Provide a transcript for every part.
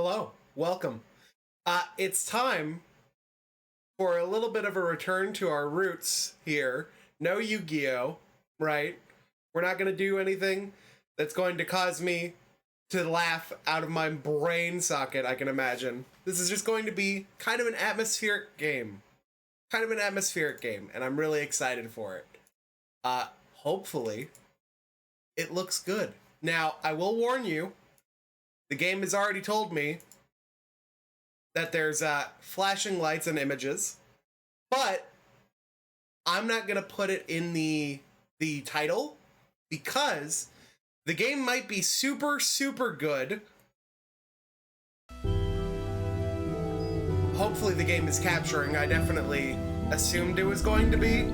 Hello, welcome. It's time for a little bit of a return to our roots here. No Yu-Gi-Oh, right? We're not going to do anything that's going to cause me to laugh out of my brain socket, I can imagine. This is just going to be kind of an atmospheric game. And I'm really excited for it. Hopefully, it looks good. Now, I will warn you, the game has already told me that there's flashing lights and images, but I'm not going to put it in the title because the game might be super, super good. Hopefully the game is capturing. I definitely assumed it was going to be.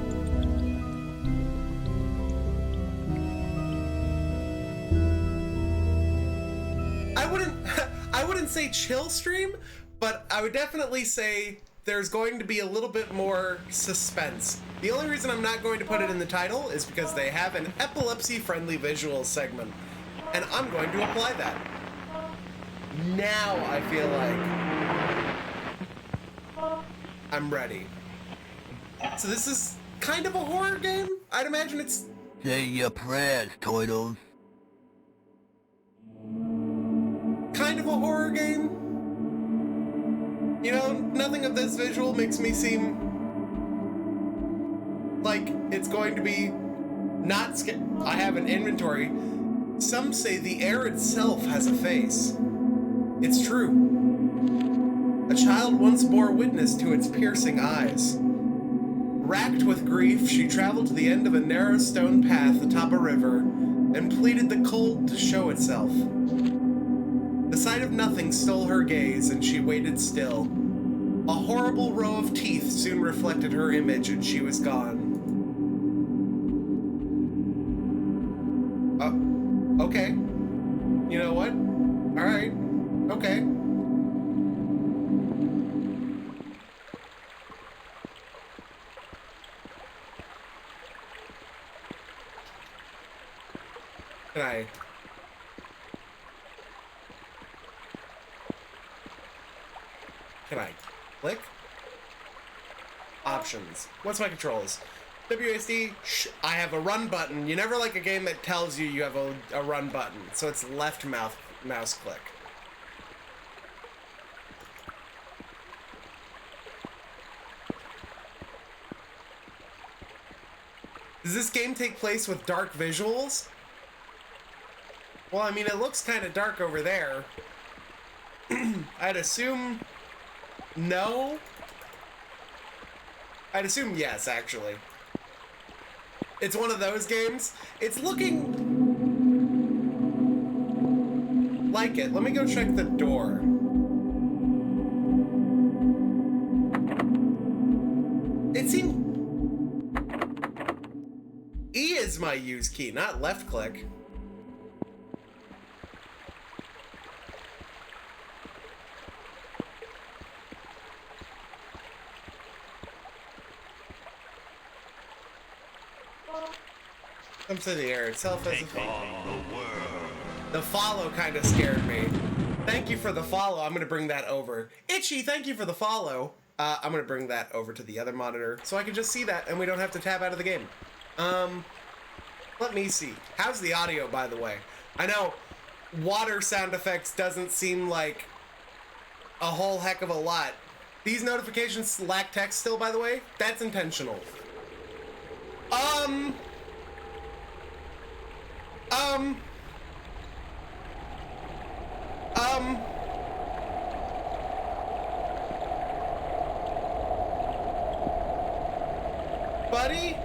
I wouldn't say chill stream, but I would definitely say there's going to be a little bit more suspense. The only reason I'm not going to put it in the title is because they have an epilepsy-friendly visual segment, and I'm going to apply that. Now I feel like I'm ready. So this is kind of a horror game? I'd imagine it's... Say your prayers, Toidles. Kind of a horror game. You know, nothing of this visual makes me seem like it's going to be not scary. I have an inventory. Some say the air itself has a face. It's true. A child once bore witness to its piercing eyes. Racked with grief, she traveled to the end of a narrow stone path atop a river and pleaded the cold to show itself. The sight of nothing stole her gaze, and she waited still. A horrible row of teeth soon reflected her image, and she was gone. Okay. You know what? Alright. Okay. Can I click? Options. What's my controls? WASD, I have a run button. You never like a game that tells you have a run button. So it's left mouse click. Does this game take place with dark visuals? Well, I mean, it looks kind of dark over there. I'd assume... No? I'd assume yes, actually. It's one of those games. It's looking like it. Let me go check the door. It seemed... E is my use key, not left click. Some say the air itself as a The follow kind of scared me. Thank you for the follow. I'm going to bring that over. Itchy, thank you for the follow. I'm going to bring that over to the other monitor so I can just see that and we don't have to tab out of the game. Let me see. How's the audio, by the way? I know water sound effects doesn't seem like a whole heck of a lot. These notifications lack text still, by the way. That's intentional. Buddy?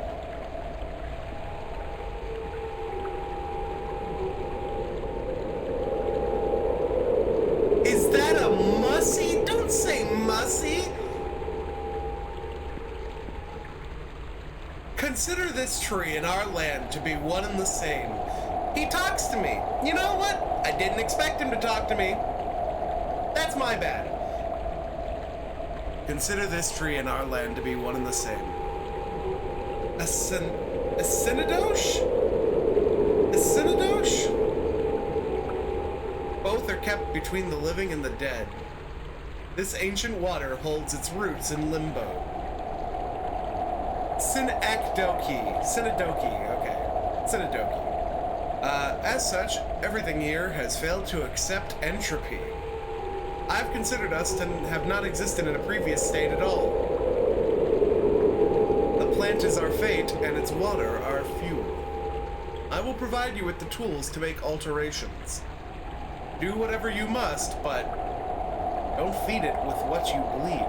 Is that a mussy? Don't say mussy. Consider this tree in our land to be one and the same. He talks to me. You know what? I didn't expect him to talk to me. That's my bad. Consider this tree in our land to be one and the same. A synodosh? Both are kept between the living and the dead. This ancient water holds its roots in limbo. Sinadoki, okay. Sinadoki. As such, everything here has failed to accept entropy. I've considered us to have not existed in a previous state at all. The plant is our fate, and its water our fuel. I will provide you with the tools to make alterations. Do whatever you must, but don't feed it with what you bleed.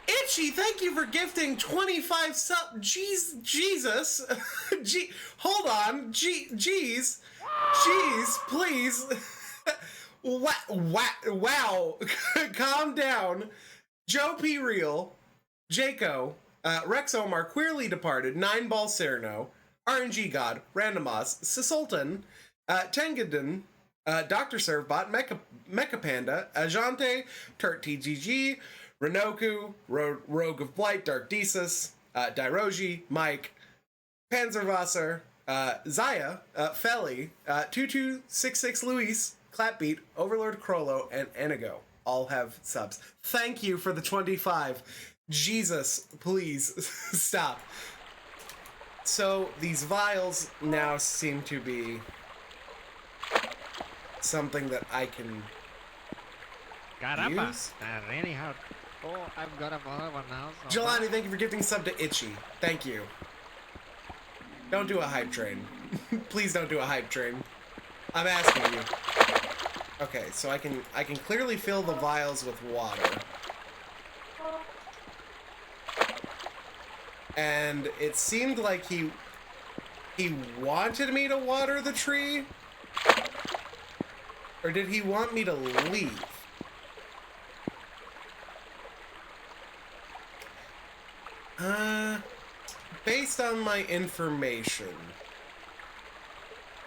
Itchy, thank you for gifting 25 sub. Jesus. Hold on. Jeez, please. Wow. Calm down. Joe P. Real, Jaco, Rex Omar, Queerly Departed, 9-Ball Cerno, RNG God, Randomos, Sisultan, Tengadin, Dr. Servbot, Mecha Panda, Ajante, Turt TGG, Renoku, Rogue of Blight, Dark Desus, Dairoji, Mike, Panzerwasser, Zaya, Feli, 2266 Luis, Clapbeat, Overlord Crollo, and Enigo all have subs. Thank you for the 25. Jesus, please stop. So these vials now seem to be something that I can use. That really hurt. Oh, I've got another one now. So Jelani, thank you for gifting sub to Itchy. Thank you. Don't do a hype train. Please don't do a hype train. I'm asking you. Okay, so I can clearly fill the vials with water. And it seemed like he wanted me to water the tree? Or did he want me to leave? Based on my information,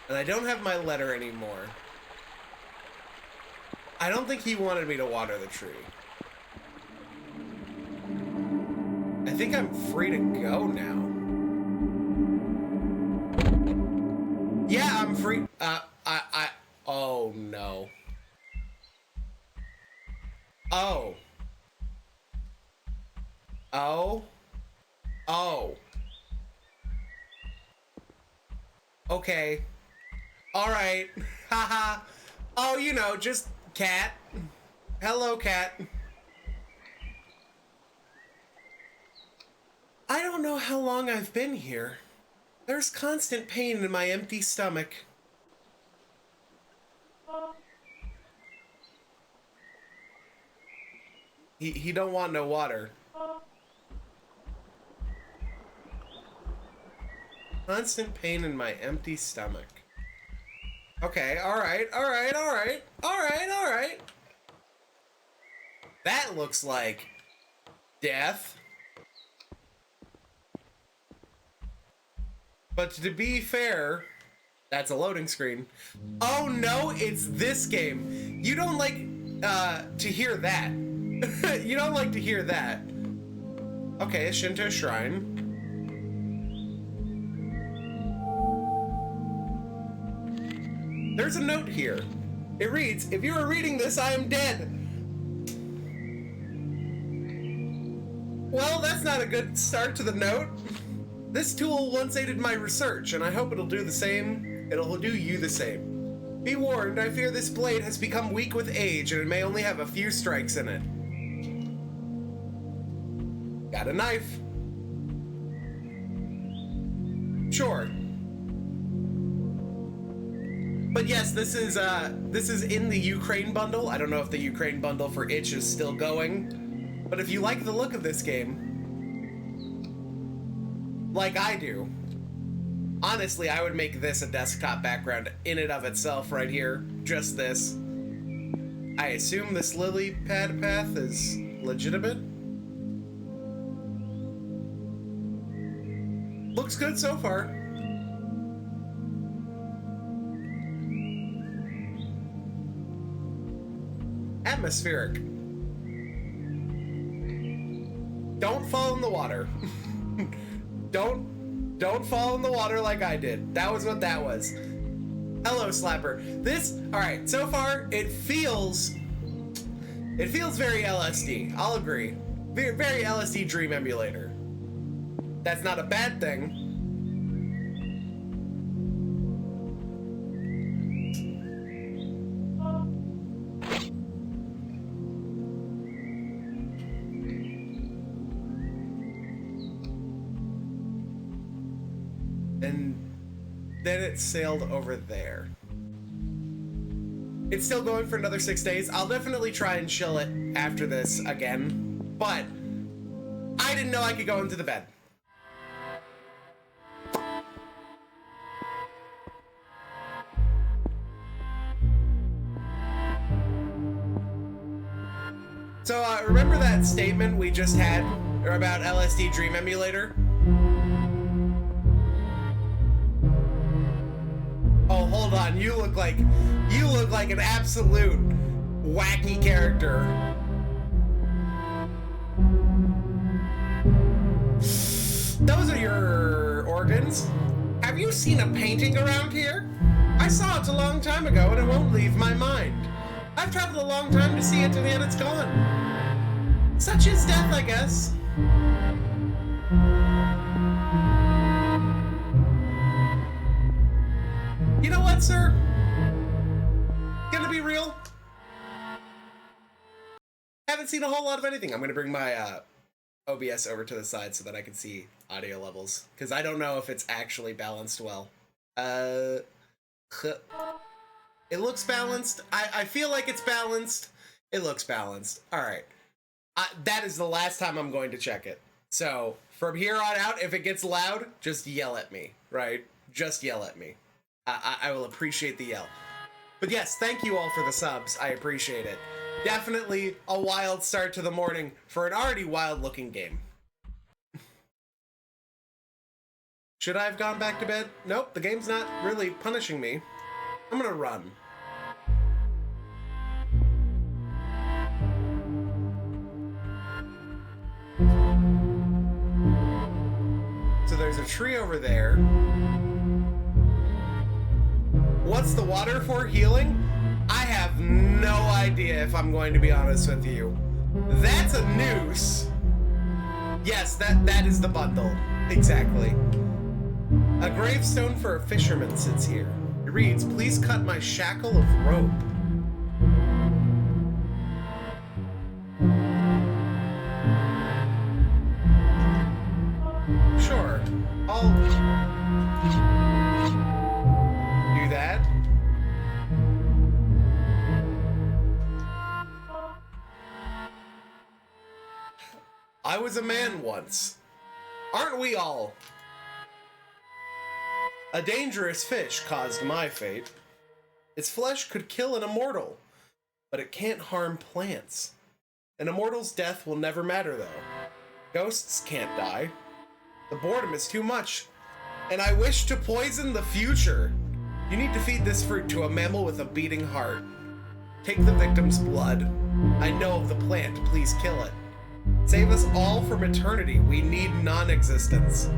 and I don't have my letter anymore, I don't think he wanted me to water the tree. I think I'm free to go now. Yeah, I'm free. Oh no. Oh. Oh. Oh. Okay. Alright. Haha. Oh, you know, just cat. Hello, cat. I don't know how long I've been here. There's constant pain in my empty stomach. He don't want no water. Constant pain in my empty stomach. Okay, alright. That looks like death. But to be fair, that's a loading screen. Oh no, it's this game. You don't like to hear that. You don't like to hear that. Okay, a Shinto shrine. There's a note here. It reads, "If you are reading this, I am dead." Well, that's not a good start to the note. This tool once aided my research, and I hope it'll do the same. It'll do you the same. Be warned, I fear this blade has become weak with age, and it may only have a few strikes in it. Got a knife. Sure. But yes, this is in the Ukraine bundle. I don't know if the Ukraine bundle for Itch is still going, but if you like the look of this game, like I do, honestly, I would make this a desktop background in and of itself right here. Just this. I assume this lily pad path is legitimate. Looks good so far. Atmospheric. Don't fall in the water. Don't fall in the water like I did. That was what that was. Hello, Slapper. All right, so far it feels very LSD. I'll agree. Very LSD Dream Emulator. That's not a bad thing. And then it sailed over there. It's still going for another 6 days. I'll definitely try and chill it after this again, but I didn't know I could go into the bed. So remember that statement we just had about LSD Dream Emulator? Oh, hold on. You look like an absolute wacky character. Those are your organs. Have you seen a painting around here? I saw it a long time ago and it won't leave my mind. I've traveled a long time to see it and yet it's gone. Such is death, I guess. You know what, sir? Gonna be real. Haven't seen a whole lot of anything. I'm gonna bring my OBS over to the side so that I can see audio levels, because I don't know if it's actually balanced well. It looks balanced. I feel like it's balanced. It looks balanced. All right. That is the last time I'm going to check it. So from here on out, if it gets loud, just yell at me, right? Just yell at me. I will appreciate the yell. But yes, thank you all for the subs. I appreciate it. Definitely a wild start to the morning for an already wild-looking game. Should I have gone back to bed? Nope, the game's not really punishing me. I'm gonna run. So there's a tree over there. What's the water for? Healing? I have no idea, if I'm going to be honest with you. That's a noose. Yes, that is the bundle. Exactly. A gravestone for a fisherman sits here. It reads, "Please cut my shackle of rope." Sure. I'll do that. I was a man once. Aren't we all? A dangerous fish caused my fate. Its flesh could kill an immortal, but it can't harm plants. An immortal's death will never matter, though. Ghosts can't die. The boredom is too much, and I wish to poison the future. You need to feed this fruit to a mammal with a beating heart. Take the victim's blood. I know of the plant, please kill it. Save us all from eternity. We need non-existence.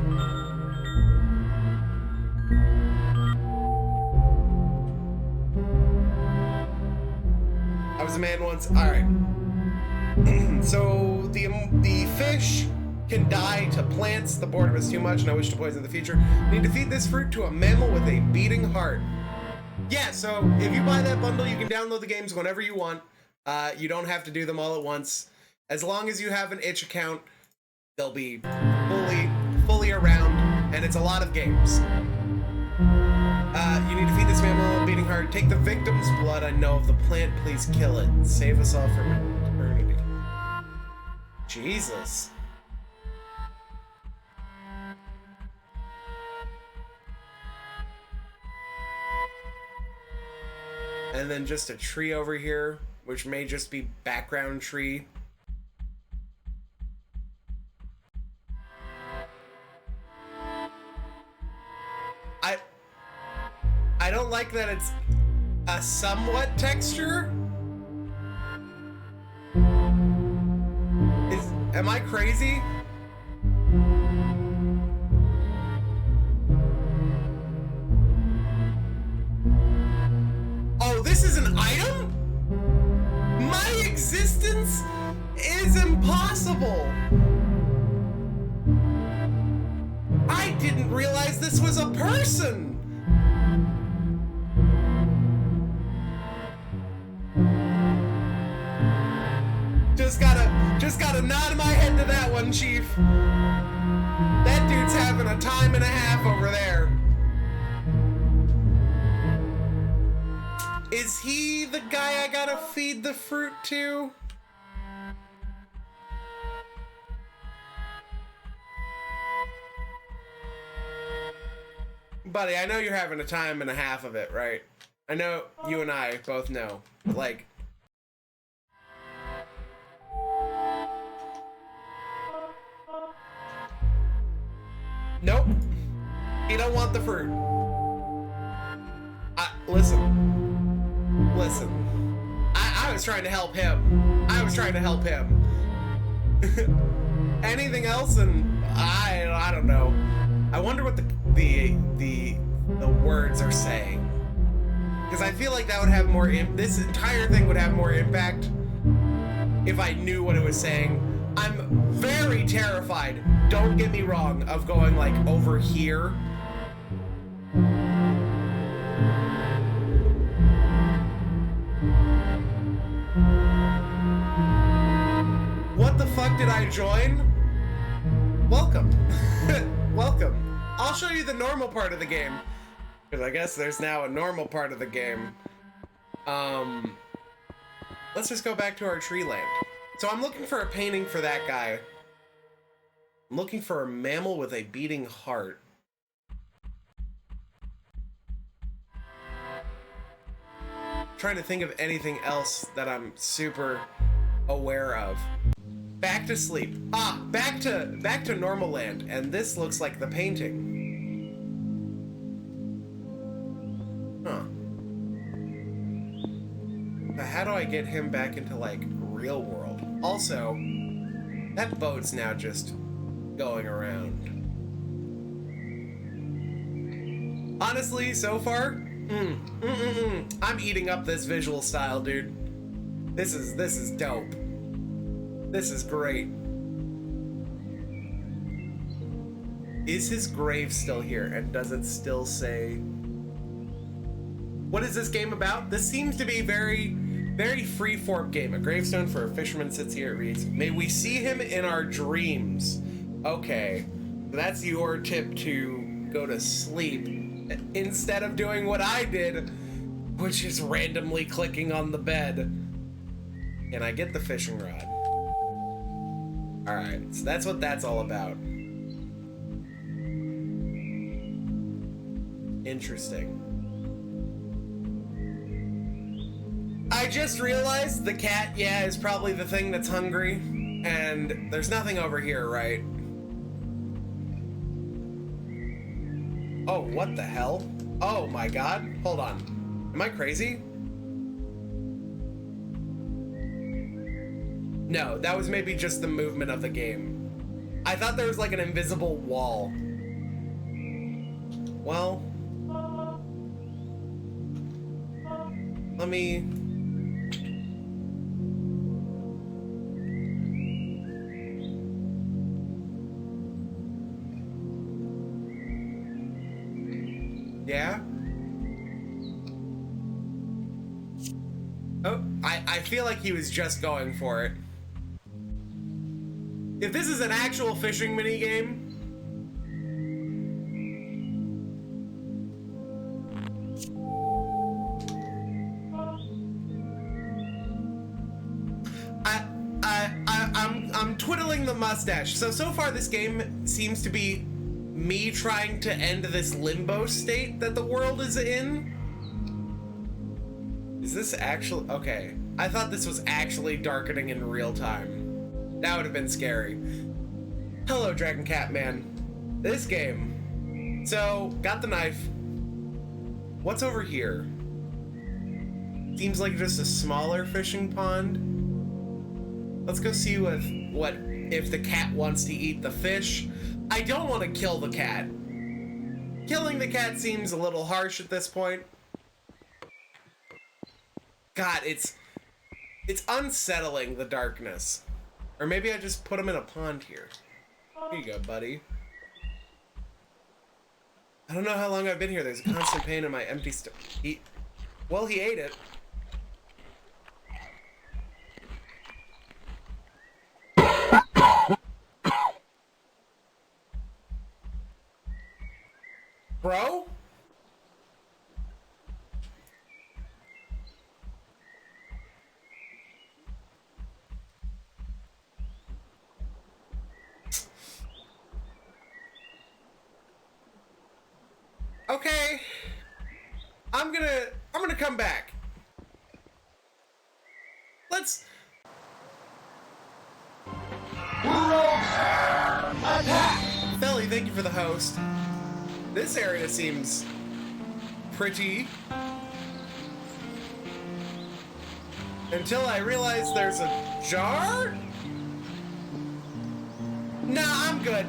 I was a man once. All right. So the fish can die to plants. The boredom is too much, and I wish to poison the future. Need to feed this fruit to a mammal with a beating heart. Yeah. So if you buy that bundle, you can download the games whenever you want. You don't have to do them all at once. As long as you have an itch account, they'll be fully around, and it's a lot of games. You need to feed this mammal a beating heart. Take the victim's blood. I know of the plant. Please kill it. Save us all from eternity. Jesus. And then just a tree over here, which may just be background tree. I don't like that it's a somewhat texture. Am I crazy? possible? I didn't realize this was a person. Just gotta nod my head to that one, Chief. That dude's having a time and a half over there. Is he the guy I gotta feed the fruit to? Buddy, I know you're having a time and a half of it, right? I know you and I both know. Like... Nope. You don't want the fruit. Listen. I was trying to help him. Anything else, and I don't know. I wonder what the words are saying. Because I feel like that would have more. This entire thing would have more impact if I knew what it was saying. I'm very terrified, don't get me wrong, of going like over here. What the fuck did I join? Welcome. Welcome. I'll show you the normal part of the game. Because I guess there's now a normal part of the game. Let's just go back to our tree land. So I'm looking for a painting for that guy. I'm looking for a mammal with a beating heart. Trying to think of anything else that I'm super aware of. Back to sleep. Back to normal land, and this looks like the painting. Huh. But how do I get him back into like real world? Also, that boat's now just going around. Honestly, so far, I'm eating up this visual style, dude. This is dope. This is great. Is his grave still here? And does it still say... What is this game about? This seems to be very free-form game. A gravestone for a fisherman sits here, it reads, "May we see him in our dreams." Okay, that's your tip to go to sleep instead of doing what I did, which is randomly clicking on the bed. Can I get the fishing rod? Alright, so that's what that's all about. Interesting. I just realized the cat, yeah, is probably the thing that's hungry, and there's nothing over here, right? Oh, what the hell? Oh my god, hold on. Am I crazy? No, that was maybe just the movement of the game. I thought there was like an invisible wall. Well, let me... Yeah? Oh, I feel like he was just going for it. If this is an actual fishing minigame... I'm twiddling the mustache. So far this game seems to be me trying to end this limbo state that the world is in. Is this actually... Okay. I thought this was actually darkening in real time. That would have been scary. Hello, Dragon Cat Man. This game. So, got the knife. What's over here? Seems like just a smaller fishing pond. Let's go see what if the cat wants to eat the fish. I don't want to kill the cat. Killing the cat seems a little harsh at this point. God, it's unsettling, the darkness. Or maybe I just put him in a pond here. Here you go, buddy. I don't know how long I've been here. There's a constant pain in my empty well, he ate it. Bro? Okay. I'm gonna come back. Let's Felly, thank you for the host. This area seems pretty. Until I realize there's a jar? Nah, I'm good.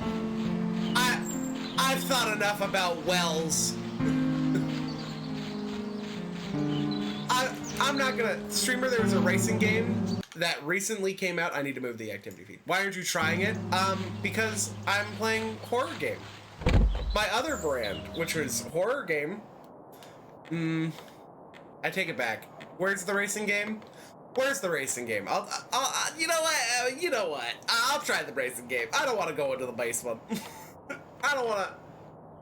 I've thought enough about wells. I'm not gonna... Streamer, there was a racing game that recently came out. I need to move the activity feed. Why aren't you trying it? Because I'm playing horror game. My other brand, which was horror game. I take it back. Where's the racing game? Where's the racing game? You know what? You know what? I'll try the racing game. I don't want to go into the basement. I don't want to...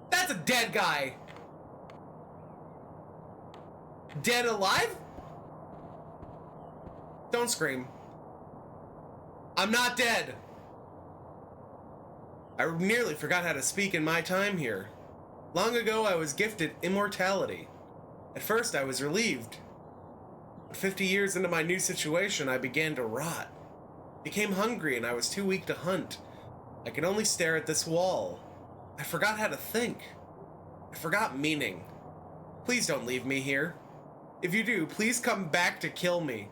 That's a dead guy. Dead alive? Don't scream. I'm not dead. I nearly forgot how to speak in my time here. Long ago, I was gifted immortality. At first, I was relieved. But 50 years into my new situation, I began to rot. Became hungry and I was too weak to hunt. I could only stare at this wall. I forgot how to think. I forgot meaning. Please don't leave me here. If you do, please come back to kill me.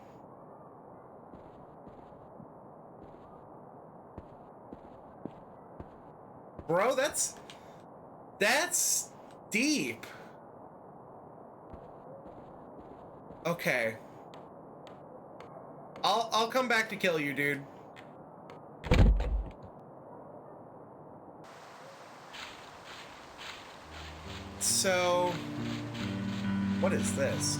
Bro, that's deep. Okay. I'll come back to kill you, dude. So, what is this?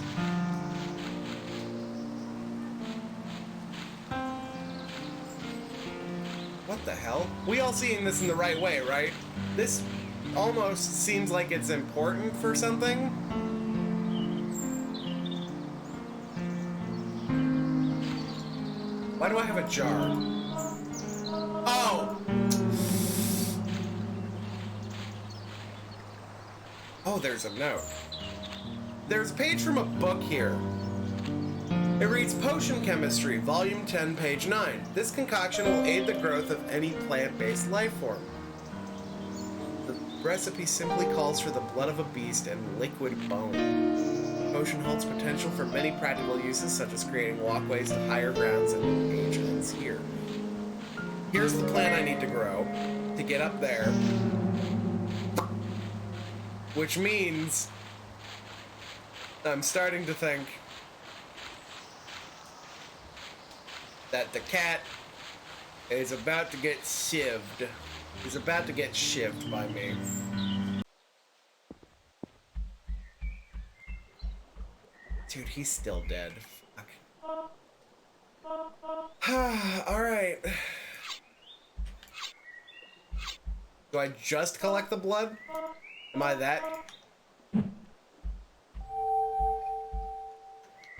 What the hell? We all seeing this in the right way, right? This almost seems like it's important for something. Why do I have a jar? Oh! Oh, there's a note. There's a page from a book here. It reads Potion Chemistry, Volume 10, page 9. This concoction will aid the growth of any plant-based life form. The recipe simply calls for the blood of a beast and liquid bone. The potion holds potential for many practical uses, such as creating walkways to higher grounds and new agents here. Here's the plant I need to grow to get up there. Which means I'm starting to think that the cat is about to get shivved. He's about to get shivved by me. Dude, he's still dead. Fuck. Alright. Do I just collect the blood? Am I that?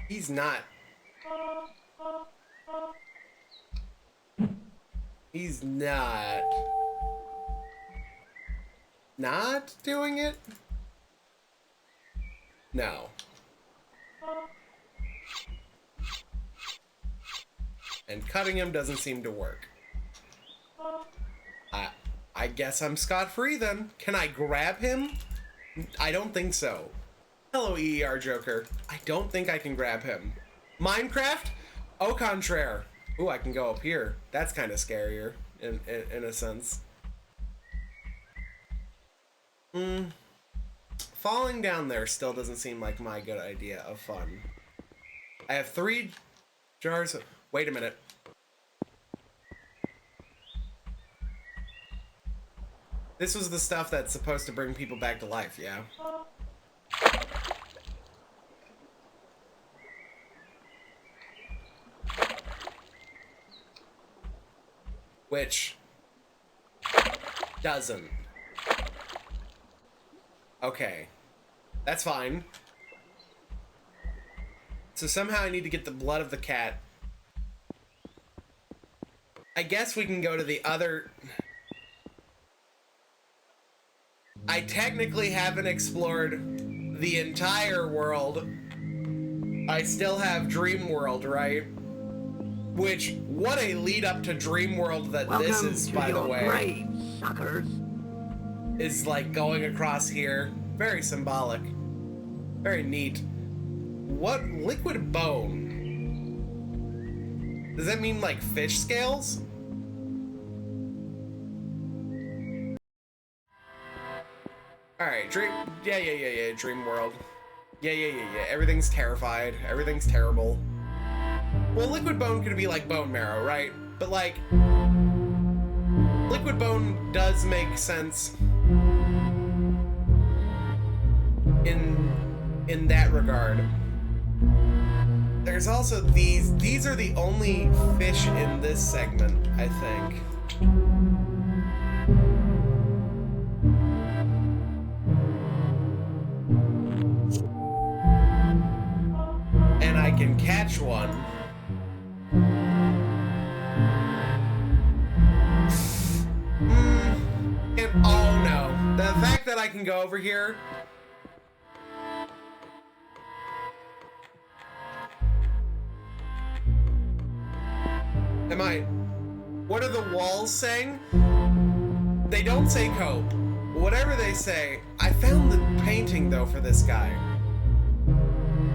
He's not. He's not. Not doing it? No. And cutting him doesn't seem to work. I guess I'm scot-free then. Can I grab him? I don't think so. Hello, EER Joker. I don't think I can grab him. Minecraft? Au contraire. Ooh, I can go up here. That's kind of scarier, in a sense. Falling down there still doesn't seem like my good idea of fun. I have 3 jars of... Wait a minute. This was the stuff that's supposed to bring people back to life, yeah? Which doesn't. Okay. That's fine. So somehow I need to get the blood of the cat. I guess we can go to the other... I technically haven't explored the entire world. I still have Dream World, right? Which, what a lead up to Dream World that Welcome this is, to by the your way. grave, suckers. Is like going across here. Very symbolic. Very neat. What? Liquid bone? Does that mean like fish scales? Alright, yeah, Dream World. Yeah. Everything's terrified. Everything's terrible. Well, liquid bone could be like bone marrow, right? But like, liquid bone does make sense in that regard. There's also these. These are the only fish in this segment, I think. And I can catch one. Oh no. The fact that I can go over here. What are the walls saying? They don't say cope. Whatever they say, I found the painting though for this guy.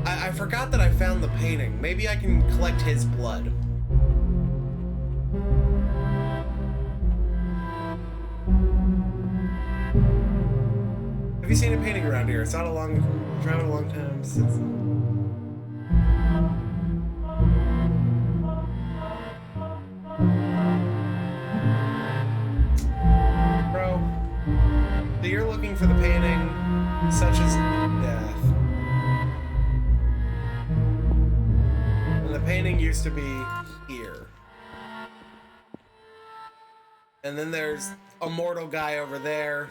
I forgot that I found the painting. Maybe I can collect his blood. Have you seen a painting around here? It's not a long time since. Bro, so you're looking for the painting such as death. And the painting used to be here. And then there's a mortal guy over there.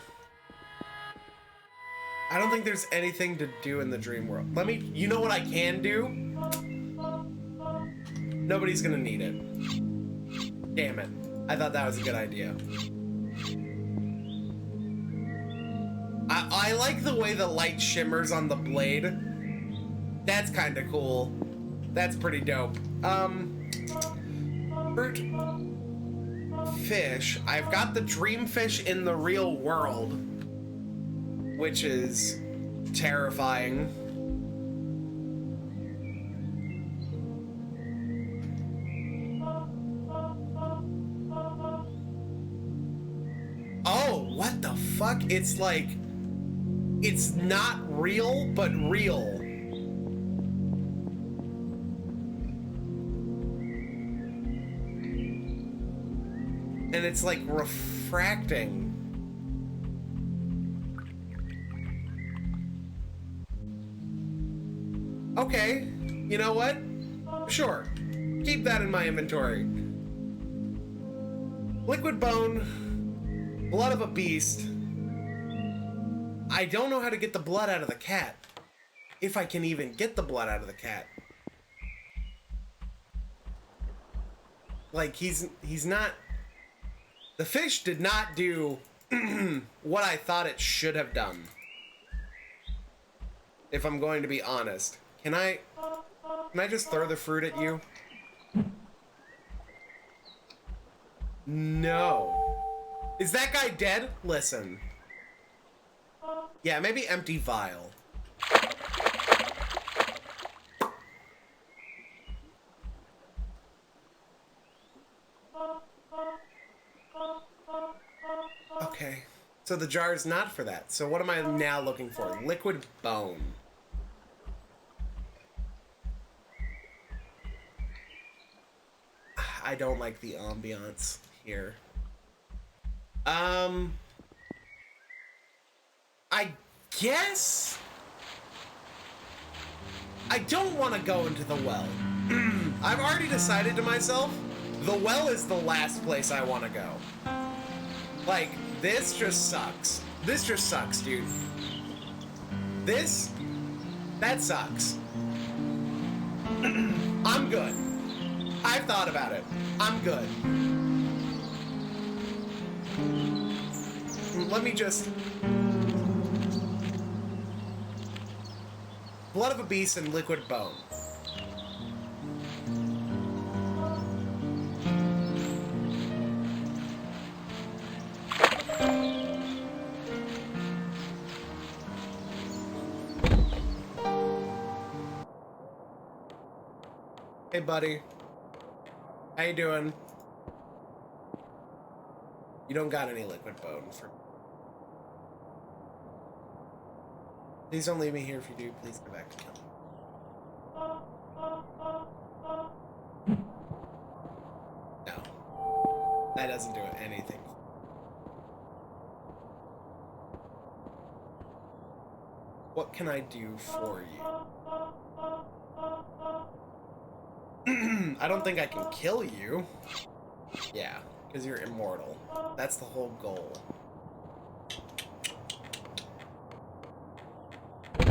I don't think there's anything to do in the dream world. You know what I can do? Nobody's gonna need it. Damn it. I thought that was a good idea. I like the way the light shimmers on the blade. That's kind of cool. That's pretty dope. Fruit. Fish. I've got the dream fish in the real world, which is terrifying. Oh, what the fuck? It's like, it's not real, but real. And it's like refracting. Okay, you know what? Sure. Keep that in my inventory. Liquid bone, blood of a beast. I don't know how to get the blood out of the cat. If I can even get the blood out of the cat. Like, he's not... The fish did not do what I thought it should have done. If I'm going to be honest. Can I just throw the fruit at you? No. Is that guy dead? Listen. Yeah, maybe empty vial. Okay. So the jar is not for that. So what am I now looking for? Liquid bone. I don't like the ambiance here. I guess I don't want to go into the well. I've already decided to myself, the well is the last place I want to go. Like, this just sucks. This just sucks, dude. That sucks. I'm good. I've thought about it. I'm good. Let me just... Blood of a beast and liquid bone. Hey, buddy. How you doing? You don't got any liquid bone for me. Please don't leave me here. If you do, please go back to kill me. No. That doesn't do anything. What can I do for you? I don't think I can kill you. Yeah, because you're immortal. That's the whole goal.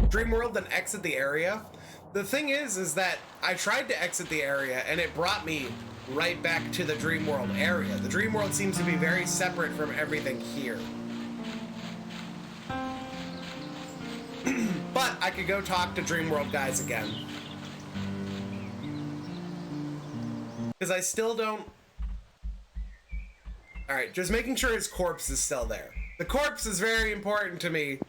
Dream world, then exit the area. The thing is that I tried to exit the area and it brought me right back to the dream world area. The dream world seems to be very separate from everything here. But I could go talk to dream world guys again. Because I still don't... Alright, just making sure his corpse is still there. The corpse is very important to me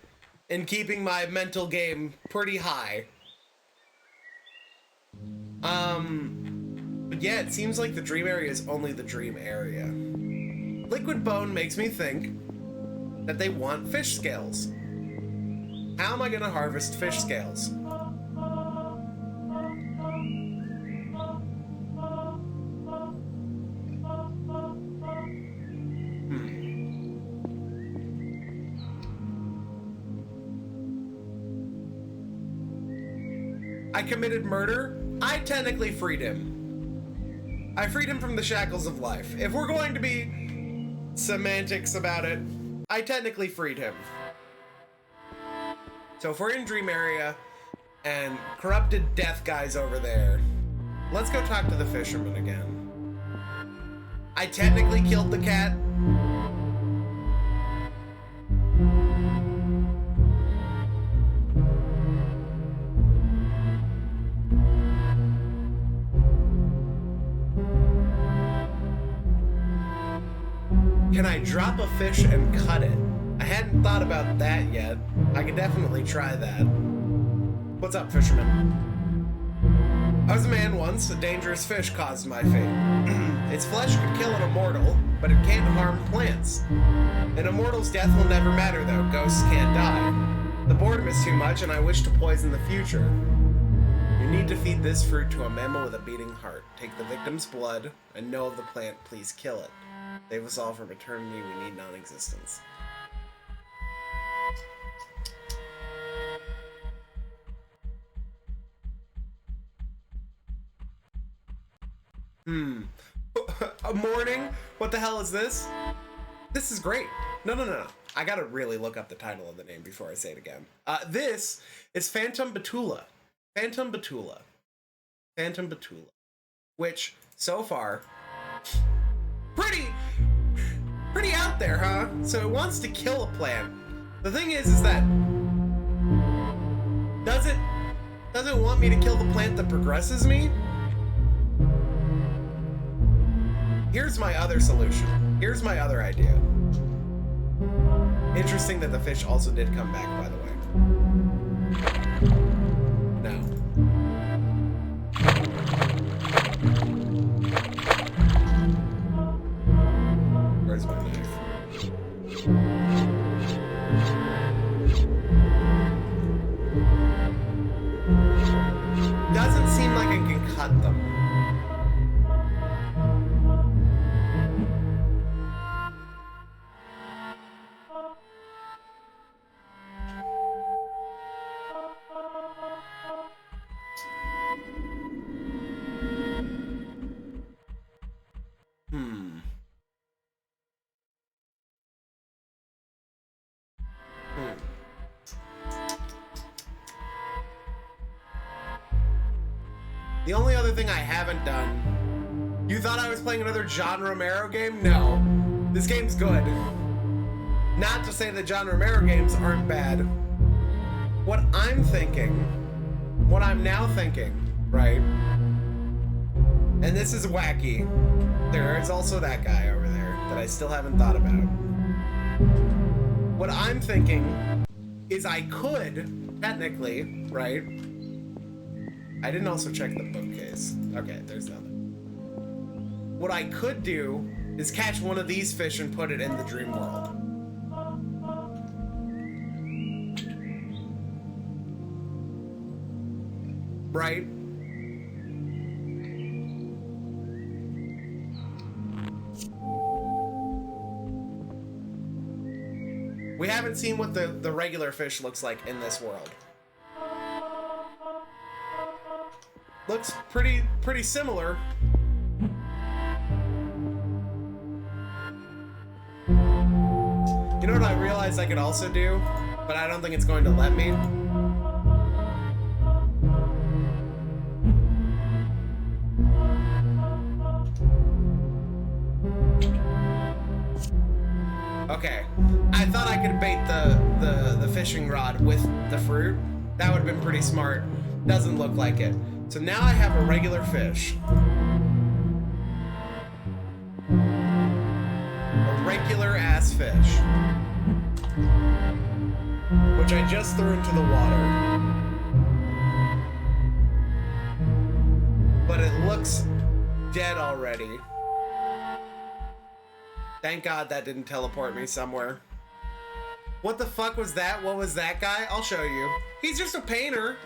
in keeping my mental game pretty high. But yeah, it seems like the dream area is only the dream area. Liquid bone makes me think that they want fish scales. How am I gonna harvest fish scales? I committed murder. I technically freed him. I freed him from the shackles of life. If we're going to be semantics about it, I technically freed him. So if we're in dream area and corrupted death guy's over there, let's go talk to the fisherman again. I technically killed the cat. Can I drop a fish and cut it? I hadn't thought about that yet. I could definitely try that. What's up, fisherman? I was a man once. A dangerous fish caused my fate. Its flesh could kill an immortal, but it can't harm plants. An immortal's death will never matter, though. Ghosts can't die. The boredom is too much, and I wish to poison the future. You need to feed this fruit to a mammal with a beating heart. Take the victim's blood and know of the plant. Please kill it. Save us all from eternity. We need non-existence. A morning? What the hell is this? This is great. No. I gotta really look up the title of the name before I say it again. This is Fatum Betula. Fatum Betula. Fatum Betula. Which, so far, pretty out there, huh? So it wants to kill a plant. The thing is that does it want me to kill the plant that progresses me? Here's my other solution. Here's my other idea. Interesting that the fish also did come back, by the way. No. Where's my knife? Doesn't seem like I can cut them. The only other thing I haven't done... You thought I was playing another John Romero game? No. This game's good. Not to say that John Romero games aren't bad. What I'm thinking, what I'm now thinking, right? And this is wacky. There is also that guy over there that I still haven't thought about. What I'm thinking is I could, technically, right? I didn't also check the bookcase. Okay, there's nothing. What I could do is catch one of these fish and put it in the dream world. Right? We haven't seen what the regular fish looks like in this world. Looks pretty similar. You know what I realized I could also do, but I don't think it's going to let me? Okay, I thought I could bait the fishing rod with the fruit. That would have been pretty smart. Doesn't look like it. So now I have a regular fish. A regular ass fish. Which I just threw into the water. But it looks dead already. Thank God that didn't teleport me somewhere. What the fuck was that? What was that guy? I'll show you. He's just a painter.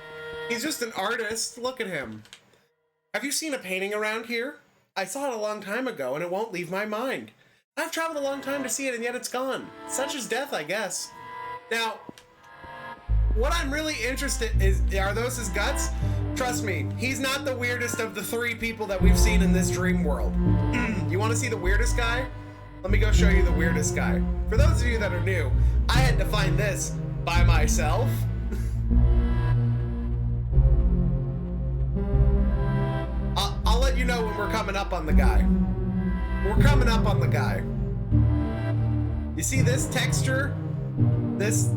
He's just an artist. Look at him. Have you seen a painting around here? I saw it a long time ago and it won't leave my mind. I've traveled a long time to see it and yet it's gone. Such is death, I guess. Now, what I'm really interested is, are those his guts? Trust me, he's not the weirdest of the three people that we've seen in this dream world. You want to see the weirdest guy? Let me go show you the weirdest guy. For those of you that are new, I had to find this by myself. I'll let you know when we're coming up on the guy. We're coming up on the guy. You see this texture? This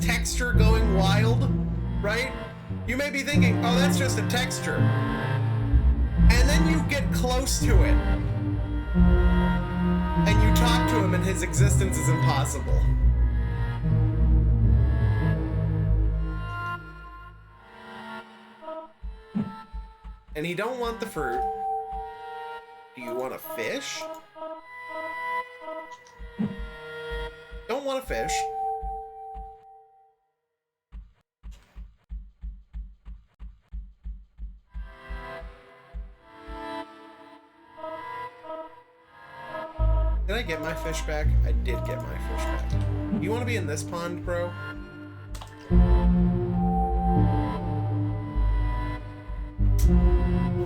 texture going wild, right? You may be thinking, oh, that's just a texture. And then you get close to it. And you talk to him and his existence is impossible. And he don't want the fruit. Do you want a fish? Don't want a fish. Did I get my fish back? I did get my fish back. You want to be in this pond, bro?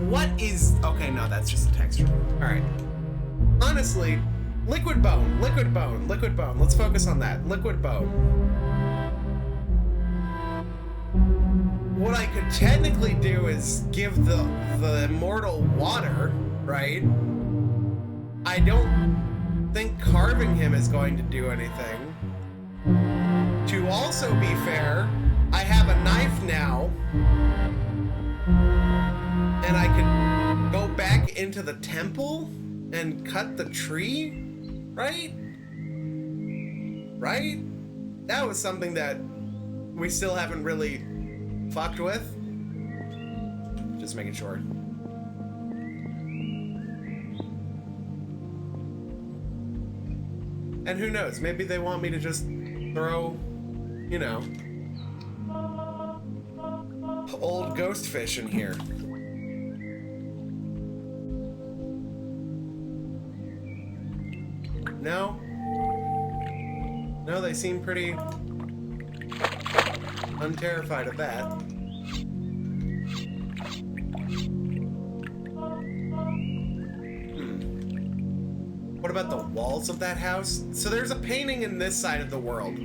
What is... Okay, no, that's just a texture. Alright. Honestly, liquid bone, liquid bone, liquid bone. Let's focus on that. Liquid bone. What I could technically do is give the immortal water, right? I don't think carving him is going to do anything. To also be fair, I have a knife now. And I could go back into the temple and cut the tree, right? Right? That was something that we still haven't really fucked with. Just making sure. And who knows, maybe they want me to just throw, you know, old ghost fish in here. No? No, they seem pretty unterrified of that. What about the walls of that house? So there's a painting in this side of the world,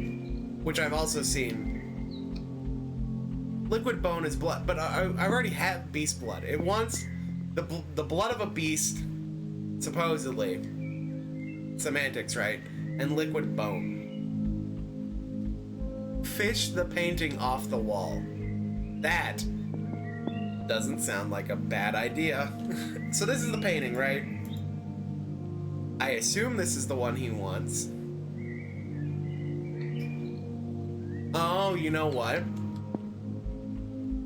which I've also seen. liquid bone is blood, but I already have beast blood. It wants the blood of a beast, supposedly. Semantics, right? And liquid bone. Fish the painting off the wall. That doesn't sound like a bad idea. So this is the painting, right? I assume this is the one he wants. Oh, you know what?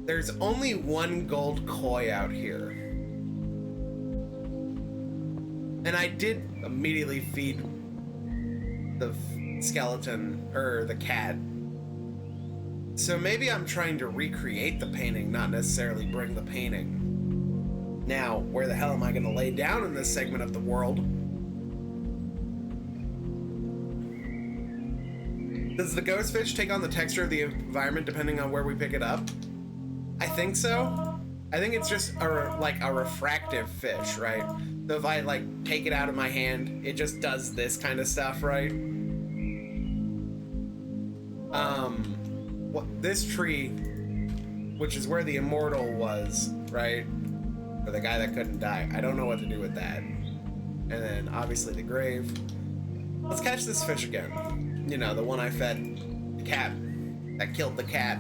There's only one gold koi out here. And I did immediately feed the skeleton, or the cat. So maybe I'm trying to recreate the painting, not necessarily bring the painting. Now, where the hell am I going to lay down in this segment of the world? Does the ghost fish take on the texture of the environment depending on where we pick it up? I think so. I think it's just like a refractive fish, right? So if I like take it out of my hand, it just does this kind of stuff, right? This tree, which is where the immortal was, right? Or the guy that couldn't die. I don't know what to do with that. And then obviously the grave. Let's catch this fish again. You know, the one I fed the cat that killed the cat.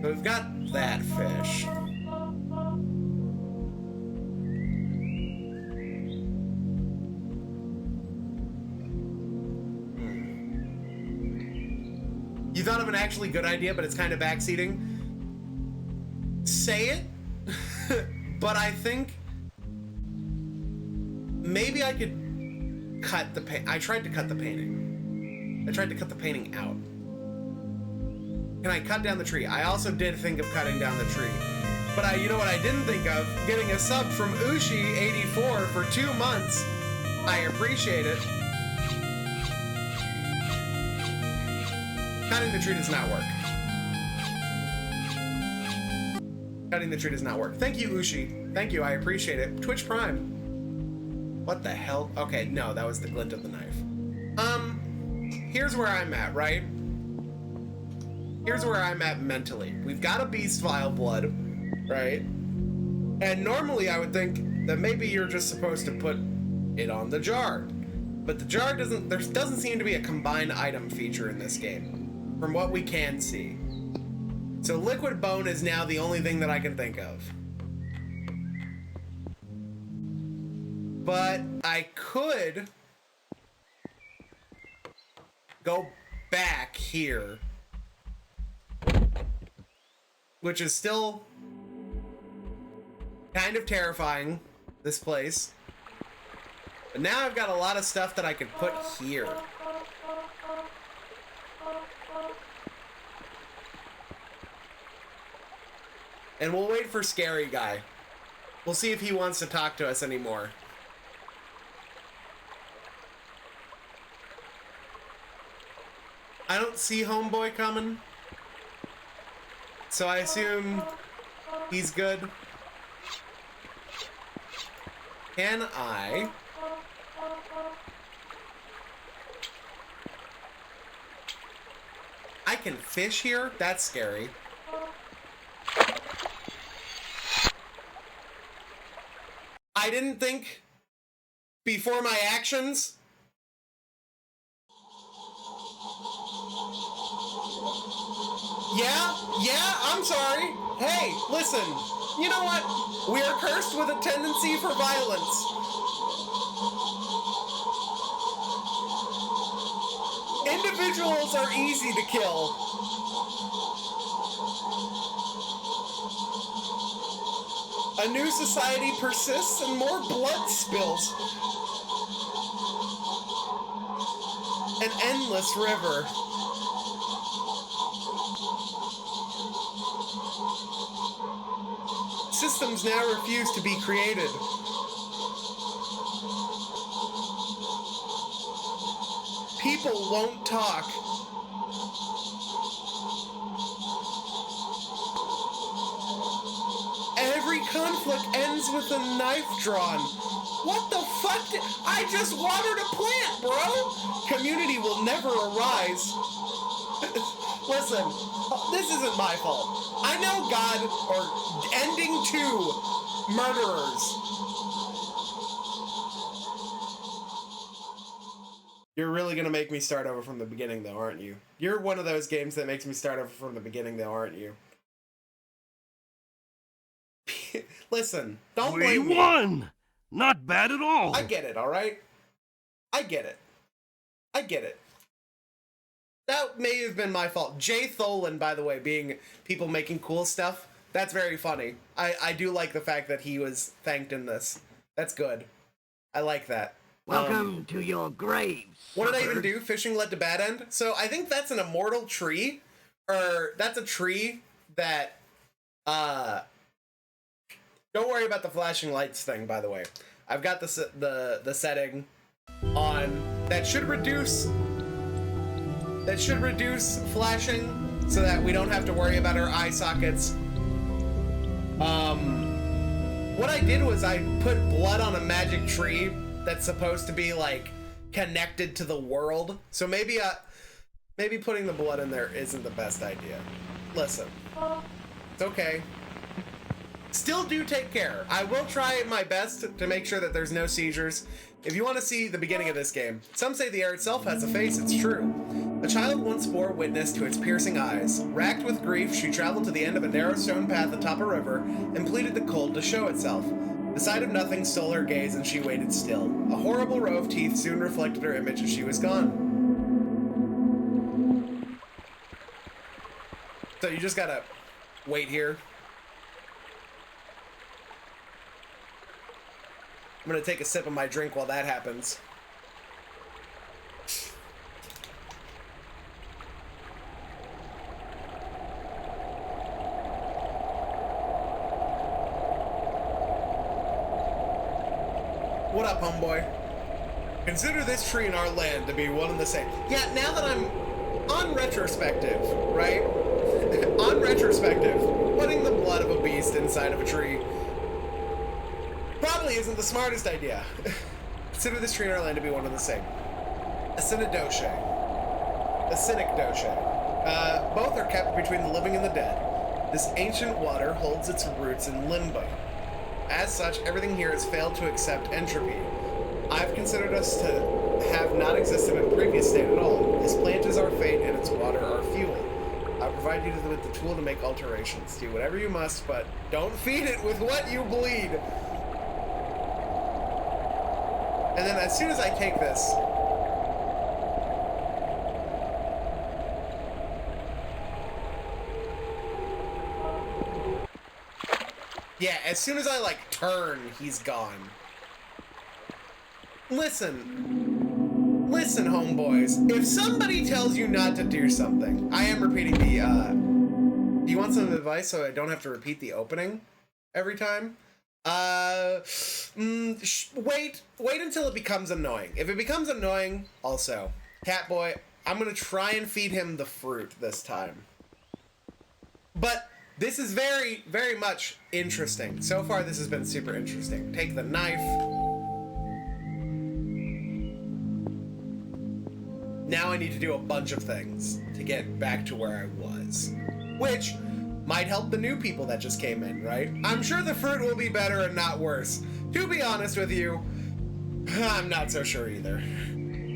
So we've got that fish. You thought of an actually good idea, but it's kind of backseating. Say it, but I think maybe I could cut the paint. I tried to cut the painting. I tried to cut the painting out. Can I cut down the tree? I also did think of cutting down the tree. But you know what I didn't think of? Getting a sub from Ushi84 for 2 months. I appreciate it. Cutting the tree does not work. Cutting the tree does not work. Thank you, Ushi. Thank you, I appreciate it. Twitch Prime. What the hell? Okay, no, that was the glint of the knife. Here's where I'm at, right? Here's where I'm at mentally. We've got a beast vial blood, right? And normally I would think that maybe you're just supposed to put it on the jar. But the jar there doesn't seem to be a combined item feature in this game, from what we can see. So liquid bone is now the only thing that I can think of. But I could go back here, which is still kind of terrifying, this place. But now I've got a lot of stuff that I could put here. And we'll wait for Scary Guy. We'll see if he wants to talk to us anymore. I don't see Homeboy coming. So I assume he's good. Can I can fish here? That's scary. I didn't think before my actions. Yeah, I'm sorry. Hey, listen, you know what? We are cursed with a tendency for violence. Individuals are easy to kill. A new society persists and more blood spills. An endless river. Systems now refuse to be created. People won't talk. conflict ends with a knife drawn. What the fuck I just watered a plant, bro! Community will never arise. Listen, this isn't my fault. I know God, or ending 2, murderers. You're really gonna make me start over from the beginning, though, aren't you? You're one of those games that makes me start over from the beginning, though, aren't you? Listen, don't blame me. We won! Not bad at all! I get it, alright? I get it. I get it. That may have been my fault. Jay Tholen, by the way, being people making cool stuff, that's very funny. I do like the fact that he was thanked in this. That's good. I like that. Welcome to your graves. What did I even do? Fishing led to bad end? So I think that's an immortal tree. Or that's a tree that don't worry about the flashing lights thing, by the way. I've got the setting on that should reduce flashing so that we don't have to worry about our eye sockets. What I did was I put blood on a magic tree that's supposed to be like connected to the world. So maybe putting the blood in there isn't the best idea. Listen, it's okay. Still do take care. I will try my best to make sure that there's no seizures. If you want to see the beginning of this game, some say the air itself has a face, it's true. A child once bore witness to its piercing eyes. Racked with grief, she traveled to the end of a narrow stone path atop a river and pleaded the cold to show itself. The sight of nothing stole her gaze and she waited still. A horrible row of teeth soon reflected her image as she was gone. So you just gotta wait here. I'm gonna take a sip of my drink while that happens. What up, homeboy? Consider this tree in our land to be one and the same. Yeah, now that I'm on retrospective, right? On retrospective, putting the blood of a beast inside of a tree probably isn't the smartest idea. Consider this tree in our land to be one and the same. A synecdoche. Both are kept between the living and the dead. This ancient water holds its roots in limbo. As such, everything here has failed to accept entropy. I've considered us to have not existed in a previous state at all. This plant is our fate and its water our fuel. I provide you with the tool to make alterations. Do whatever you must, but don't feed it with what you bleed. And then as soon as I take this, yeah, as soon as I like turn, he's gone. Listen, homeboys. If somebody tells you not to do something, I am repeating the, do you want some advice so I don't have to repeat the opening every time? Wait until it becomes annoying. If it becomes annoying, also, Catboy, I'm gonna try and feed him the fruit this time. But this is very, very much interesting. So far, this has been super interesting. Take the knife. Now I need to do a bunch of things to get back to where I was. Which might help the new people that just came in, right? I'm sure the fruit will be better and not worse. To be honest with you, I'm not so sure either.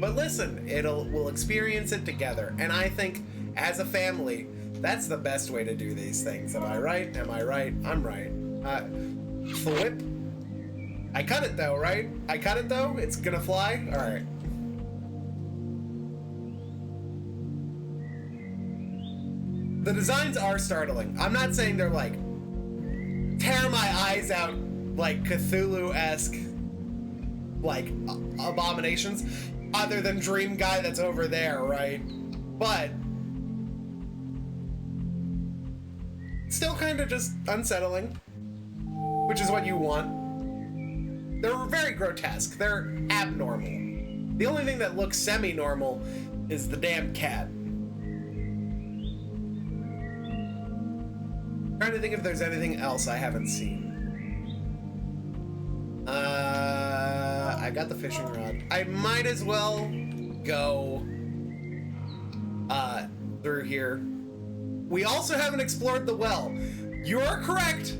But listen, we'll experience it together. And I think, as a family, that's the best way to do these things. Am I right? Am I right? I'm right. Flip. I cut it though, right? I cut it though? It's gonna fly? Alright. The designs are startling. I'm not saying they're like tear my eyes out like Cthulhu-esque like abominations, other than Dream Guy that's over there, right? But still kind of just unsettling, which is what you want. They're very grotesque. They're abnormal. The only thing that looks semi-normal is the damn cat. Trying to think if there's anything else I haven't seen. got the fishing rod. I might as well go through here. We also haven't explored the well. You are correct.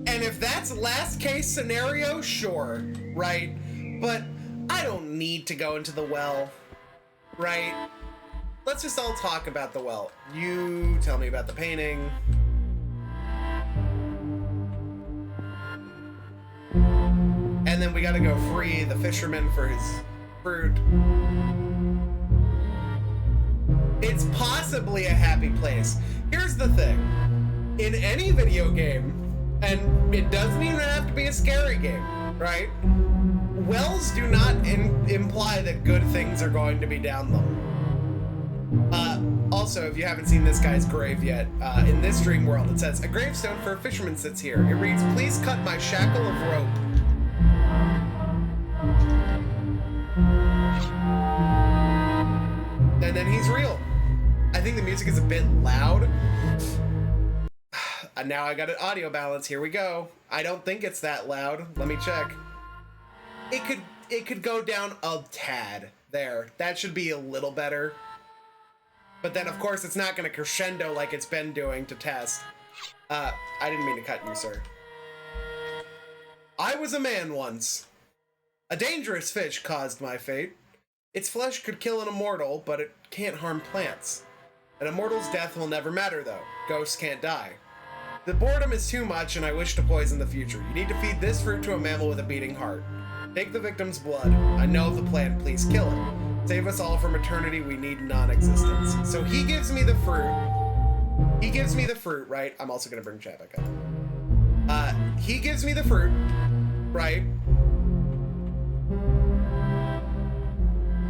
And if that's last case scenario, sure, right? But I don't need to go into the well, right? Let's just all talk about the well. You tell me about the painting. And then we gotta go free the fisherman for his fruit. It's possibly a happy place. Here's the thing. In any video game, and it doesn't even have to be a scary game, right? Wells do not imply that good things are going to be down them. Also, if you haven't seen this guy's grave yet, in this dream world, it says, a gravestone for a fisherman sits here. It reads, please cut my shackle of rope. And then he's real. I think the music is a bit loud. Now I got an audio balance. Here we go. I don't think it's that loud. Let me check. It could go down a tad there. That should be a little better. But then, of course, it's not going to crescendo like it's been doing to test. I didn't mean to cut you, sir. I was a man once. A dangerous fish caused my fate. Its flesh could kill an immortal, but it can't harm plants. An immortal's death will never matter, though. Ghosts can't die. The boredom is too much, and I wish to poison the future. You need to feed this fruit to a mammal with a beating heart. Take the victim's blood. I know of the plan. Please kill it. Save us all from eternity. We need non-existence. So he gives me the fruit. He gives me the fruit, right? I'm also going to bring chat back up. He gives me the fruit, right?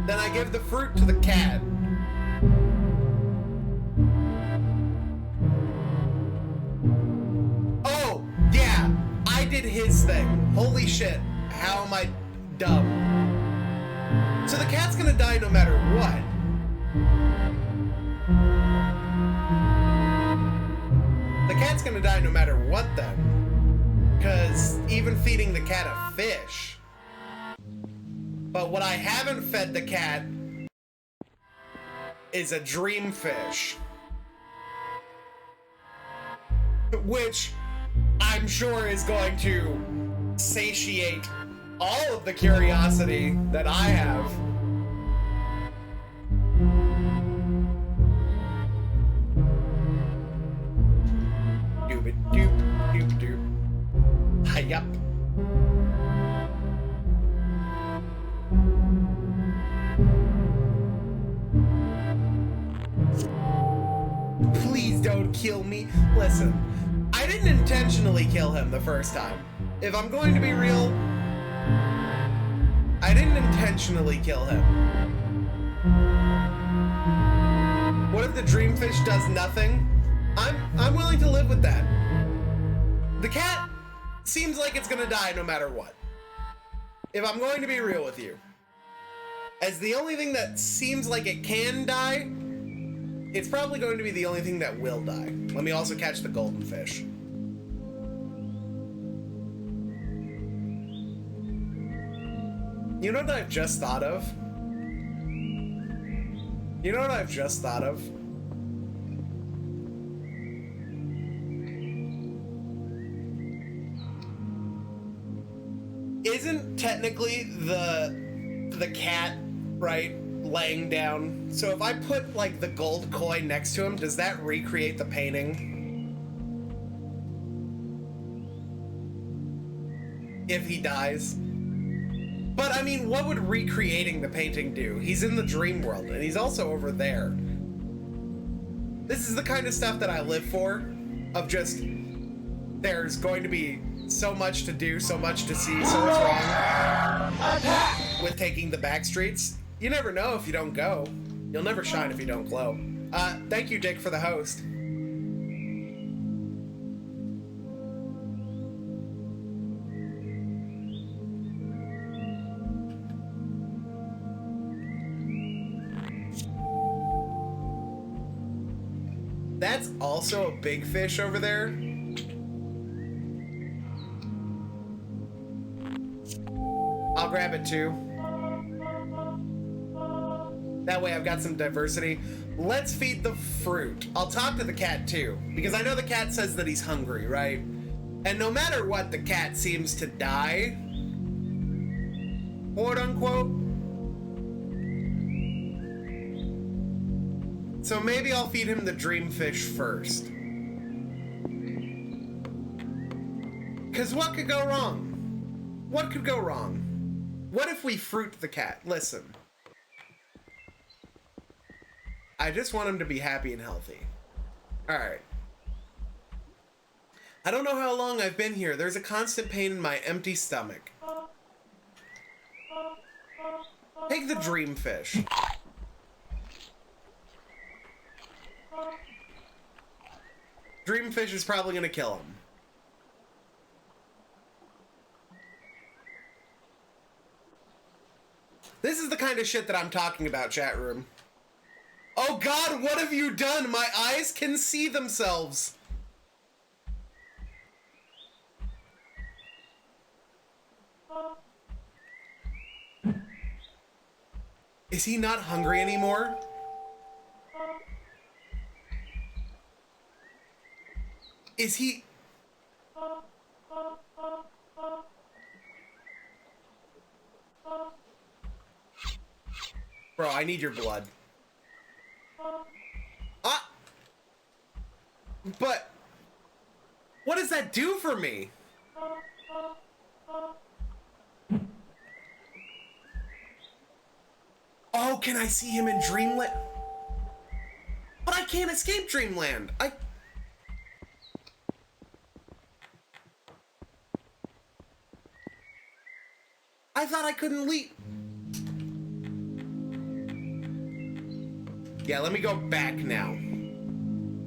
Then I give the fruit to the cat. Oh, yeah, I did his thing. Holy shit, how am I dumb? So the cat's gonna die no matter what. The cat's gonna die no matter what then. Because even feeding the cat a fish. But what I haven't fed the cat is a dream fish. Which I'm sure is going to satiate all of the curiosity that I have. Doop doop doop doop. Yup. Please don't kill me. Listen, I didn't intentionally kill him the first time. If I'm going to be real, I didn't intentionally kill him. What if the dreamfish does nothing? I'm willing to live with that. The cat seems like it's gonna die no matter what. If I'm going to be real with you. As the only thing that seems like it can die, it's probably going to be the only thing that will die. Let me also catch the golden fish. You know what I've just thought of? You know what I've just thought of? Isn't technically the cat, right, laying down? So if I put like the gold coin next to him, does that recreate the painting? If he dies? But I mean, what would recreating the painting do? He's in the dream world, and he's also over there. This is the kind of stuff that I live for, of just, there's going to be so much to do, so much to see, so much wrong with taking the back streets. You never know if you don't go. You'll never shine if you don't glow. Thank you, Dick, for the host. That's also a big fish over there. I'll grab it too. That way I've got some diversity. Let's feed the fruit. I'll talk to the cat too, because I know the cat says that he's hungry, right? And no matter what, the cat seems to die, quote unquote. So maybe I'll feed him the dreamfish first. Because what could go wrong? What could go wrong? What if we fruit the cat? Listen. I just want him to be happy and healthy. Alright. I don't know how long I've been here. There's a constant pain in my empty stomach. Take the dreamfish. Dreamfish is probably gonna kill him. This is the kind of shit that I'm talking about, chat room. Oh God, what have you done? My eyes can see themselves. Is he not hungry anymore? Is he... Bro, I need your blood. Ah! But... what does that do for me? Oh, can I see him in Dreamland? But I can't escape Dreamland. I thought I couldn't leave. Yeah, let me go back now.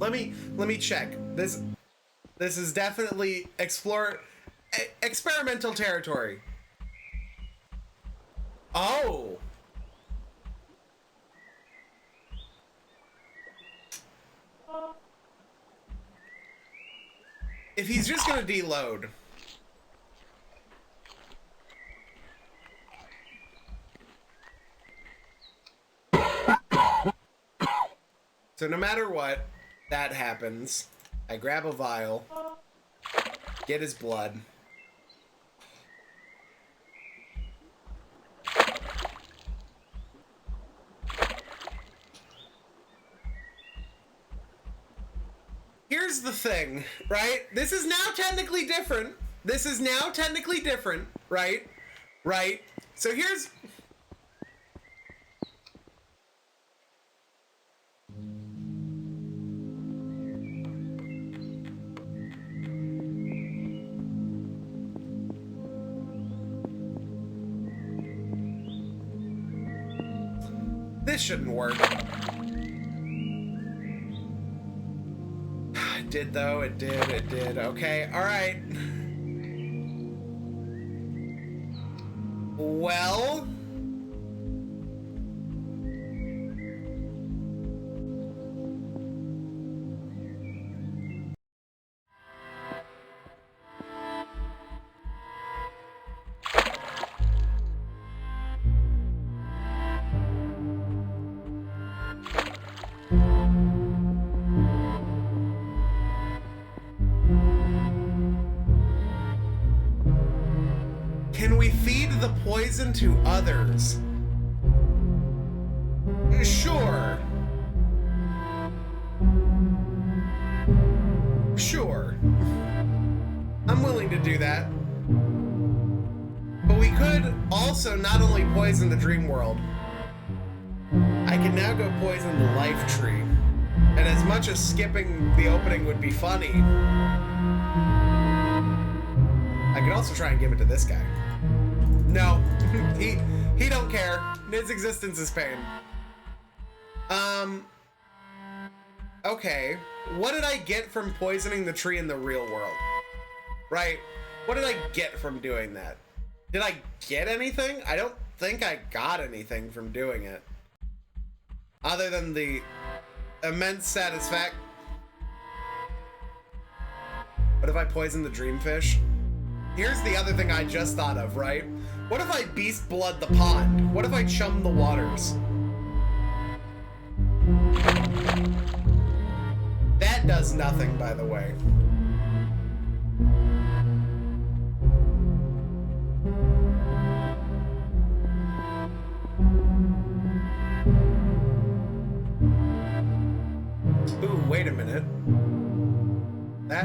Let me check. This is definitely experimental territory. Oh. If he's just gonna deload. So no matter what, that happens. I grab a vial, get his blood. Here's the thing, right? This is now technically different. This is now technically different, right? Right? So here's... This shouldn't work. It did though, it did. Okay, alright. Well... Can we feed the poison to others? Sure. Sure. I'm willing to do that. But we could also not only poison the dream world, I can now go poison the life tree. And as much as skipping the opening would be funny, I could also try and give it to this guy. No, he don't care. His existence is pain. Okay. What did I get from poisoning the tree in the real world? Right? What did I get from doing that? Did I get anything? I don't think I got anything from doing it. Other than the immense satisfaction. What if I poison the dreamfish? Here's the other thing I just thought of, right? What if I beast blood the pond? What if I chum the waters? That does nothing, by the way. Ooh, wait a minute. That?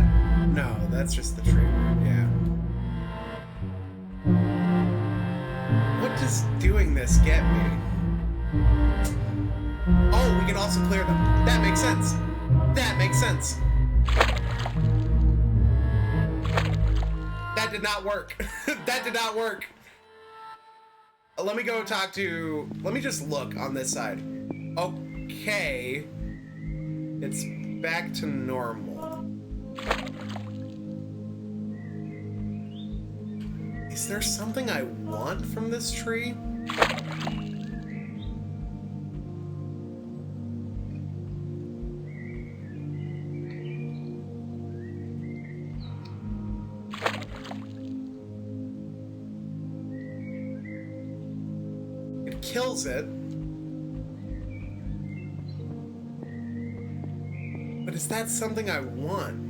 No, that's just the tree root, yeah. What does doing this get me? Oh, we can also clear them. That makes sense. That makes sense. That did not work. That did not work. Let me go talk to... Let me just look on this side. Okay. It's back to normal. Is there something I want from this tree? It kills it. But is that something I want?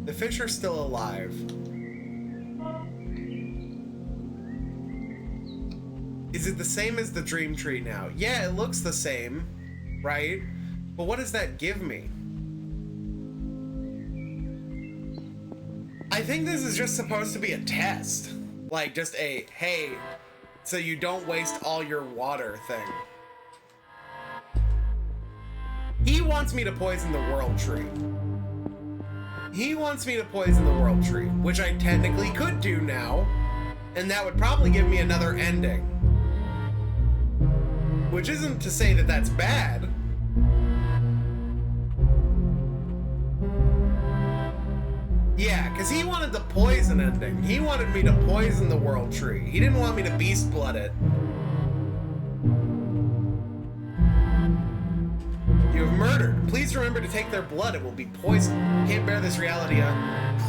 The fish are still alive. Is it the same as the dream tree now? Yeah, it looks the same, right? But what does that give me? I think this is just supposed to be a test. Like, just a, hey, so you don't waste all your water thing. He wants me to poison the world tree. He wants me to poison the world tree, which I technically could do now, and that would probably give me another ending. Which isn't to say that that's bad. Yeah, because he wanted the poison ending. He wanted me to poison the world tree. He didn't want me to beast blood it. You have murdered. Please remember to take their blood. It will be poison. Can't bear this reality.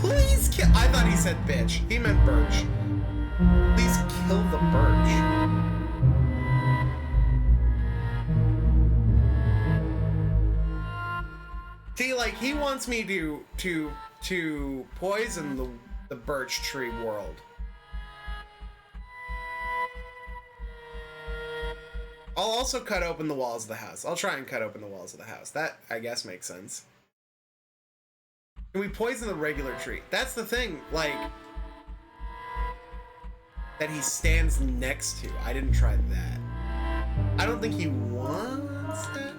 Please kill. I thought he said bitch. He meant birch. Please kill the birch. See, like, he wants me to poison the birch tree world. I'll also cut open the walls of the house. I'll try and cut open the walls of the house. That, I guess, makes sense. Can we poison the regular tree? That's the thing, like, that he stands next to. I didn't try that. I don't think he wants that.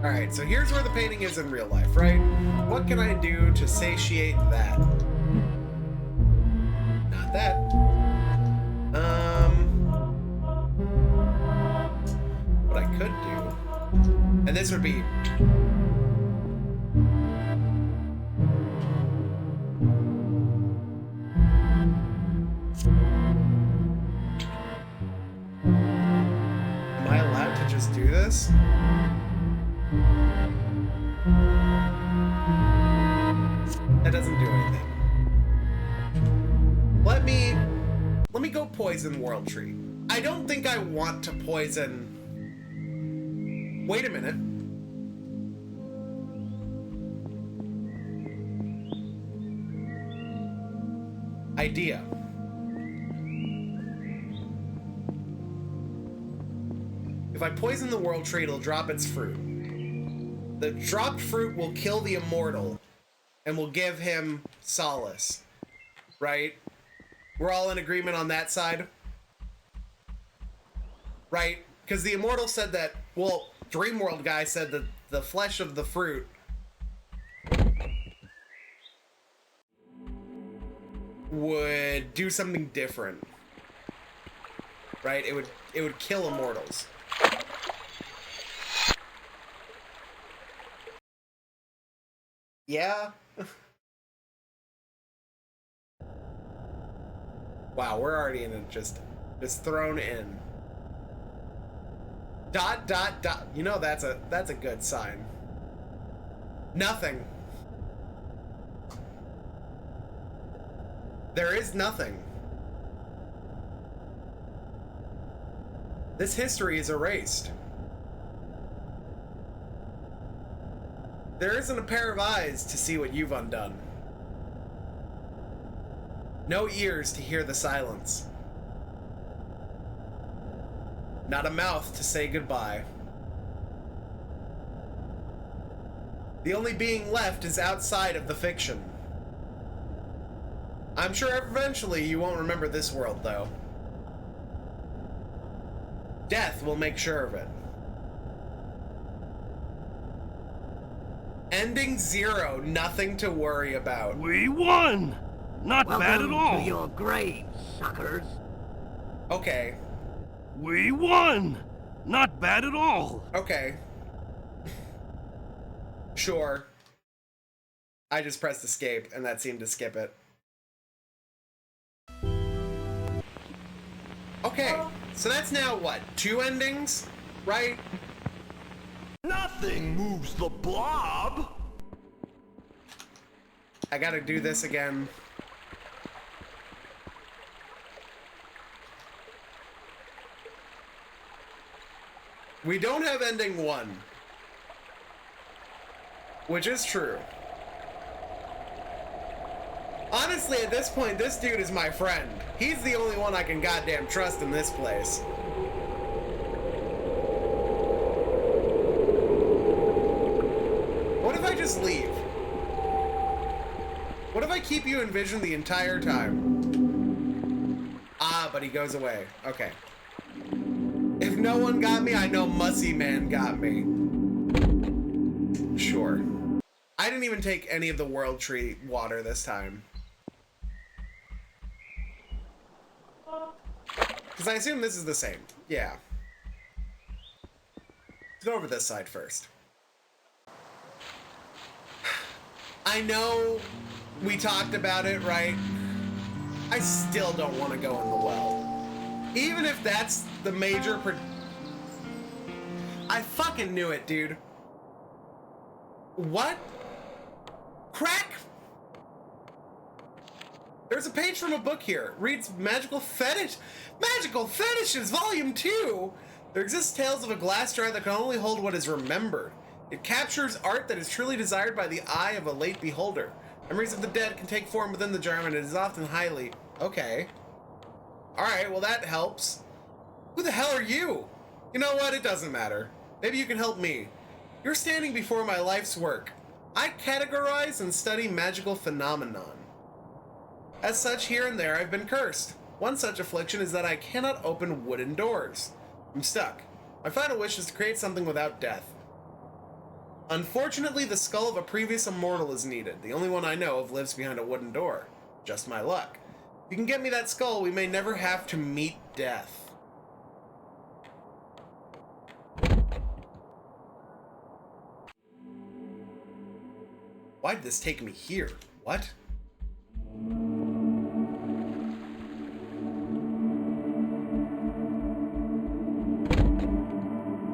Alright, so here's where the painting is in real life, right? What can I do to satiate that? Not that. What I could do, and this would be... Am I allowed to just do this? That doesn't do anything. Let me go poison World Tree. I don't think I want to poison... Wait a minute. Idea. If I poison the World Tree, it'll drop its fruit. The dropped fruit will kill the immortal and will give him solace. Right? We're all in agreement on that side? Right? Because the immortal said that, well, Dreamworld guy said that the flesh of the fruit would do something different. Right? It would kill immortals. Yeah. Wow, we're already in it, just thrown in. Dot, dot, dot. You know that's a good sign. Nothing. There is nothing. This history is erased. There isn't a pair of eyes to see what you've undone. No ears to hear the silence. Not a mouth to say goodbye. The only being left is outside of the fiction. I'm sure eventually you won't remember this world, though. Death will make sure of it. Ending 0, nothing to worry about. We won! Not bad at all! Welcome to your grave, suckers. Okay. We won! Not bad at all! Okay. Sure. I just pressed escape, and that seemed to skip it. Okay, so that's now what? 2 endings? Right? Nothing moves the blob! I gotta do this again. We don't have ending 1. Which is true. Honestly, at this point, this dude is my friend. He's the only one I can goddamn trust in this place. What if I just leave? What if I keep you in vision the entire time? Ah, but he goes away. Okay. If no one got me, I know Mussy Man got me. Sure. I didn't even take any of the World Tree water this time. Because I assume this is the same. Yeah. Let's go over this side first. I know we talked about it, right? I still don't want to go in the well. Even if that's the major I fucking knew it, dude. What? Crack? There's a page from a book here. Reads Magical Fetish. Magical Fetishes, Volume 2! There exist tales of a glass jar that can only hold what is remembered. It captures art that is truly desired by the eye of a late beholder. Memories of the dead can take form within the jar, and it is often highly... Okay. Alright, well that helps. Who the hell are you? You know what? It doesn't matter. Maybe you can help me. You're standing before my life's work. I categorize and study magical phenomenon. As such, here and there I've been cursed. One such affliction is that I cannot open wooden doors. I'm stuck. My final wish is to create something without death. Unfortunately, the skull of a previous immortal is needed. The only one I know of lives behind a wooden door. Just my luck. If you can get me that skull, we may never have to meet death. Why did this take me here? What?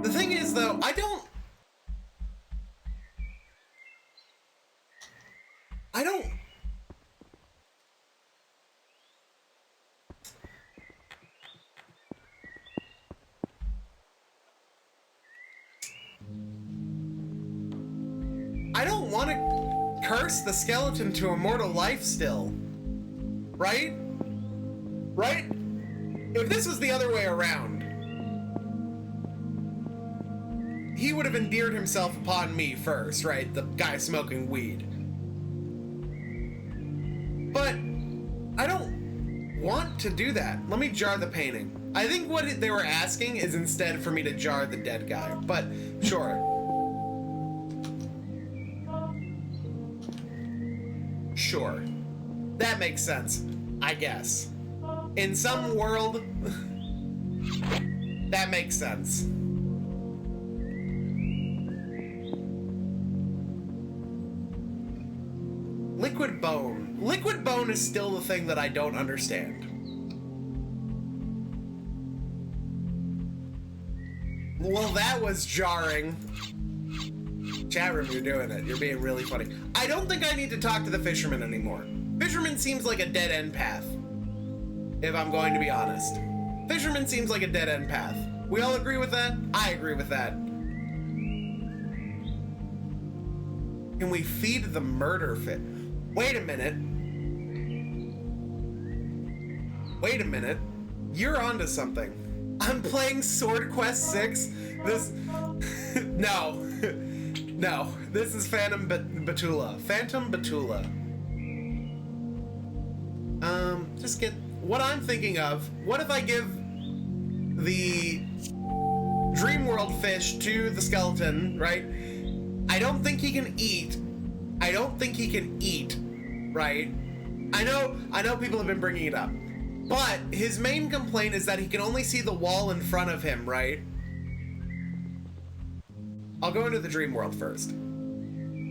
The thing is, though, I don't... I don't want to curse the skeleton to immortal life still. Right? Right? If this was the other way around, he would have endeared himself upon me first, right? The guy smoking weed. But I don't want to do that. Let me jar the painting. I think what they were asking is instead for me to jar the dead guy, but sure. Sure. That makes sense, I guess. In some world, that makes sense. Liquid bone. Liquid bone is still the thing that I don't understand. Well, that was jarring. Chat room, you're doing it. You're being really funny. I don't think I need to talk to the fisherman anymore. Fisherman seems like a dead-end path, if I'm going to be honest. Fisherman seems like a dead-end path. We all agree with that? I agree with that. Can we feed the murder fit? Wait a minute. Wait a minute. You're onto something. I'm playing Sword Quest 6. This... No. No. This is Betula. Fatum Betula. Just get... What I'm thinking of, what if I give the Dream World fish to the skeleton, right? I don't think he can eat. I don't think he can eat, right? I know people have been bringing it up. But his main complaint is that he can only see the wall in front of him, right? I'll go into the dream world first.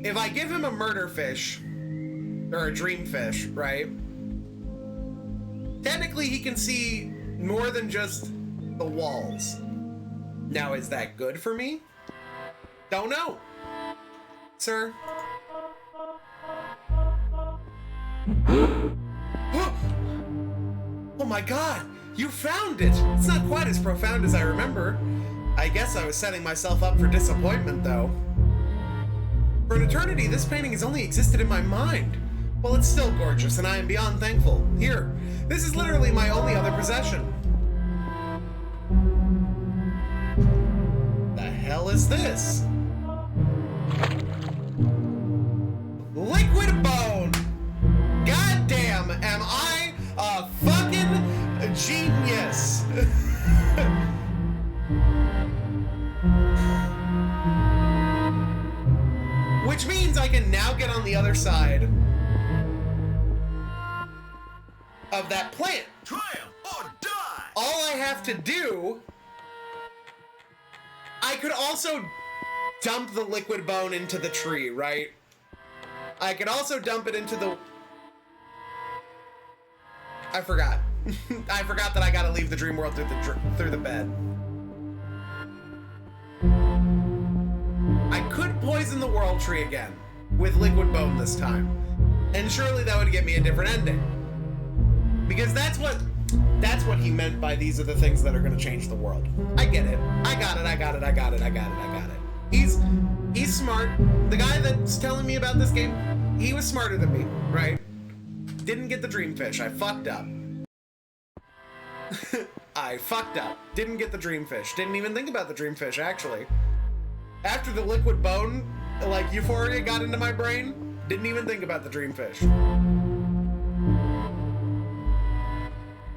If I give him a murder fish, or a dream fish, right? Technically, he can see more than just the walls. Now, is that good for me? Don't know. Sir? Oh my god! You found it! It's not quite as profound as I remember. I guess I was setting myself up for disappointment, though. For an eternity, this painting has only existed in my mind. Well, it's still gorgeous, and I am beyond thankful. Here, this is literally my only other possession. The hell is this? Liquid bone! Goddamn, am I a fucking genius? Which means I can now get on the other side of that plant. Triumph or die! All I have to do... I could also dump the liquid bone into the tree, right? I could also dump it into the... I forgot. I forgot that I gotta leave the dream world through the bed. I could poison the world tree again with liquid bone this time, and surely that would get me a different ending. Because that's what he meant by these are the things that are going to change the world. I get it. I got it. He's smart. The guy that's telling me about this game, he was smarter than me, right? Didn't get the dream fish. I fucked up. I fucked up. Didn't get the dream fish. Didn't even think about the dream fish, actually. After the liquid bone, like, euphoria got into my brain, didn't even think about the dream fish.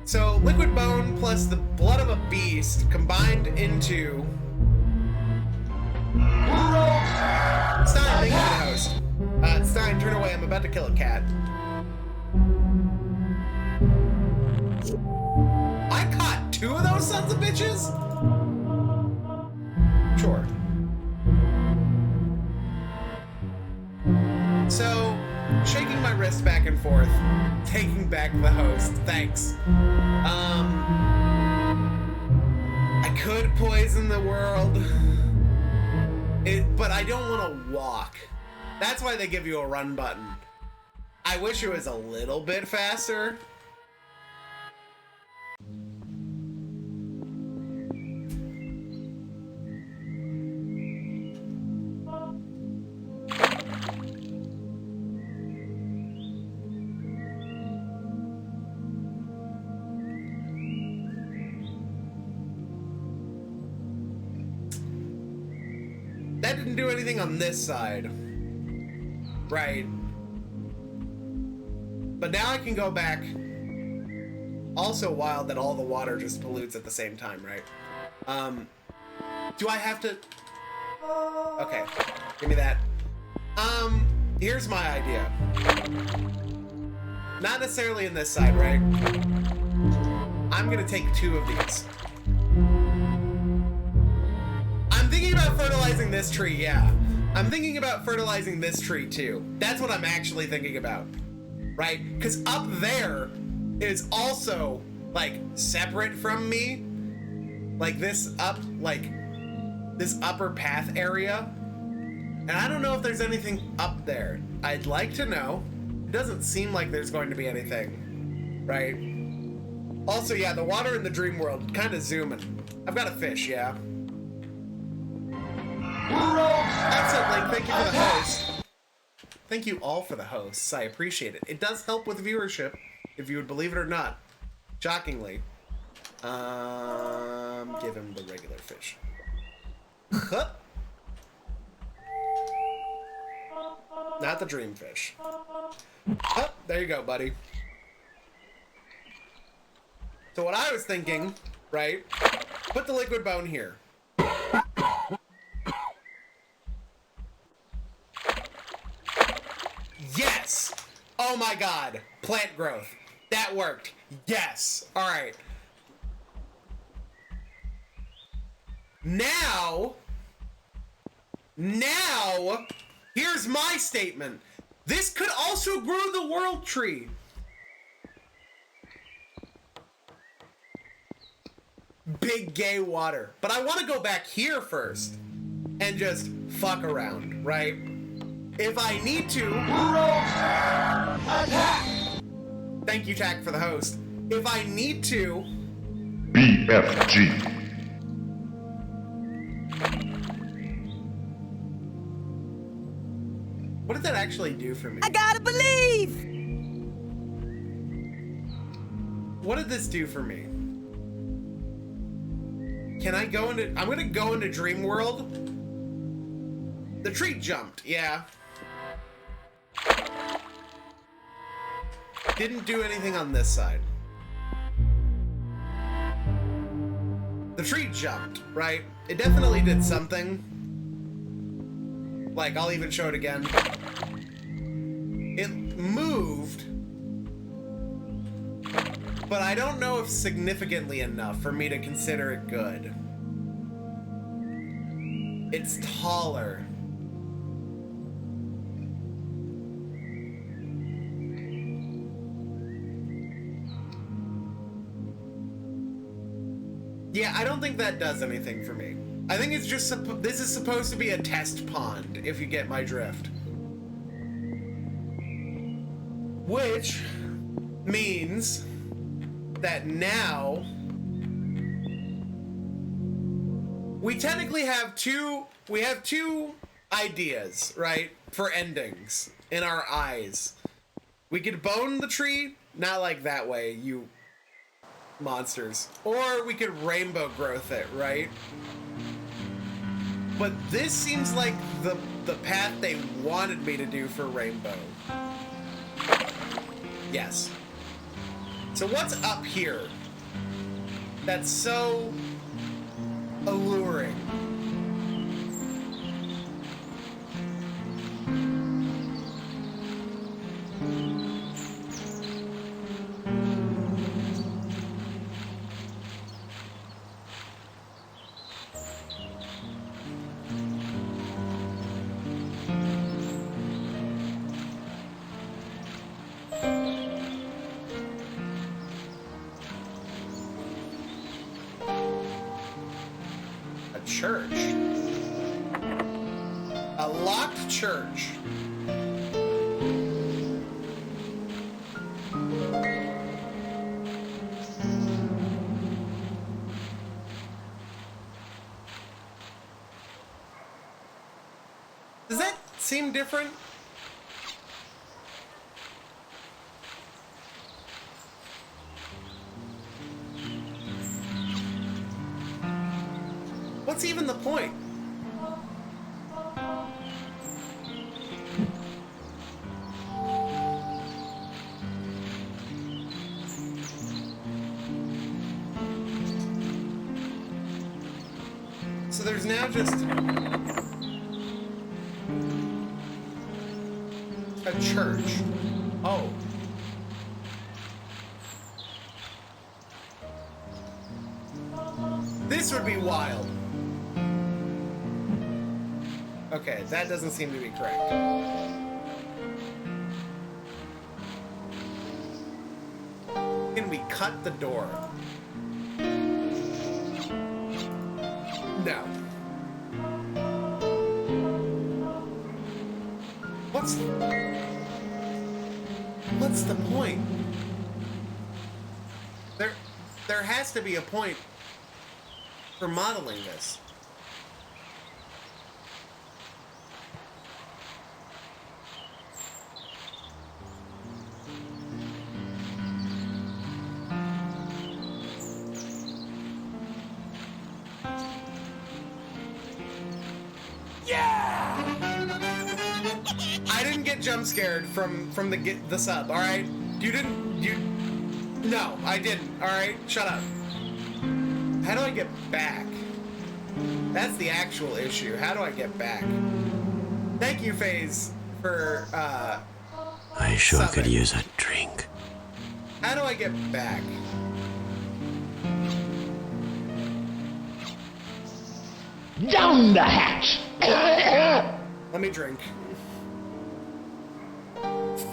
So, liquid bone plus the blood of a beast combined into... Stein, thank you for the host. Stein, turn away, I'm about to kill a cat. I caught 2 of those sons of bitches? Sure. So, shaking my wrist back and forth, taking back the host, thanks. I could poison the world, but I don't want to walk. That's why they give you a run button. I wish it was a little bit faster. That didn't do anything on this side. Right. But now I can go back. Also wild that all the water just pollutes at the same time, right? Do I have to... Okay, give me that. Here's my idea. Not necessarily in this side, right? I'm gonna take 2 of these. I'm thinking about fertilizing this tree, yeah. I'm thinking about fertilizing this tree too. That's what I'm actually thinking about, right? Because up there is also, like, separate from me. Like, this up, like, this upper path area. And I don't know if there's anything up there. I'd like to know. It doesn't seem like there's going to be anything, right? Also, yeah, the water in the dream world, kind of zooming. I've got a fish, yeah. Excellent, Link. Thank you for the host. Thank you all for the hosts. I appreciate it. It does help with viewership, if you would believe it or not. Shockingly. Give him the regular fish. Not the dream fish. Oh, there you go, buddy. So what I was thinking, right? Put the liquid bone here. Yes! Oh my god. Plant growth. That worked. Yes. Alright. Now, here's my statement. This could also grow the world tree. Big gay water. But I want to go back here first and just fuck around, right? If I need to. Thank you, Tack, for the host. If I need to. BFG. What did that actually do for me? I gotta believe! What did this do for me? Can I go into... I'm gonna go into Dream World. The tree jumped, yeah. Didn't do anything on this side. The tree jumped, right? It definitely did something. Like, I'll even show it again. It moved. But I don't know if significantly enough for me to consider it good. It's taller. Yeah, I don't think that does anything for me. I think it's just, this is supposed to be a test pond, if you get my drift. Which means that now we technically have two ideas, right, for endings in our eyes. We could bone the tree, not like that way, you monsters. Or we could rainbow growth it, right? But this seems like the path they wanted me to do for rainbow. Yes. So what's up here that's so alluring? Church. A locked church. Does that seem different? What's even the point? So there's now just a church. Oh. This would be wild. Okay, that doesn't seem to be correct. Can we cut the door? No. What's the point? There has to be a point for modeling this. I didn't get jump scared from the sub, all right? No, I didn't, all right? Shut up. How do I get back? That's the actual issue. How do I get back? Thank you, FaZe, for, I sure subbing. could use a drink. How do I get back? Down the hatch! Let me drink.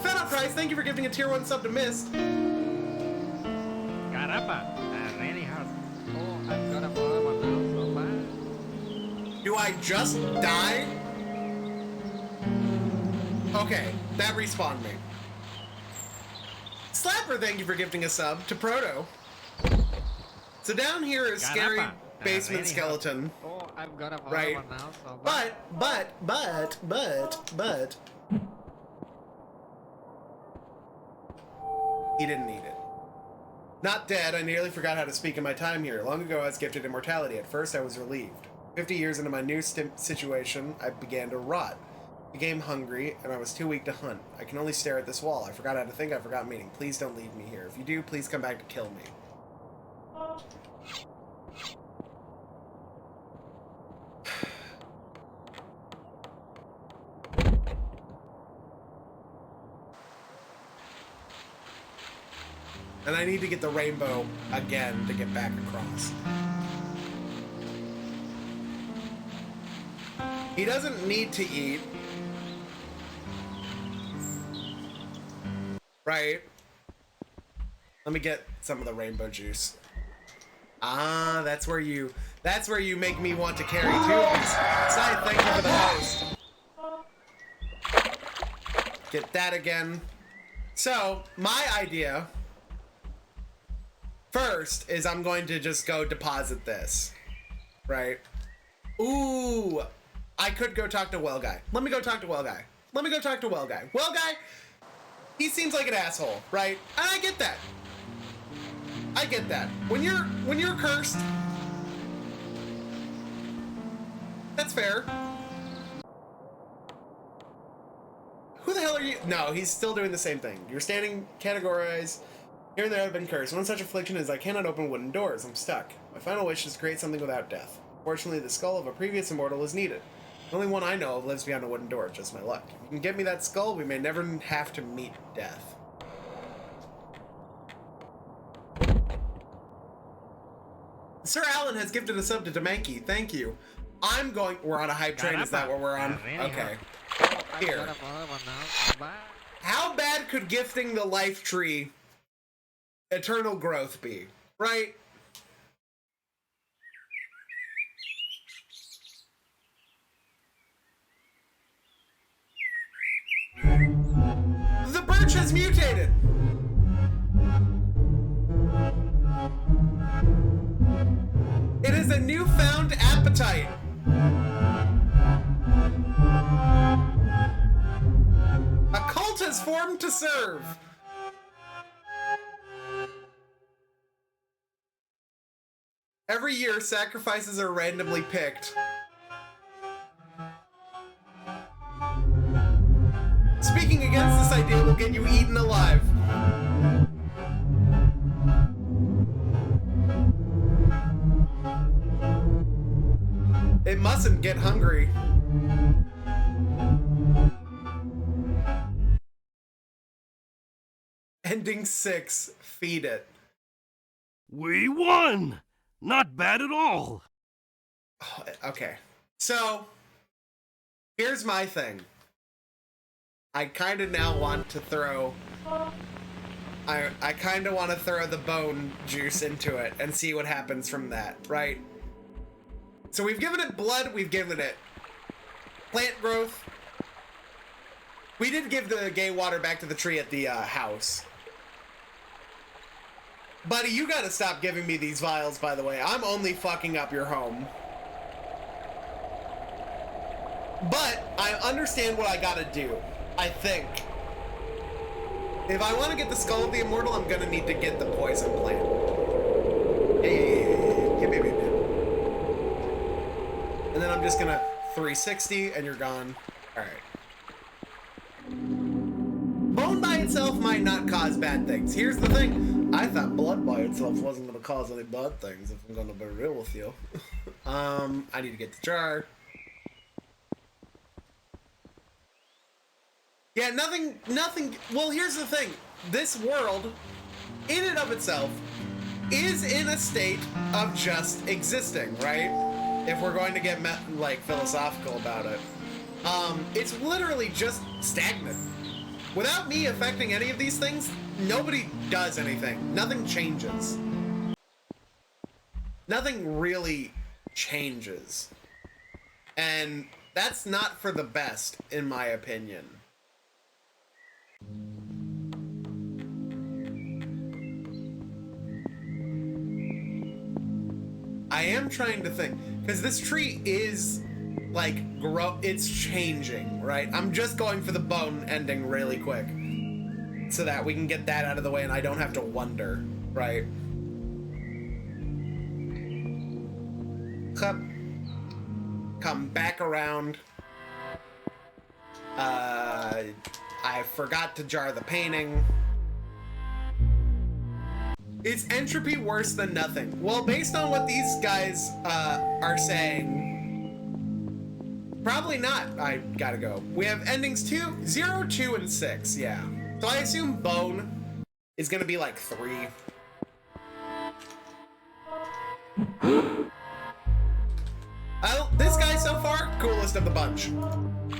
Fatum Price, thank you for giving a tier 1 sub to Mist. Caramba, that really hurt. Oh, I've got a problem now, so bad. Do I just die? Okay, that respawned me. Slapper, thank you for gifting a sub to Proto. So down here is scary Caramba, that basement really skeleton. hurt. Oh, I've got a Right. problem now, so bad. But. He didn't need it. Not dead, I nearly forgot how to speak in my time here. Long ago, I was gifted immortality. At first, I was relieved. 50 years into my new situation, I began to rot. Became hungry, and I was too weak to hunt. I can only stare at this wall. I forgot how to think, I forgot meaning. Please don't leave me here. If you do, please come back to kill me. And I need to get the rainbow again to get back across. He doesn't need to eat. Right? Let me get some of the rainbow juice. Ah, that's where you make me want to carry tubies. Side, thank you for the host. Get that again. So, my idea first is I'm going to just go deposit this. Right? Ooh, I could go talk to Well Guy. Let me go talk to Well Guy. Well Guy, he seems like an asshole, right? And I get that. When you're cursed, that's fair. Who the hell are you? No, he's still doing the same thing. You're standing categorized. Here and there I've been cursed. One such affliction is I cannot open wooden doors. I'm stuck. My final wish is to create something without death. Fortunately, the skull of a previous immortal is needed. The only one I know of lives beyond a wooden door. Just my luck. If you can get me that skull, we may never have to meet death. Sir Alan has gifted a sub to Demanky. Thank you. We're on a hype train. Is that what we're on? Okay. Here. I've got a problem now, so bad. How bad could gifting the life tree eternal growth be? Right? The birch has mutated! It is a newfound appetite! A cult has formed to serve! Every year, sacrifices are randomly picked. Speaking against this idea will get you eaten alive. It mustn't get hungry. Ending 6. Feed it. We won! Not bad at all. Okay. So, here's my thing. I kind of now want to throw... I kind of want to throw the bone juice into it and see what happens from that, right? So we've given it blood, we've given it plant growth. We did give the gay water back to the tree at the house. Buddy, you gotta stop giving me these vials, by the way. I'm only fucking up your home. But I understand what I gotta do, I think. If I want to get the Skull of the Immortal, I'm gonna need to get the poison plant. Yeah. And then I'm just gonna 360 and you're gone. Alright. Bone by itself might not cause bad things. Here's the thing. I thought blood by itself wasn't gonna cause any bad things, if I'm gonna be real with you. I need to get the jar. Yeah, nothing, well, here's the thing. This world, in and of itself, is in a state of just existing, right? If we're going to get, like, philosophical about it. It's literally just stagnant. Without me affecting any of these things, nobody does anything. Nothing changes. Nothing really changes. And that's not for the best, in my opinion. I am trying to think, because this tree is, like, it's changing, right? I'm just going for the bone ending really quick, so that we can get that out of the way and I don't have to wonder, right? Come back around. I forgot to jar the painting. Is entropy worse than nothing? Well, based on what these guys are saying, probably not. I gotta go. We have endings 2, 0, 2, and 6, yeah. So I assume bone is gonna be like 3. This guy so far, coolest of the bunch.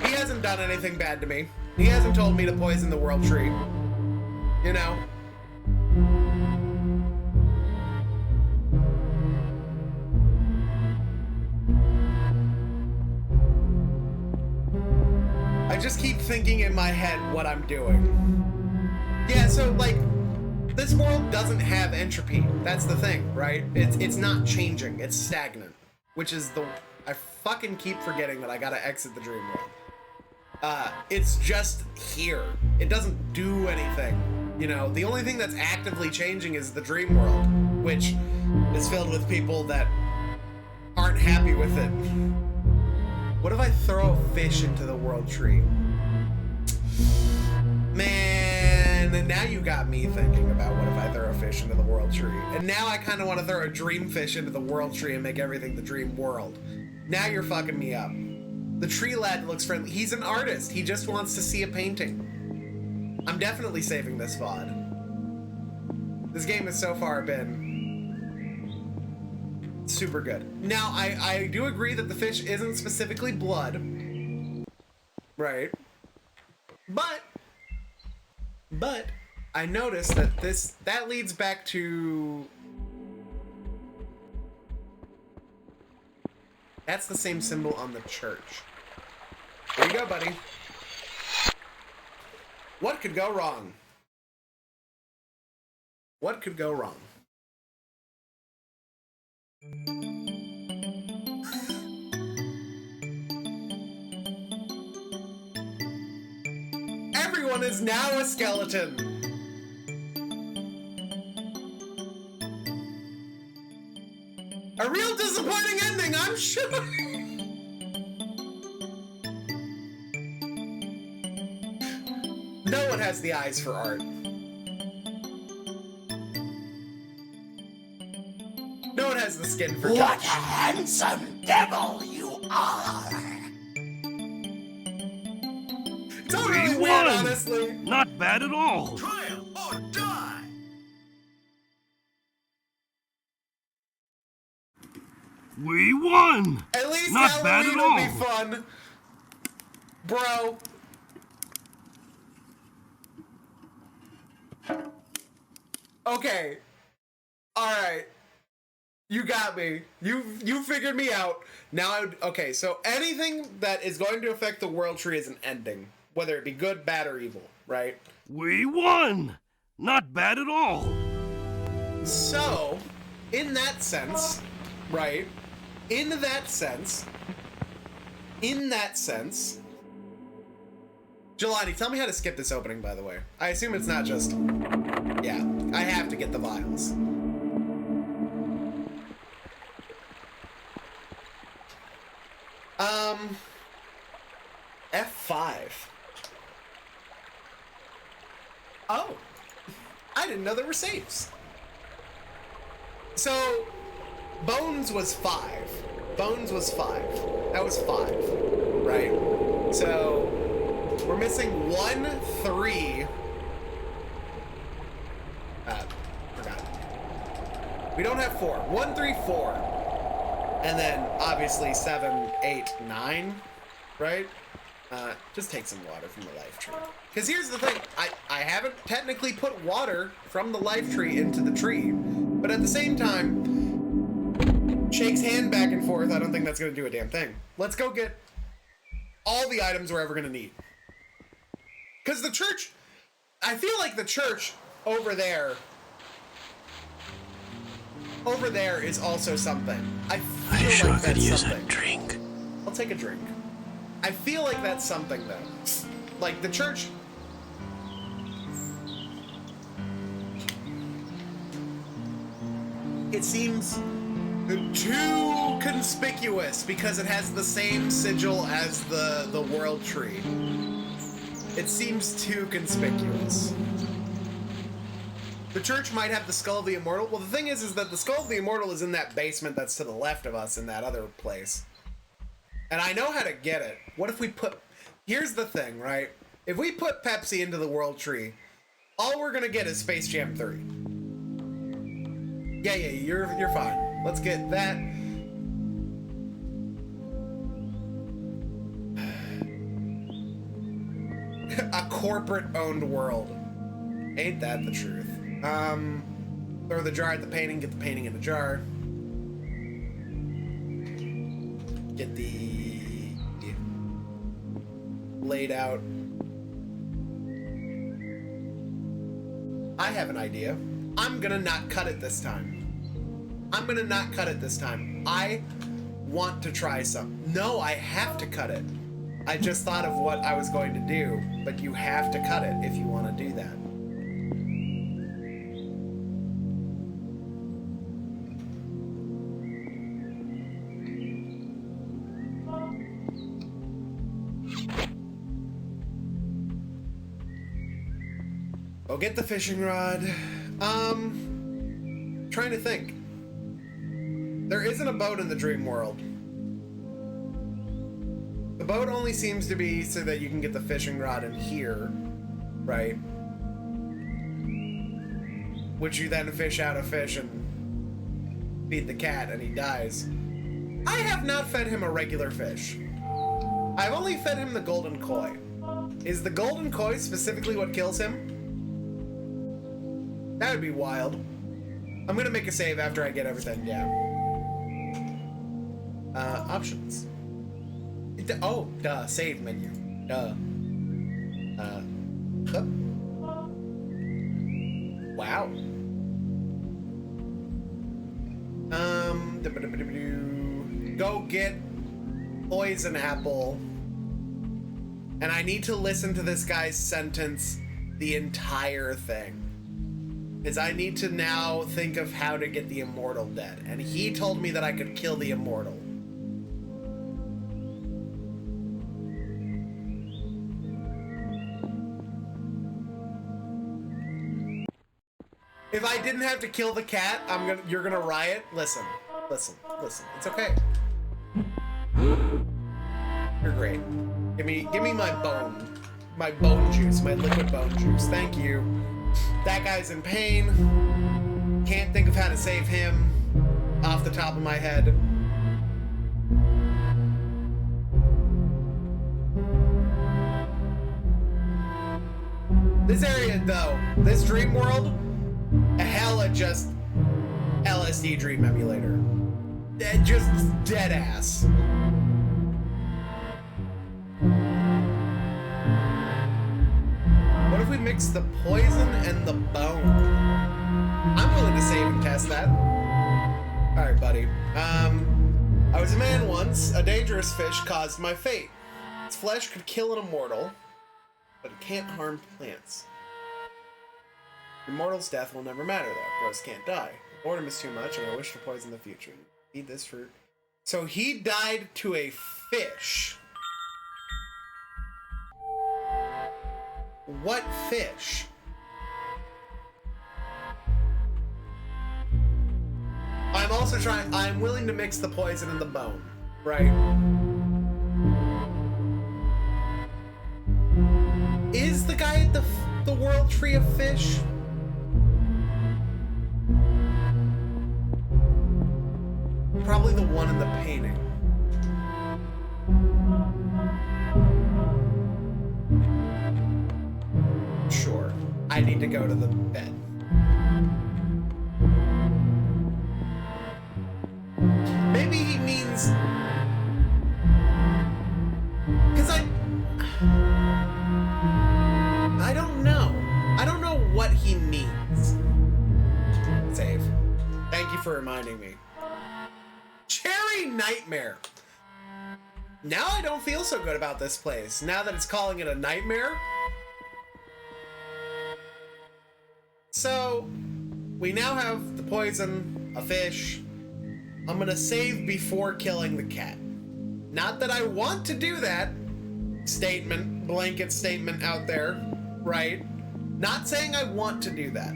He hasn't done anything bad to me. He hasn't told me to poison the world tree. You know? I just keep thinking in my head what I'm doing. Yeah, so, like, this world doesn't have entropy. That's the thing, right? It's not changing. It's stagnant. Which is I fucking keep forgetting that I gotta exit the dream world. It's just here. It doesn't do anything. You know, the only thing that's actively changing is the dream world, which is filled with people that aren't happy with it. What if I throw a fish into the world tree? Man, now you got me thinking about what if I throw a fish into the world tree. And now I kind of want to throw a dream fish into the world tree and make everything the dream world. Now you're fucking me up. The tree lad looks friendly. He's an artist. He just wants to see a painting. I'm definitely saving this VOD. This game has so far been super good. Now, I do agree that the fish isn't specifically blood. Right. But I noticed that that leads back to... That's the same symbol on the church. There you go, buddy. What could go wrong? What could go wrong? Everyone is now a skeleton. A real disappointing ending, I'm sure. No one has the eyes for art. No one has the skin for touch. What a handsome devil you are! It's all really weird, honestly. Not bad at all. Trial or die! We won. At least Not bad Halloween at will all. be fun. Bro. Okay. Alright. You got me. You figured me out. Now, okay, so anything that is going to affect the world tree is an ending. whether it be good, bad, or evil, right? We won! Not bad at all. So, in that sense, right? In that sense, Jelani, tell me how to skip this opening, by the way. I assume it's not just... Yeah, I have to get the vials. F5. Oh, I didn't know there were saves. So, Bones was 5. Bones was 5. That was 5, right? So, we're missing 1, 3. Forgot. We don't have 4. 1, 3, 4. And then, obviously, 7, 8, 9, right? Just take some water from the life tree. Because here's the thing, I haven't technically put water from the life tree into the tree, but at the same time, shakes hand back and forth, I don't think that's going to do a damn thing. Let's go get all the items we're ever going to need. Because the church, I feel like the church over there is also something. I feel sure like could that's use something. a drink. I'll take a drink. I feel like that's something, though. Like, the church... It seems too conspicuous because it has the same sigil as the world tree. It seems too conspicuous. The church might have the Skull of the Immortal. Well, the thing is that the Skull of the Immortal is in that basement that's to the left of us in that other place. And I know how to get it. What if we put... Here's the thing, right? If we put Pepsi into the world tree, all we're gonna get is Space Jam 3. Yeah, you're fine. Let's get that. A corporate-owned world. Ain't that the truth? Throw the jar at the painting, get the painting in the jar. Get the laid out. I have an idea. I'm gonna not cut it this time. I want to try some. No, I have to cut it. I just thought of what I was going to do, but you have to cut it if you want to do that. Go get the fishing rod. Trying to think. There isn't a boat in the dream world. The boat only seems to be so that you can get the fishing rod in here, right? Which you then fish out a fish and feed the cat and he dies. I have not fed him a regular fish. I've only fed him the golden koi. Is the golden koi specifically what kills him? That would be wild. I'm gonna make a save after I get everything down. Options. Oh, duh, save menu. Duh. Wow. Go get poison apple. And I need to listen to this guy's sentence the entire thing. Because I need to now think of how to get the immortal dead. And he told me that I could kill the immortal. If I didn't have to kill the cat, you're gonna riot. Listen. It's okay. You're great. Give me my bone juice, my liquid bone juice. Thank you. That guy's in pain. Can't think of how to save him off the top of my head. This area, though, this dream world, a hella just LSD dream emulator. Just dead ass. mix the poison and the bone. I'm willing to save and test that. Alright, buddy. I was a man once. A dangerous fish caused my fate. Its flesh could kill an immortal, but it can't harm plants. Immortal's death will never matter, though. Ghosts can't die. Boredom is too much, and I wish to poison the future. Eat this fruit. So he died to a fish. What fish? I'm also trying. I'm willing to mix the poison and the bone, right? Is the guy at the world tree a fish? Probably the one in the painting. Sure. I need to go to the bed. Maybe he means... Because I don't know. I don't know what he means. Save. Thank you for reminding me. Cherry Nightmare. Now I don't feel so good about this place. Now that it's calling it a nightmare. So, we now have the poison, a fish. I'm gonna save before killing the cat. Not that I want to do that. Statement, blanket statement out there, right? Not saying I want to do that.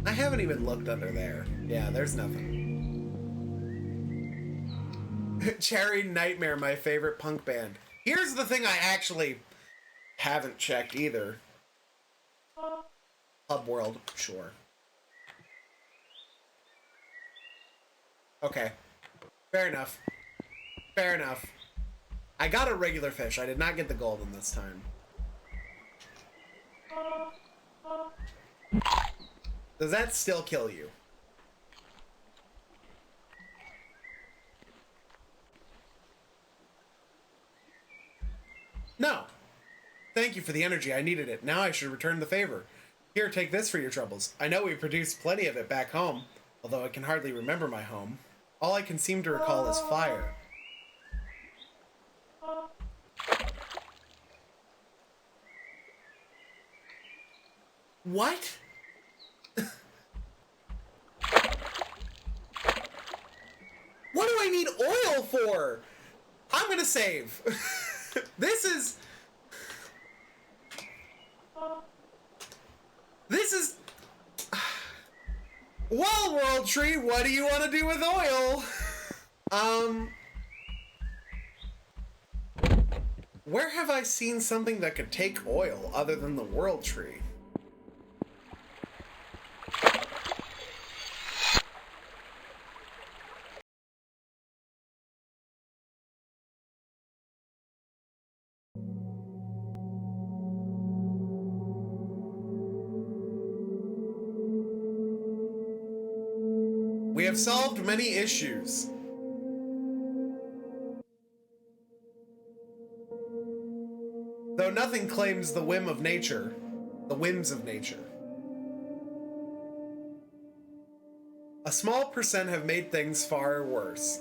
I haven't even looked under there. Yeah, there's nothing. Cherry Nightmare, my favorite punk band. Here's the thing I actually haven't checked either. Hub World, sure. Okay. Fair enough. Fair enough. I got a regular fish. I did not get the golden this time. Does that still kill you? No. Thank you for the energy. I needed it. Now I should return the favor. Here, take this for your troubles. I know we produced plenty of it back home, although I can hardly remember my home. All I can seem to recall is fire. What? What do I need oil for? I'm gonna save. This is... Well, World Tree, what do you want to do with oil? Where have I seen something that could take oil other than the World Tree? We have solved many issues. Though nothing claims the whim of nature, the whims of nature. A small percent have made things far worse.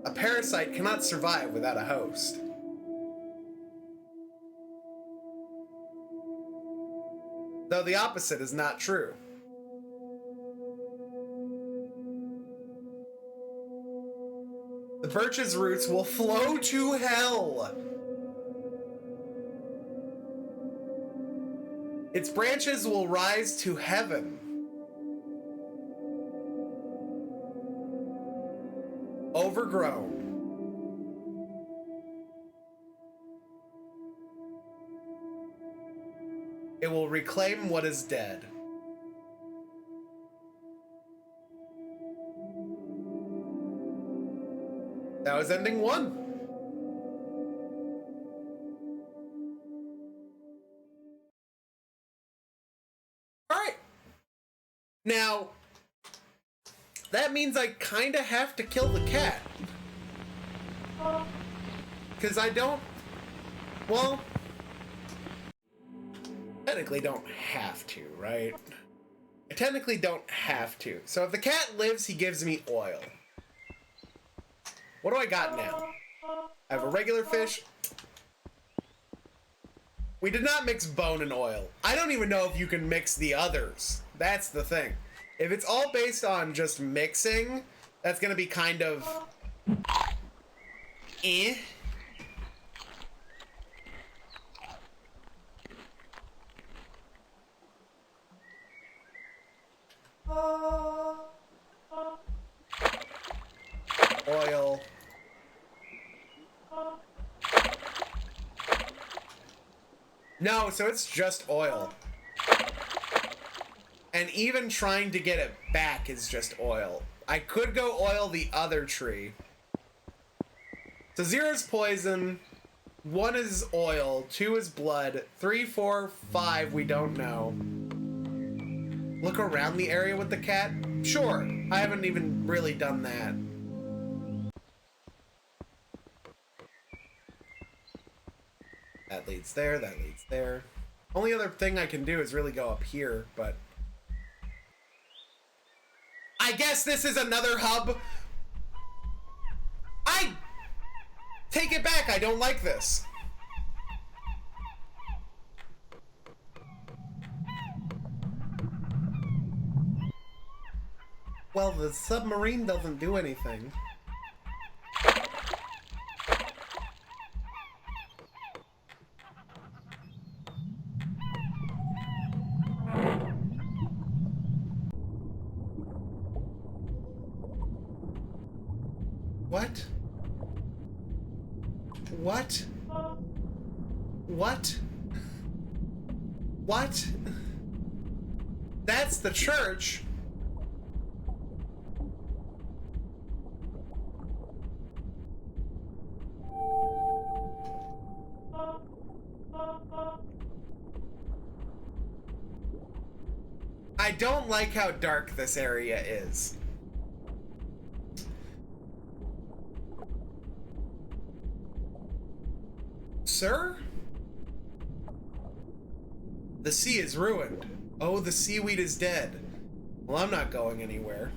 A parasite cannot survive without a host. Though the opposite is not true. The birch's roots will flow to hell. Its branches will rise to heaven. Overgrown. It will reclaim what is dead. That was ending one. All right. Now, that means I kind of have to kill the cat. Because I don't... Well... technically don't have to, right? I technically don't have to. So if the cat lives, he gives me oil. What do I got now? I have a regular fish. We did not mix bone and oil. I don't even know if you can mix the others. That's the thing. If it's all based on just mixing, that's gonna be kind of... eh. Oil. No, so it's just oil. And even trying to get it back is just oil. I could go oil the other tree. So 0 is poison, 1 is oil, 2 is blood, 3, 4, 5 we don't know. Look around the area with the cat? Sure, I haven't even really done that. That leads there, that leads there. Only other thing I can do is really go up here, but... I guess this is another hub. I take it back, I don't like this. Well, the submarine doesn't do anything. What? What? What? What? That's the church. I don't like how dark this area is. Sir? The sea is ruined. Oh, the seaweed is dead. Well, I'm not going anywhere.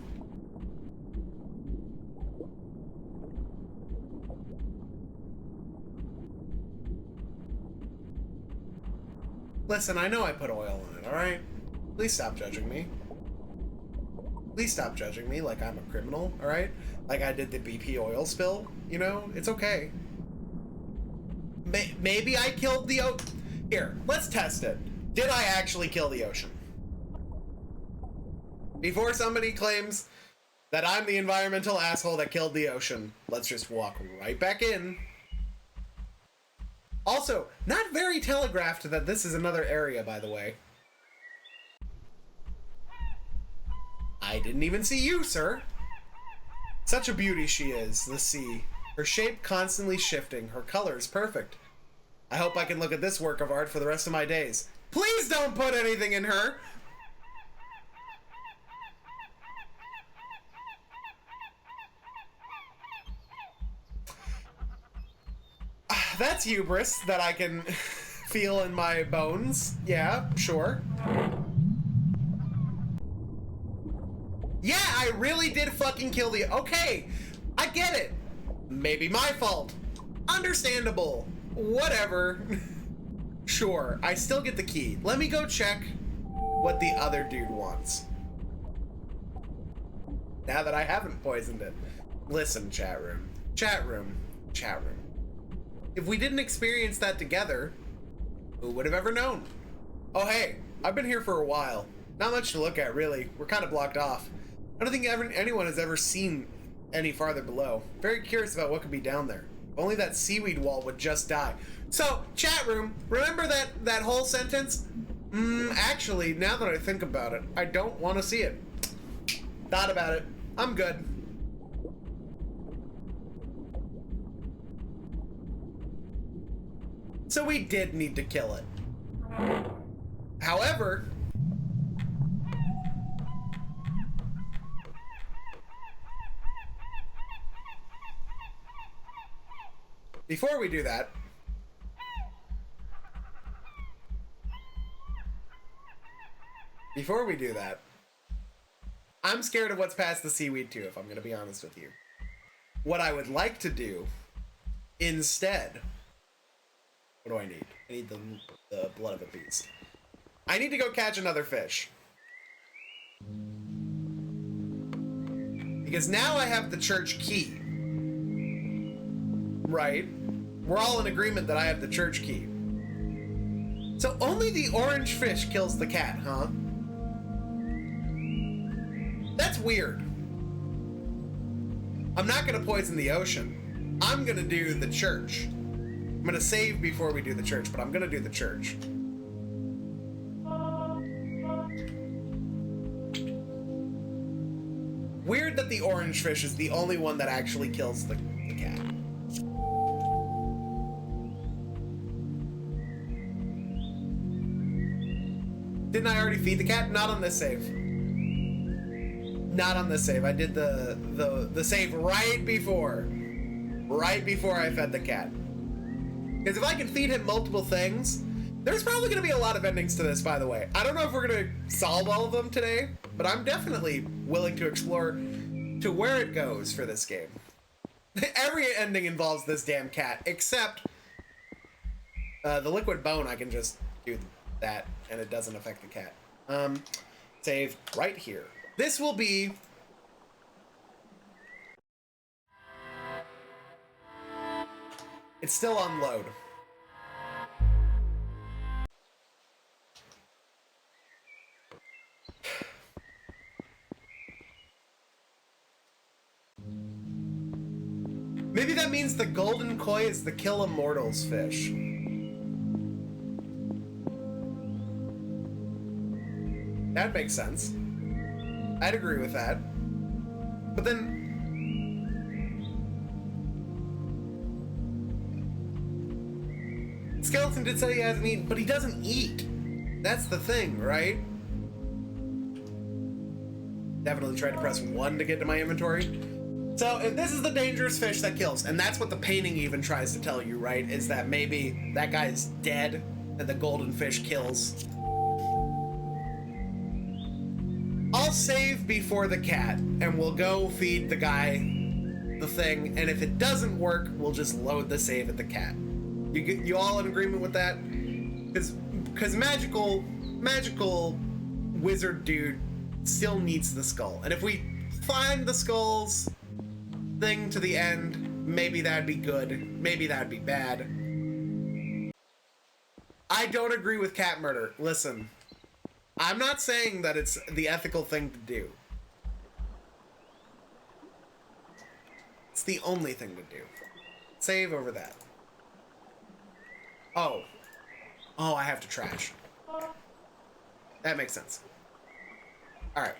Listen, I know I put oil in it, alright? Please stop judging me. Please stop judging me like I'm a criminal, alright? Like I did the BP oil spill, you know? It's okay. Maybe I killed the ocean. Here, let's test it. Did I actually kill the ocean? Before somebody claims that I'm the environmental asshole that killed the ocean, let's just walk right back in. Also, not very telegraphed that this is another area, by the way. I didn't even see you, sir. Such a beauty she is, the sea. Her shape constantly shifting, her colors perfect. I hope I can look at this work of art for the rest of my days. Please don't put anything in her! That's hubris that I can feel in my bones. Yeah, sure. Yeah, I really did fucking kill the... Okay, I get it. Maybe my fault. Understandable. Whatever. Sure, I still get the key. Let me go check what the other dude wants. Now that I haven't poisoned it. Listen, chat room. Chat room. Chat room. If we didn't experience that together, who would have ever known? Oh hey, I've been here for a while. Not much to look at, really. We're kind of blocked off. I don't think anyone has ever seen any farther below. Very curious about what could be down there. If only that seaweed wall would just die. So, chat room, remember that whole sentence? Actually, now that I think about it, I don't want to see it. Thought about it. I'm good. So we did need to kill it. However, before we do that, I'm scared of what's past the seaweed too, if I'm going to be honest with you. What I would like to do instead, what do I need? I need the blood of a beast. I need to go catch another fish. Because now I have the church key. Right? We're all in agreement that I have the church key. So only the orange fish kills the cat, huh? That's weird. I'm not gonna poison the ocean. I'm gonna do the church. I'm gonna save before we do the church, but I'm gonna do the church. Weird that the orange fish is the only one that actually kills the cat. Didn't I already feed the cat? Not on this save. Not on this save. I did the save right before I fed the cat. Because if I can feed him multiple things, there's probably going to be a lot of endings to this, by the way. I don't know if we're going to solve all of them today, but I'm definitely willing to explore to where it goes for this game. Every ending involves this damn cat, except the liquid bone. I can just do that, and it doesn't affect the cat. Save right here. This will be... It's still on load. Maybe that means the golden koi is the kill immortals fish. That makes sense. I'd agree with that. But then... Skeleton did say he hasn't eaten, but he doesn't eat. That's the thing, right? Definitely tried to press 1 to get to my inventory. So if this is the dangerous fish that kills, and that's what the painting even tries to tell you, right? Is that maybe that guy's dead and the golden fish kills. I'll save before the cat, and we'll go feed the guy the thing, and if it doesn't work, we'll just load the save at the cat. You all in agreement with that? Because magical wizard dude still needs the skull, and if we find the skull's thing to the end, maybe that'd be good, maybe that'd be bad. I don't agree with cat murder. Listen, I'm not saying that it's the ethical thing to do. It's the only thing to do. Save over that. Oh, I have to trash. That makes sense. Alright.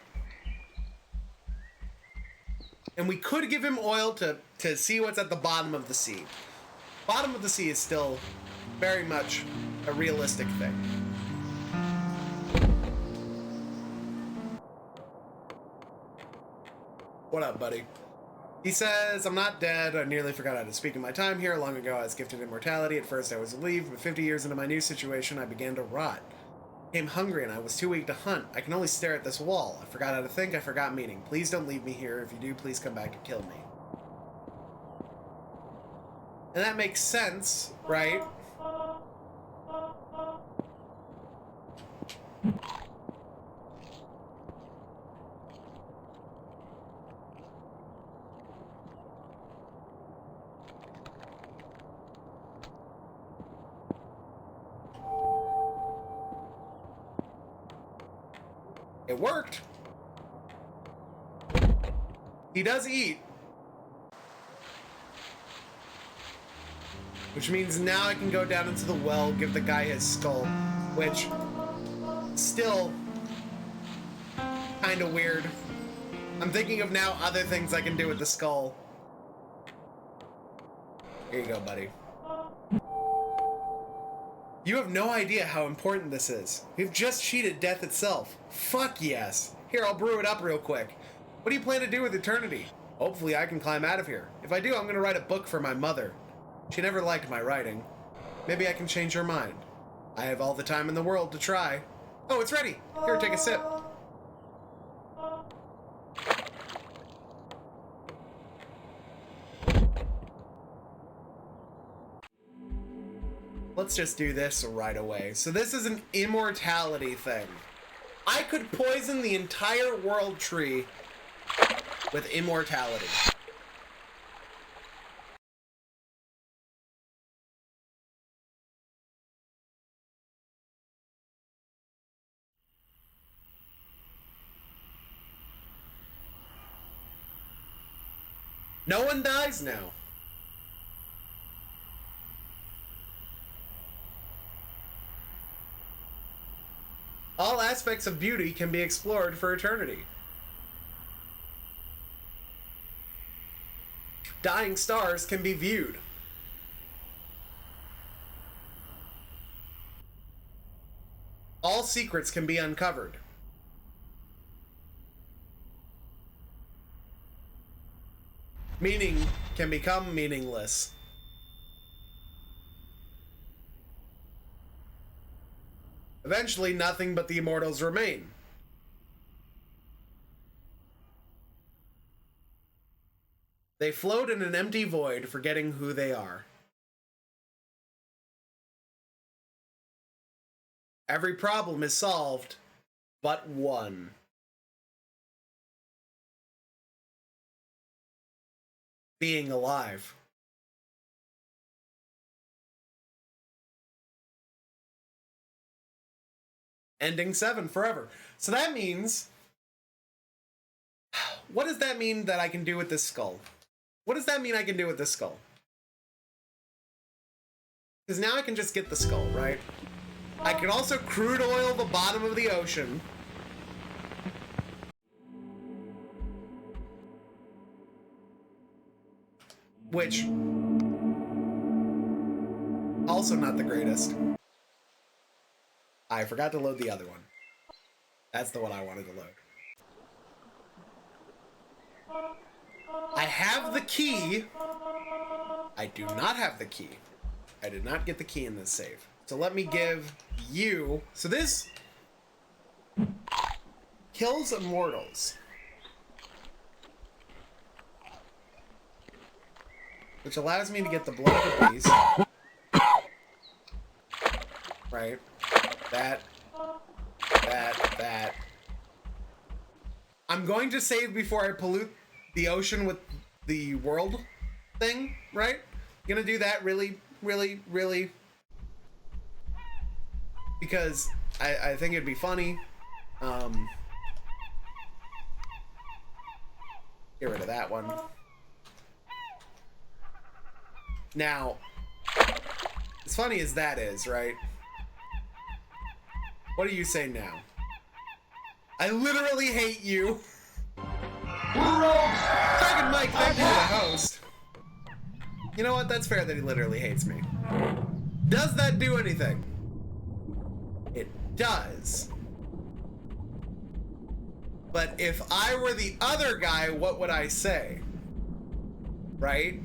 And we could give him oil to see what's at the bottom of the sea. Bottom of the sea is still very much a realistic thing. What up, buddy? He says, I'm not dead. I nearly forgot how to speak in my time here. Long ago, I was gifted immortality. At first, I was relieved, but 50 years into my new situation, I began to rot. Became hungry, and I was too weak to hunt. I can only stare at this wall. I forgot how to think. I forgot meaning. Please don't leave me here. If you do, please come back to kill me. And that makes sense, right? It worked. He does eat. Which means now I can go down into the well, give the guy his skull, which still kind of weird. I'm thinking of now other things I can do with the skull. Here you go, buddy. You have no idea how important this is. We've just cheated death itself. Fuck yes. Here, I'll brew it up real quick. What do you plan to do with eternity? Hopefully I can climb out of here. If I do, I'm gonna write a book for my mother. She never liked my writing. Maybe I can change her mind. I have all the time in the world to try. Oh, it's ready. Here, take a sip. Let's just do this right away. So this is an immortality thing. I could poison the entire world tree with immortality. No one dies now. All aspects of beauty can be explored for eternity. Dying stars can be viewed. All secrets can be uncovered. Meaning can become meaningless. Eventually, nothing but the immortals remain. They float in an empty void, forgetting who they are. Every problem is solved, but one. Being alive. Ending 7 forever. So that means... What does that mean that I can do with this skull? What does that mean I can do with this skull? Because now I can just get the skull, right? I can also crude oil the bottom of the ocean. Which... also not the greatest. I forgot to load the other one. That's the one I wanted to load. I have the key. I do not have the key. I did not get the key in this save. So let me give you... So this... kills immortals. Which allows me to get the blood of the beast. Right. That. I'm going to save before I pollute the ocean with the world thing, right? Gonna do that really, because I think it'd be funny. Get rid of that one. Now, as funny as that is, right? What do you say now? I literally hate you. Dragon Mike, thank you to the host. You know what? That's fair that he literally hates me. Does that do anything? It does. But if I were the other guy, what would I say? Right?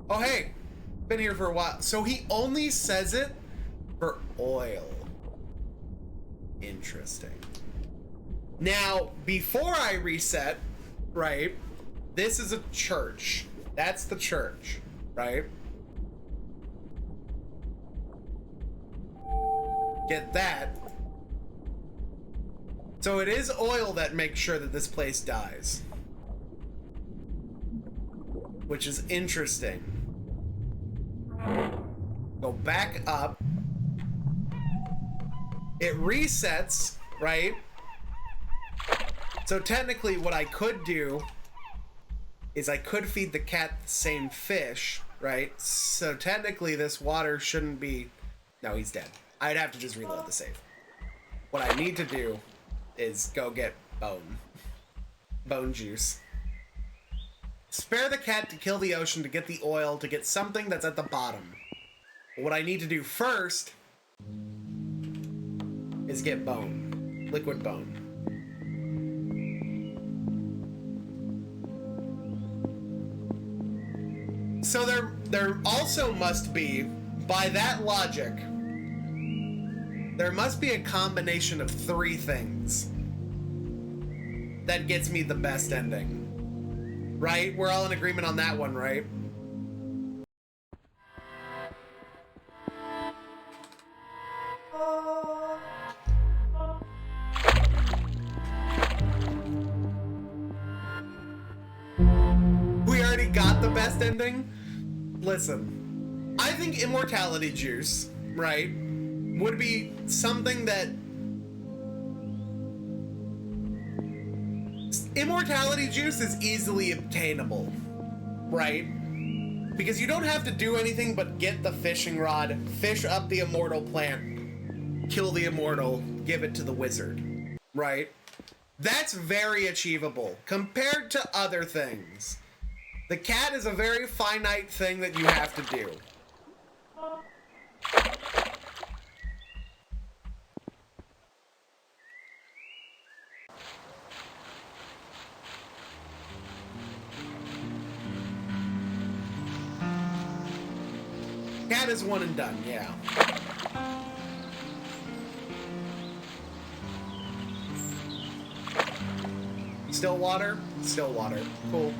Oh, hey. Been here for a while. So he only says it for oil. Interesting. Now, before I reset, right, this is a church. That's the church, right? Get that. So it is oil that makes sure that this place dies. Which is interesting. Go back up. It resets, right? So technically what I could do is I could feed the cat the same fish, right? So technically this water shouldn't be... No, he's dead. I'd have to just reload the save. What I need to do is go get bone. Bone juice. Spare the cat to kill the ocean to get the oil, to get something that's at the bottom. But what I need to do first is get bone. Liquid bone. So there also must be, by that logic, there must be a combination of 3 things that gets me the best ending. Right? We're all in agreement on that one, right? We already got the best ending? Listen, I think immortality juice, right, would be something that... Immortality juice is easily obtainable, right? Because you don't have to do anything but get the fishing rod, fish up the immortal plant, kill the immortal, give it to the wizard, right? That's very achievable compared to other things. The cat is a very finite thing that you have to do. Cat is one and done, yeah. Still water? Still water. Cool.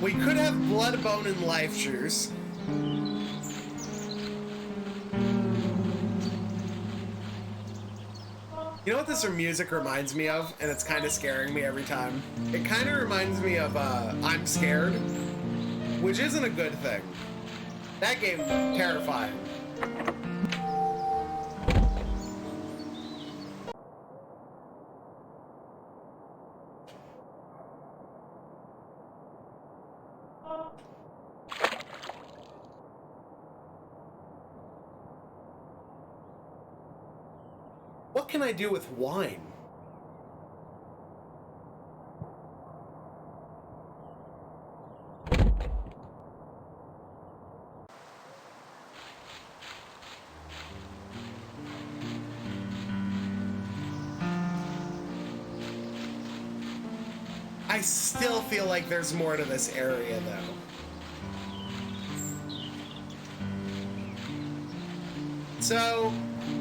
We could have blood, bone, and life juice. You know what this music reminds me of? And it's kind of scaring me every time. It kind of reminds me of I'm Scared, which isn't a good thing. That game, terrifying. What can I do with wine? I still feel like there's more to this area, though. So,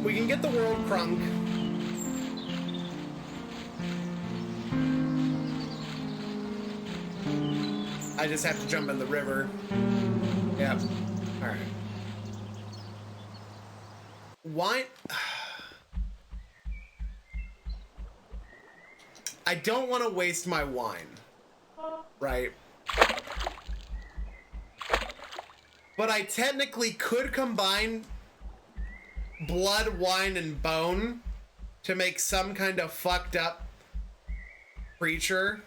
we can get the world crunk. I just have to jump in the river. Yep. Alright. Wine... I don't want to waste my wine. Right? But I technically could combine blood, wine, and bone to make some kind of fucked up creature.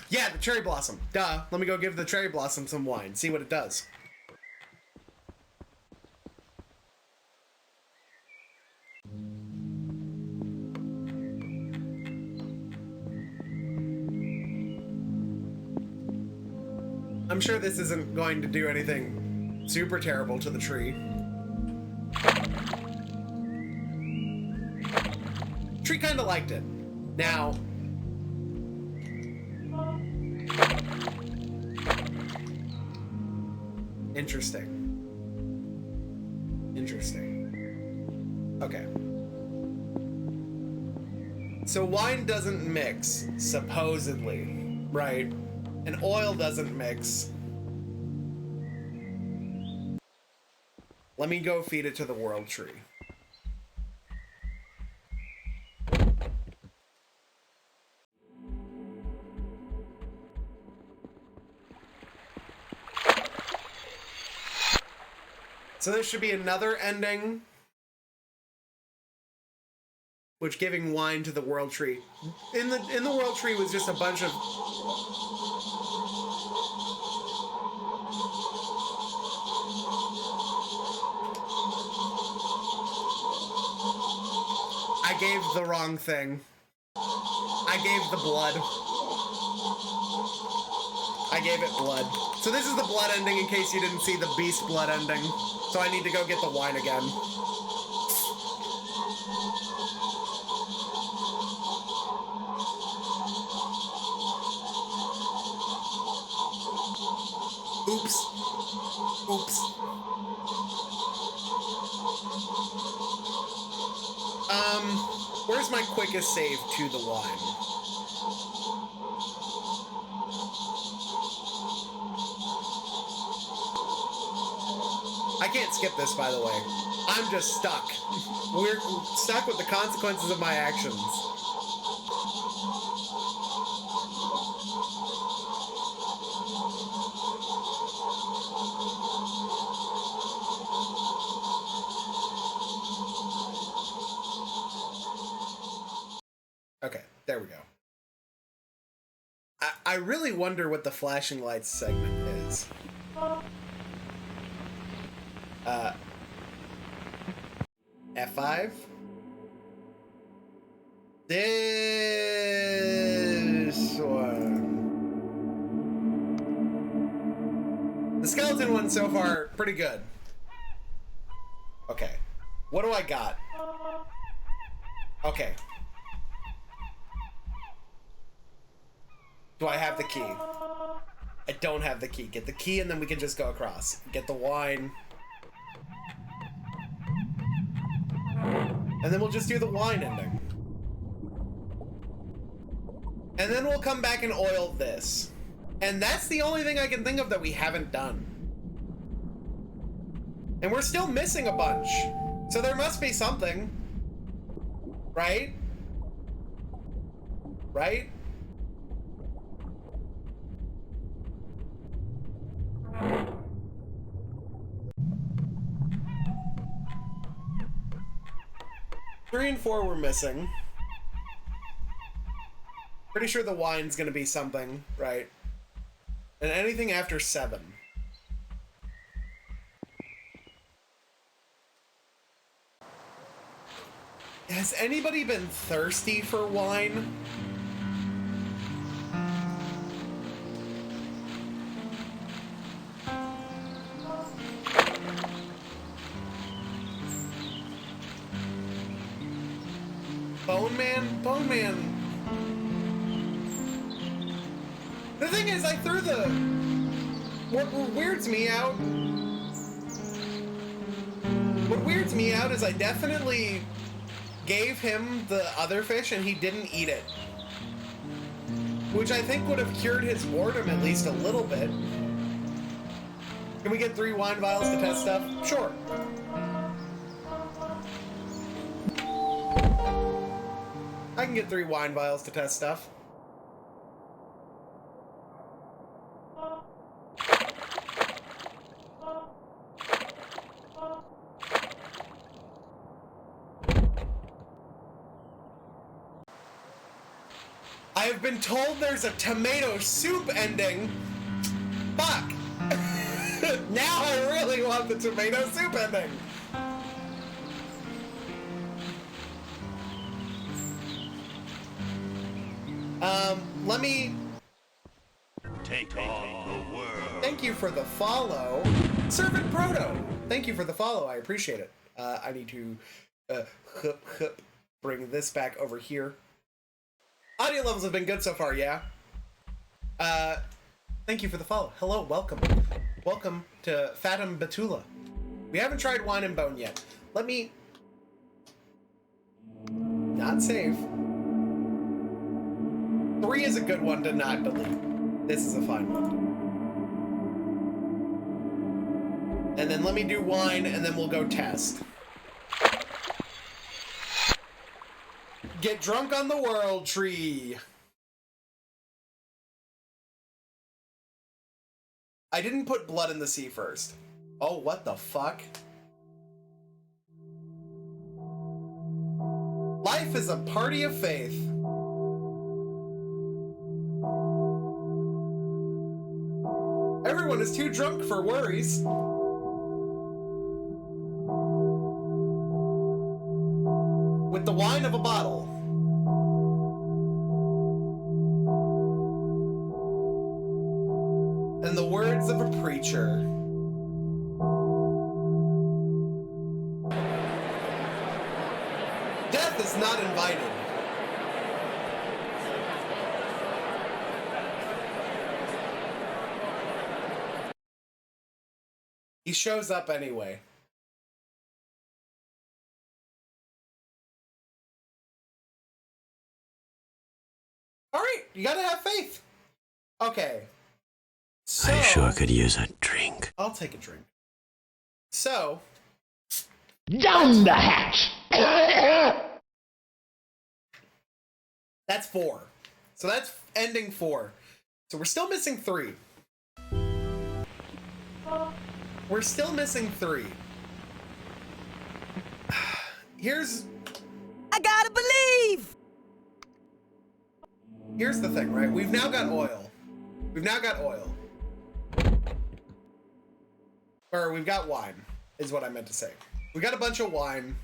Yeah, the cherry blossom. Duh. Let me go give the cherry blossom some wine. See what it does. I'm sure this isn't going to do anything super terrible to the tree. Tree kind of liked it. Now, interesting. Interesting. Okay. So wine doesn't mix, supposedly, right? And oil doesn't mix. Let me go feed it to the world tree. So there should be another ending, which giving wine to the world tree. In the world tree was just a bunch of I gave the wrong thing. I gave the blood. I gave it blood. So this is the blood ending in case you didn't see the beast blood ending. So I need to go get the wine again. Oops. Oops. Where's my quickest save to the wine? I can't skip this, by the way. I'm just stuck. We're stuck with the consequences of my actions. Okay, there we go. I really wonder what the flashing lights segment is. F5? This one. The skeleton one so far, pretty good. Okay. What do I got? Okay. Do I have the key? I don't have the key. Get the key and then we can just go across. Get the wine. And then we'll just do the wine ending. And then we'll come back and oil this. And that's the only thing I can think of that we haven't done. And we're still missing a bunch. So there must be something. Right? Right? Three and 4 we're missing. Pretty sure the wine's gonna be something, right? And anything after 7. Has anybody been thirsty for wine? Bone Man? Bone Man. The thing is, I threw the... What weirds me out... What weirds me out is I definitely gave him the other fish and he didn't eat it. Which I think would have cured his boredom at least a little bit. Can we get 3 wine vials to test stuff? Sure. I can get 3 wine vials to test stuff. I have been told there's a tomato soup ending. Fuck! Now I really want the tomato soup ending. Let me... Take on the world. Thank you for the follow. Servant Proto! Thank you for the follow, I appreciate it. I need to bring this back over here. Audio levels have been good so far, yeah? Thank you for the follow. Hello, welcome. Welcome to Fatum Betula. We haven't tried wine and bone yet. Let me... Not save. 3 is a good one to not delete. This is a fine one. And then let me do wine, and then we'll go test. Get drunk on the world tree. I didn't put blood in the sea first. Oh, what the fuck? Life is a party of faith. Everyone is too drunk for worries. With the wine of a bottle. And the words of a preacher. Death is not invited. He shows up anyway. All right, you gotta have faith. Okay. So, I sure could use a drink. I'll take a drink. So, Down the hatch! that's 4. So that's ending 4. So we're still missing 3. We're still missing 3. Here's... I gotta believe! Here's the thing, right? We've now got oil. We've now got oil. Or we've got wine, is what I meant to say. We got a bunch of wine.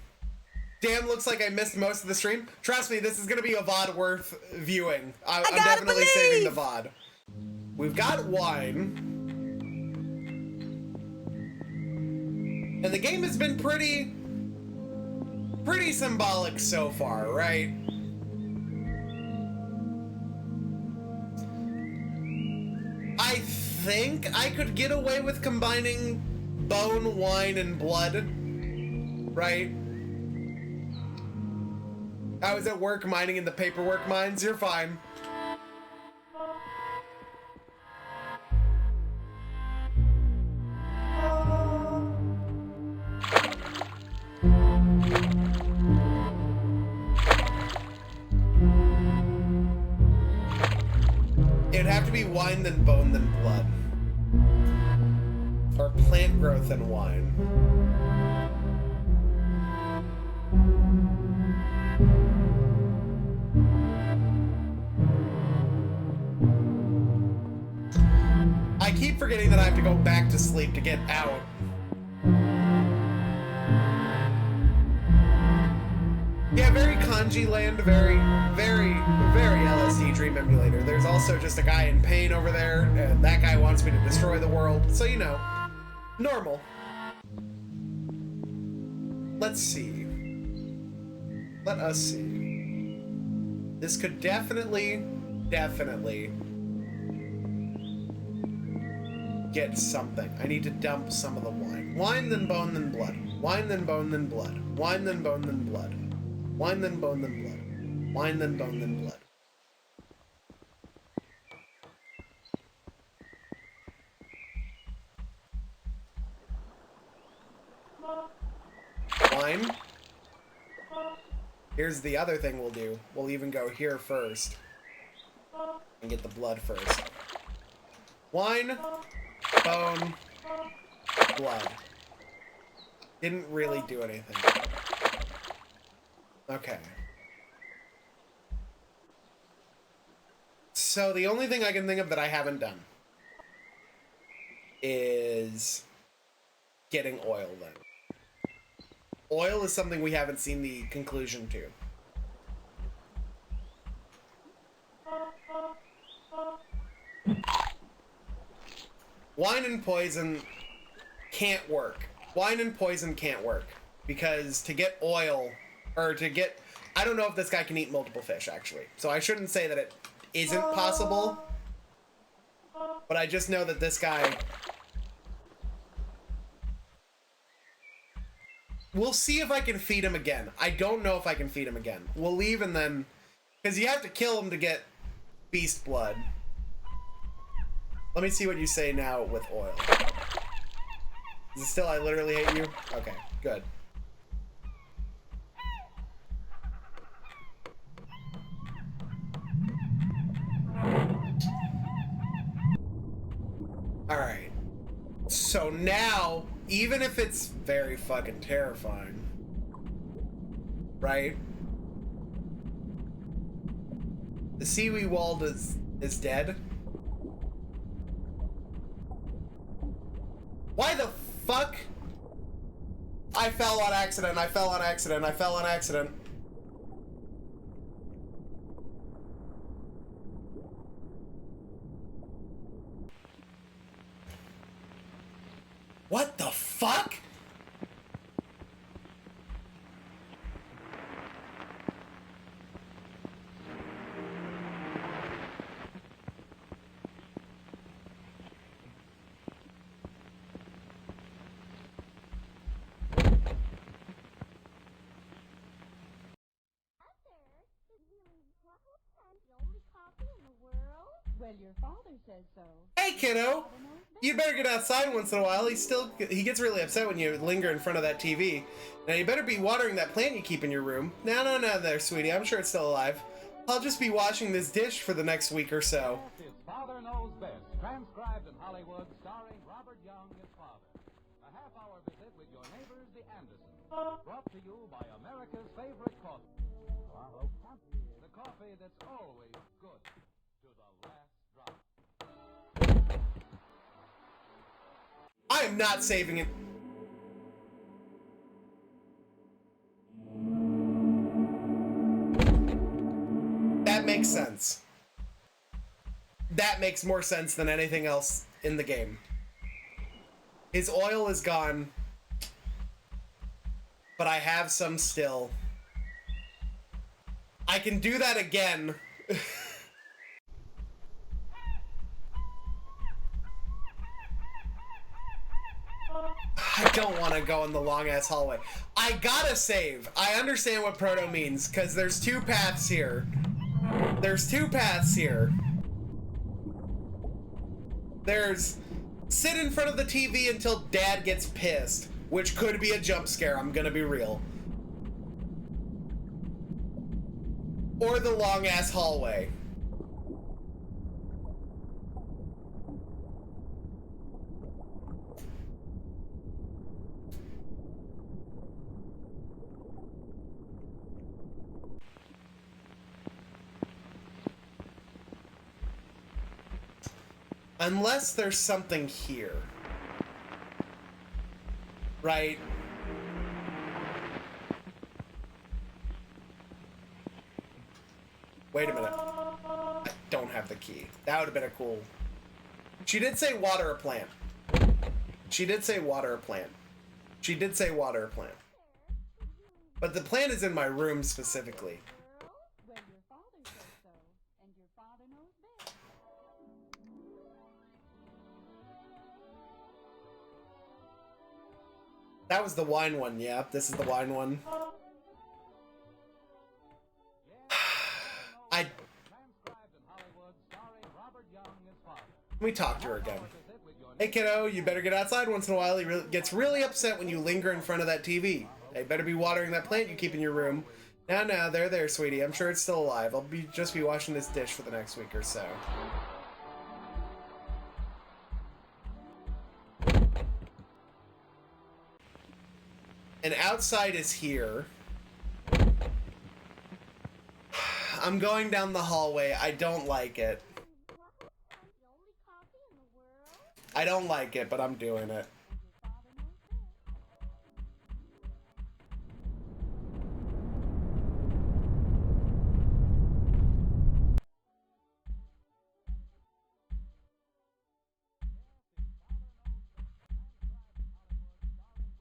Damn, looks like I missed most of the stream. Trust me, this is gonna be a VOD worth viewing. I'm definitely saving the VOD. We've got wine. And the game has been pretty symbolic so far, right? I think I could get away with combining bone, wine, and blood, right? I was at work mining in the paperwork mines. You're fine. It'd have to be wine, then bone, then blood. Or plant growth and wine. I keep forgetting that I have to go back to sleep to get out. Yeah, very kanji land, very LSD dream emulator. There's also just a guy in pain over there, and that guy wants me to destroy the world. So, you know, normal. Let's see. Let us see. This could definitely get something. I need to dump some of the wine. Wine, then bone, then blood. Wine, then bone, then blood. Wine, then bone, then blood. Wine, then bone, then blood. Wine, then bone, then blood. Wine. Here's the other thing we'll do. We'll even go here first. And get the blood first. Wine. Bone. Blood. Didn't really do anything. Okay. So the only thing I can think of that I haven't done is getting oil then. Oil is something we haven't seen the conclusion to. Wine and poison can't work. Wine and poison can't work. Because to get oil, or to get... I don't know if this guy can eat multiple fish, actually. So I shouldn't say that it isn't possible. But I just know that this guy... We'll see if I can feed him again. I don't know if I can feed him again. We'll leave and then... Because you have to kill him to get beast blood. Let me see what you say now with oil. Is it still I literally hate you? Okay, good. Alright. So now, even if it's very fucking terrifying, right? The seaweed wall is dead. Why the fuck? I fell on accident, I fell on accident, I fell on accident. What the fuck? Well, your father says so. Hey, kiddo! You better get outside once in a while. He gets really upset when you linger in front of that TV. Now, you better be watering that plant you keep in your room. No, there, sweetie. I'm sure it's still alive. I'll just be washing this dish for the next week or so. Yes, it's Father Knows Best, transcribed in Hollywood, starring Robert Young as father. A half-hour visit with your neighbors, the Andersons. Brought to you by America's favorite coffee. The coffee that's always good to the last drop. I am not saving it. That makes sense. That makes more sense than anything else in the game. His oil is gone, but I have some still. I can do that again. I don't want to go in the long-ass hallway. I gotta save. I understand what proto means, because there's two paths here. There's two paths here. There's sit in front of the TV until Dad gets pissed, which could be a jump scare, I'm gonna be real. Or the long-ass hallway. Unless there's something here. Right? Wait a minute. I don't have the key. That would have been a cool... She did say water a plant. She did say water a plant. She did say water a plant. But the plant is in my room specifically. Well, your father says so, and your father knows best. That was the wine one, yeah. This is the wine one. Let me talk to her again. Hey kiddo, you better get outside once in a while. He gets really upset when you linger in front of that TV. Hey, better be watering that plant you keep in your room. Now, there, sweetie. I'm sure it's still alive. I'll just be washing this dish for the next week or so. And outside is here. I'm going down the hallway. I don't like it. I don't like it, but I'm doing it.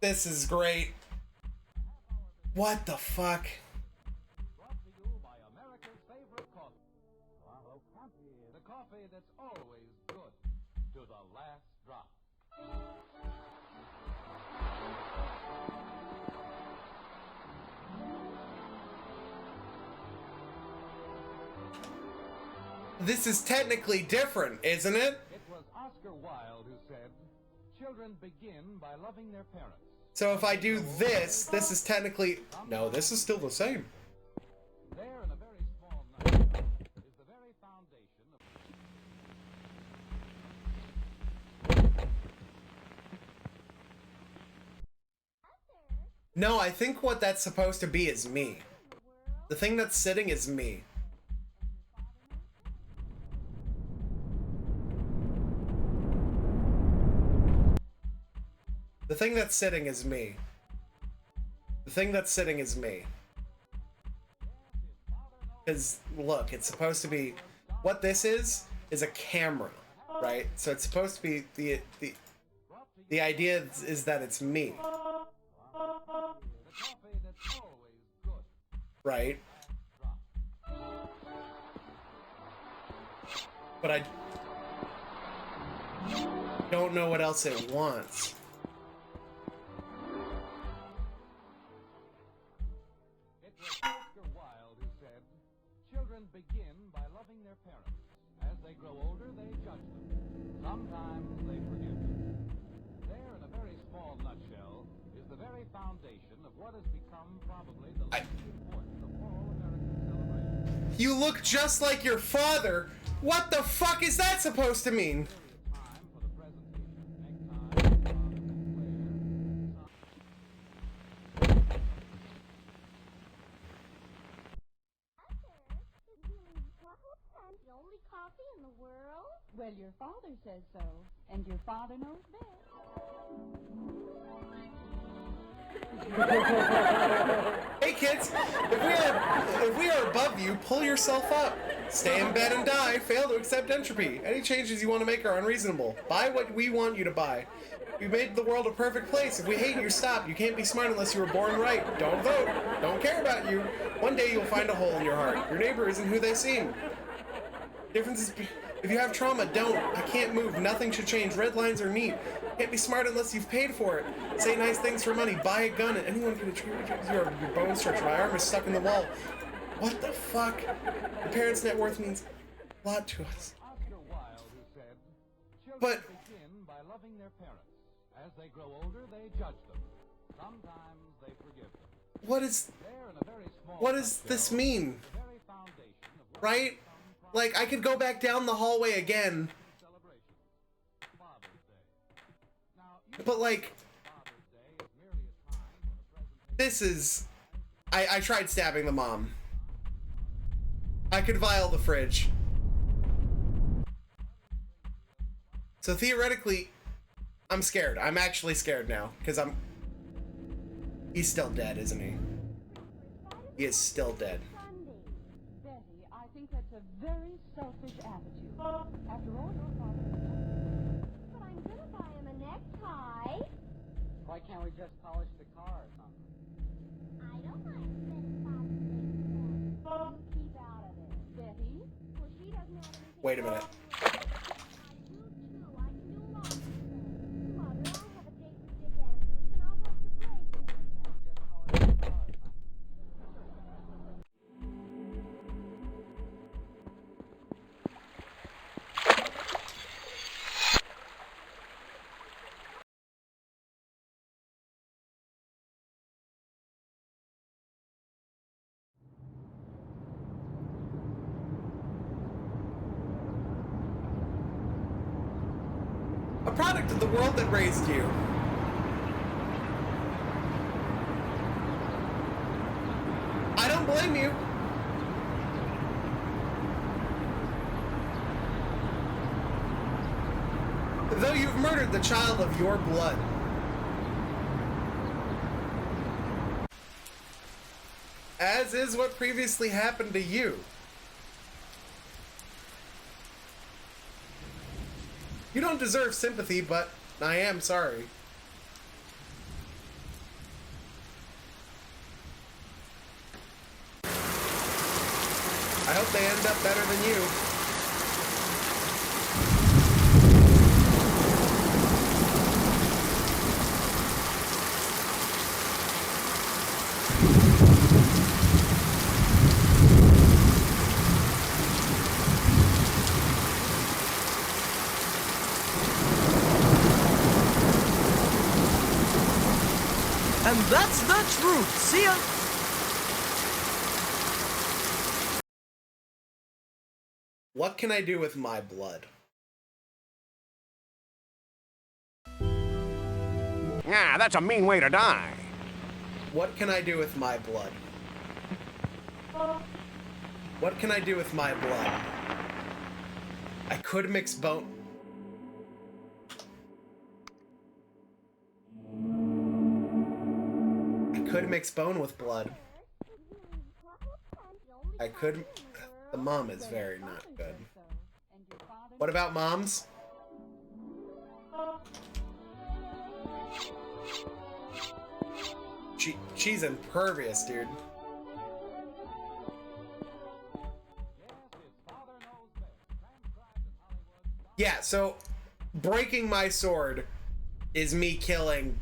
This is great. What the fuck? Brought to you by America's favorite coffee. The coffee that's always good to the last drop. This is technically different, isn't it? It was Oscar Wilde who said, "Children begin by loving their parents." So if I do this, this is technically... No, this is still the same. There in a very small nutshell is the very foundation of... No, I think what that's supposed to be is me. The thing that's sitting is me. The thing that's sitting is me. The thing that's sitting is me. Because, look, it's supposed to be... What this is a camera, right? So it's supposed to be... The idea is that it's me. Right? But I don't know what else it wants. It was Oscar Wilde who said, "Children begin by loving their parents, As they grow older, they judge them. Sometimes they forgive them. There, in a very small nutshell, is the very foundation of what has become probably the least important of all American celebrations. You look just like your father. What the fuck is that supposed to mean? Time for the presentation. Necktie, The only coffee in the world? Well, your father says so, and your father knows best. Hey kids, if we are above you, pull yourself up. Stay in bed and die. Fail to accept entropy. Any changes you want to make are unreasonable. Buy what we want you to buy. We made the world a perfect place. If we hate you, stop. You can't be smart unless you were born right. Don't vote. Don't care about you. One day you'll find a hole in your heart. Your neighbor isn't who they seem. Difference is, if you have trauma, don't. I can't move. Nothing should change. Red lines are neat. Can't be smart unless you've paid for it. Say nice things for money. Buy a gun, and anyone can attribute your bone structure. My arm is stuck in the wall. What the fuck? Your parents' net worth means a lot to us. Oscar Wilde, who said, children But begin by loving their parents. As they grow older, they judge them. Sometimes they forgive them. what is There, in a very small what does this mean? the very foundation of what Right? Like I could go back down the hallway again, celebration. Father's Day. Now, you but like Father's Day is merely a time for the presentation. this is I tried stabbing the mom. I could vial the fridge. So theoretically, I'm scared. I'm actually scared now because he's still dead, isn't he? He is still dead. Sunday. Betty, I think that's a very selfish attitude. After all, your father... But I'm gonna buy him a necktie. Why can't we just polish the car or something? I don't mind spending Father's Day with them. You keep out of it. Betty? Well, she doesn't have anything Wait a minute. wrong with it. I do too. I can do lots of things. Mother, I have a date with Dick Andrews and I'll have to break it. Just polish the car or something. A product of the world that raised you. I don't blame you. Though you've murdered the child of your blood. As is what previously happened to you. You don't deserve sympathy, but I am sorry. I hope they end up better than you. And that's the truth. See ya! What can I do with my blood? Ah, that's a mean way to die. What can I do with my blood? What can I do with my blood? I could mix bone. I could mix bone with blood. I could. The mom is very not good. What about moms? She's impervious, dude. Yeah, so breaking my sword is me killing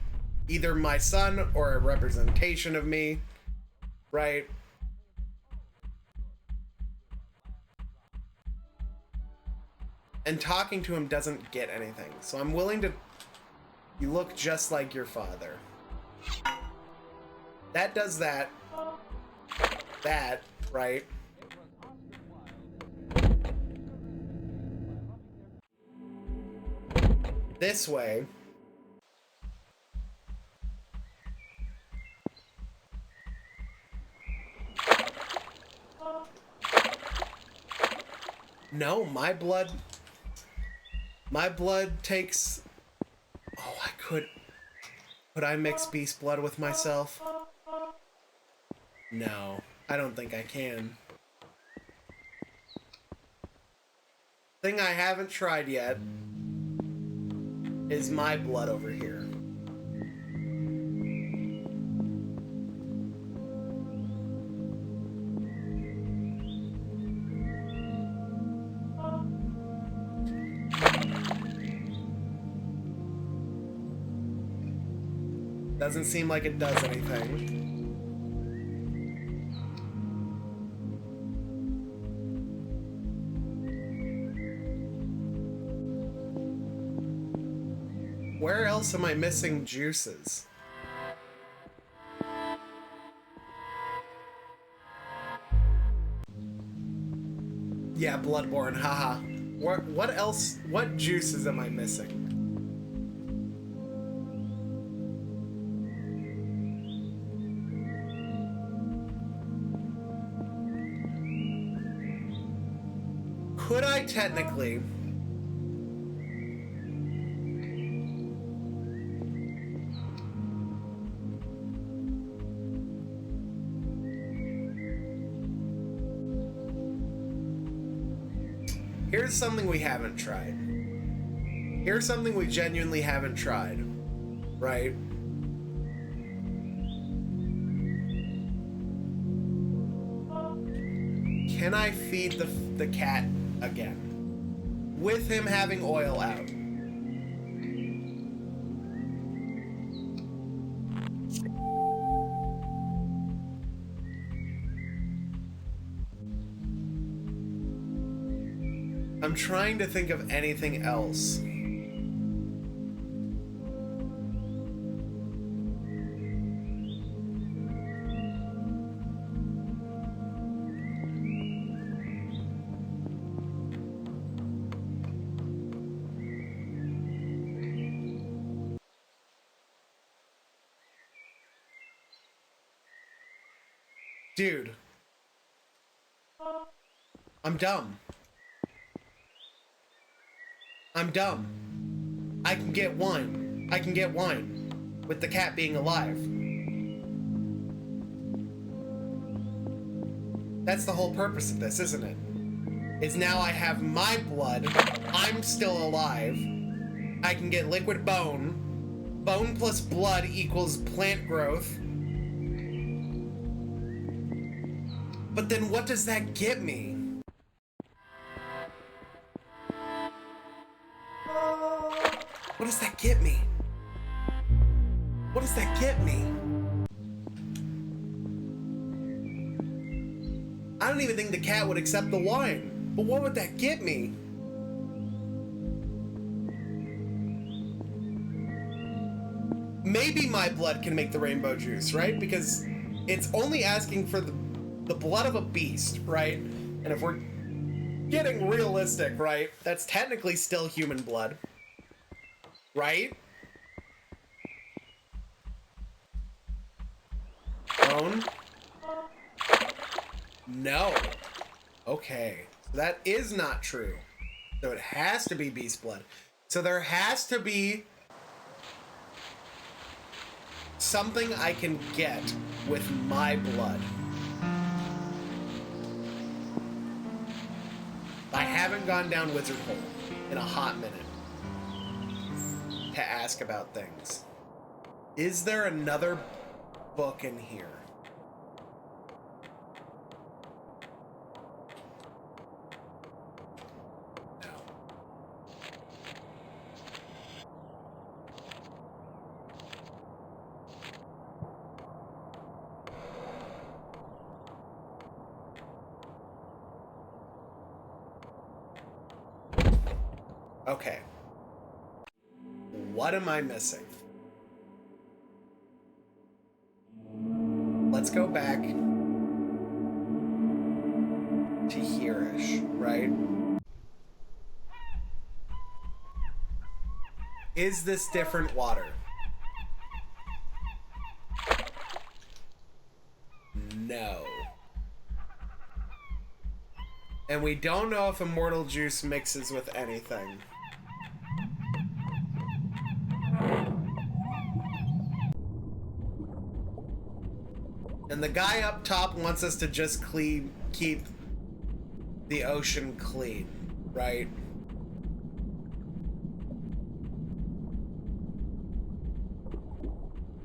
either my son or a representation of me, right? And talking to him doesn't get anything. So I'm willing to... You look just like your father. That does that. That, right? This way. No, my blood takes... Oh, I could... Could I mix beast blood with myself? No, I don't think I can. Thing I haven't tried yet is my blood over here. Doesn't seem like it does anything. Where else am I missing juices? Yeah, Bloodborne, haha. What else? What juices am I missing? Could I technically... Here's something we haven't tried. Here's something we genuinely haven't tried. Right? Can I feed the cat again? With him having oil out. I'm trying to think of anything else. Dude. I'm dumb. I'm dumb. I can get wine. I can get wine. With the cat being alive. That's the whole purpose of this, isn't it? Is now I have my blood. I'm still alive. I can get liquid bone. Bone plus blood equals plant growth. But then what does that get me? What does that get me? What does that get me? I don't even think the cat would accept the wine. But what would that get me? Maybe my blood can make the rainbow juice, right? Because it's only asking for the blood of a beast, right? And if we're getting realistic, right? That's technically still human blood. Right? Bone? No. Okay. So that is not true. So it has to be beast blood. So there has to be something I can get with my blood. I haven't gone down Wizard Hole in a hot minute to ask about things. Is there another book in here? No. Okay. What am I missing? Let's go back to here-ish, right? Is this different water? No. And we don't know if immortal juice mixes with anything. And the guy up top wants us to just keep the ocean clean, right?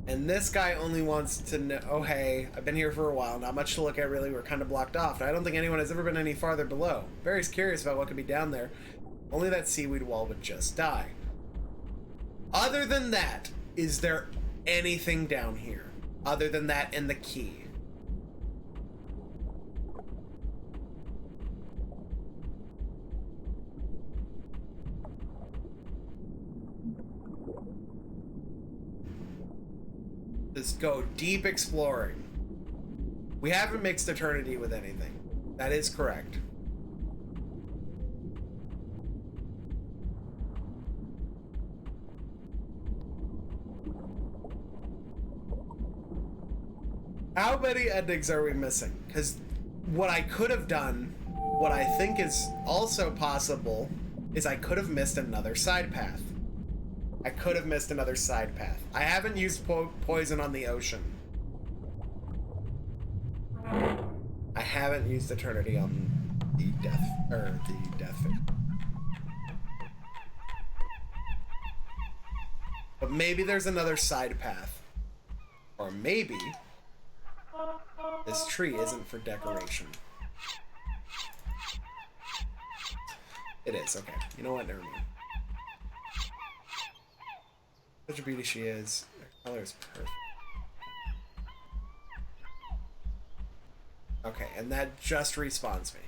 And this guy only wants to know, oh hey, I've been here for a while, not much to look at really, we're kind of blocked off. And I don't think anyone has ever been any farther below. Very curious about what could be down there. Only that seaweed wall would just die. Other than that, is there anything down here? Other than that and the key? Just go deep exploring. We haven't mixed eternity with anything. That is correct. How many endings are we missing? Because what I could have done, what I think is also possible, is I could have missed another side path. I could have missed another side path. I haven't used poison on the ocean. I haven't used eternity on the death fish. But maybe there's another side path. Or maybe this tree isn't for decoration. It is, okay. You know what? Never mind. Such a beauty she is. Her color is perfect. Okay, and that just respawns me.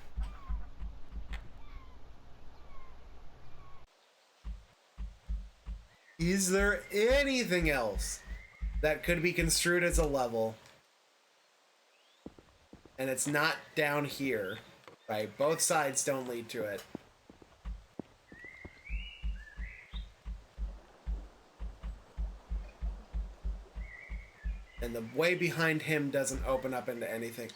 Is there anything else that could be construed as a level? And it's not down here, right? Both sides don't lead to it. And the way behind him doesn't open up into anything.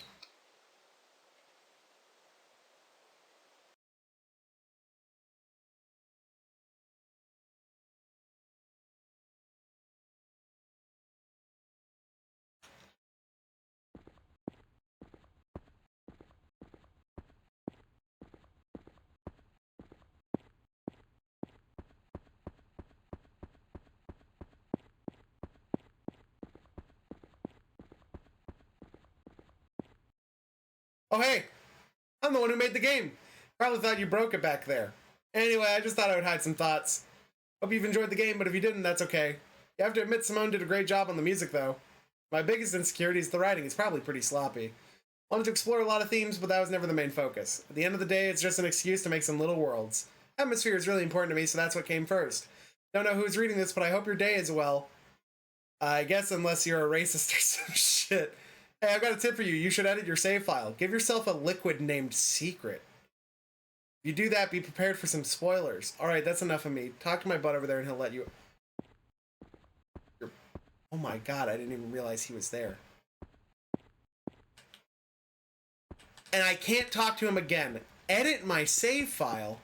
Oh hey, I'm the one who made the game. Probably thought you broke it back there. Anyway, I just thought I would hide some thoughts. Hope you've enjoyed the game, but if you didn't, that's okay. You have to admit Simone did a great job on the music though. My biggest insecurity is the writing. It's probably pretty sloppy. Wanted to explore a lot of themes, but that was never the main focus. At the end of the day, it's just an excuse to make some little worlds. Atmosphere is really important to me, so that's what came first. Don't know who's reading this, but I hope your day is well. I guess unless you're a racist or some shit. Hey, I've got a tip for you. You should edit your save file. Give yourself a liquid named Secret. If you do that, be prepared for some spoilers. Alright, that's enough of me. Talk to my bud over there and he'll let you... Oh my god, I didn't even realize he was there. And I can't talk to him again. Edit my save file?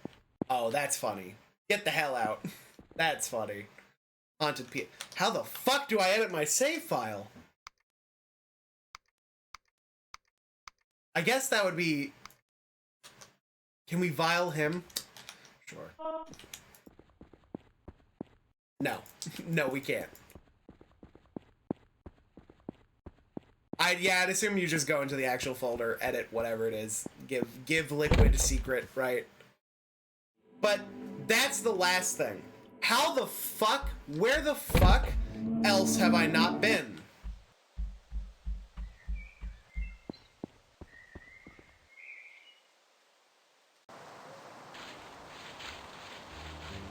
Oh, that's funny. Get the hell out. That's funny. Haunted P. How the fuck do I edit my save file? I guess that would be... Can we vial him? Sure. No. No, we can't. I'd assume you just go into the actual folder, edit whatever it is, give liquid secret, right? But that's the last thing. How the fuck, where the fuck else have I not been?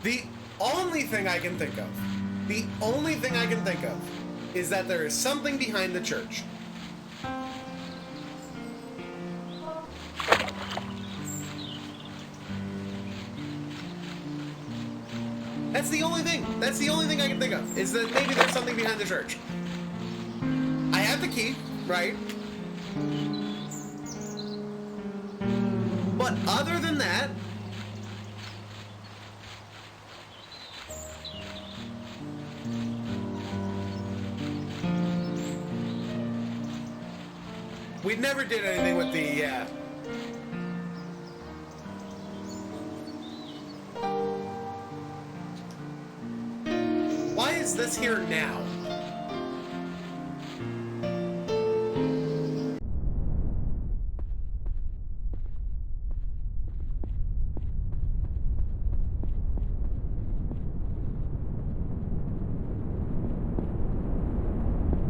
The only thing I can think of, is that there is something behind the church. That's the only thing. That's the only thing I can think of, is that maybe there's something behind the church. I have the key, right? But other than that, we never did anything with the, Why is this here now?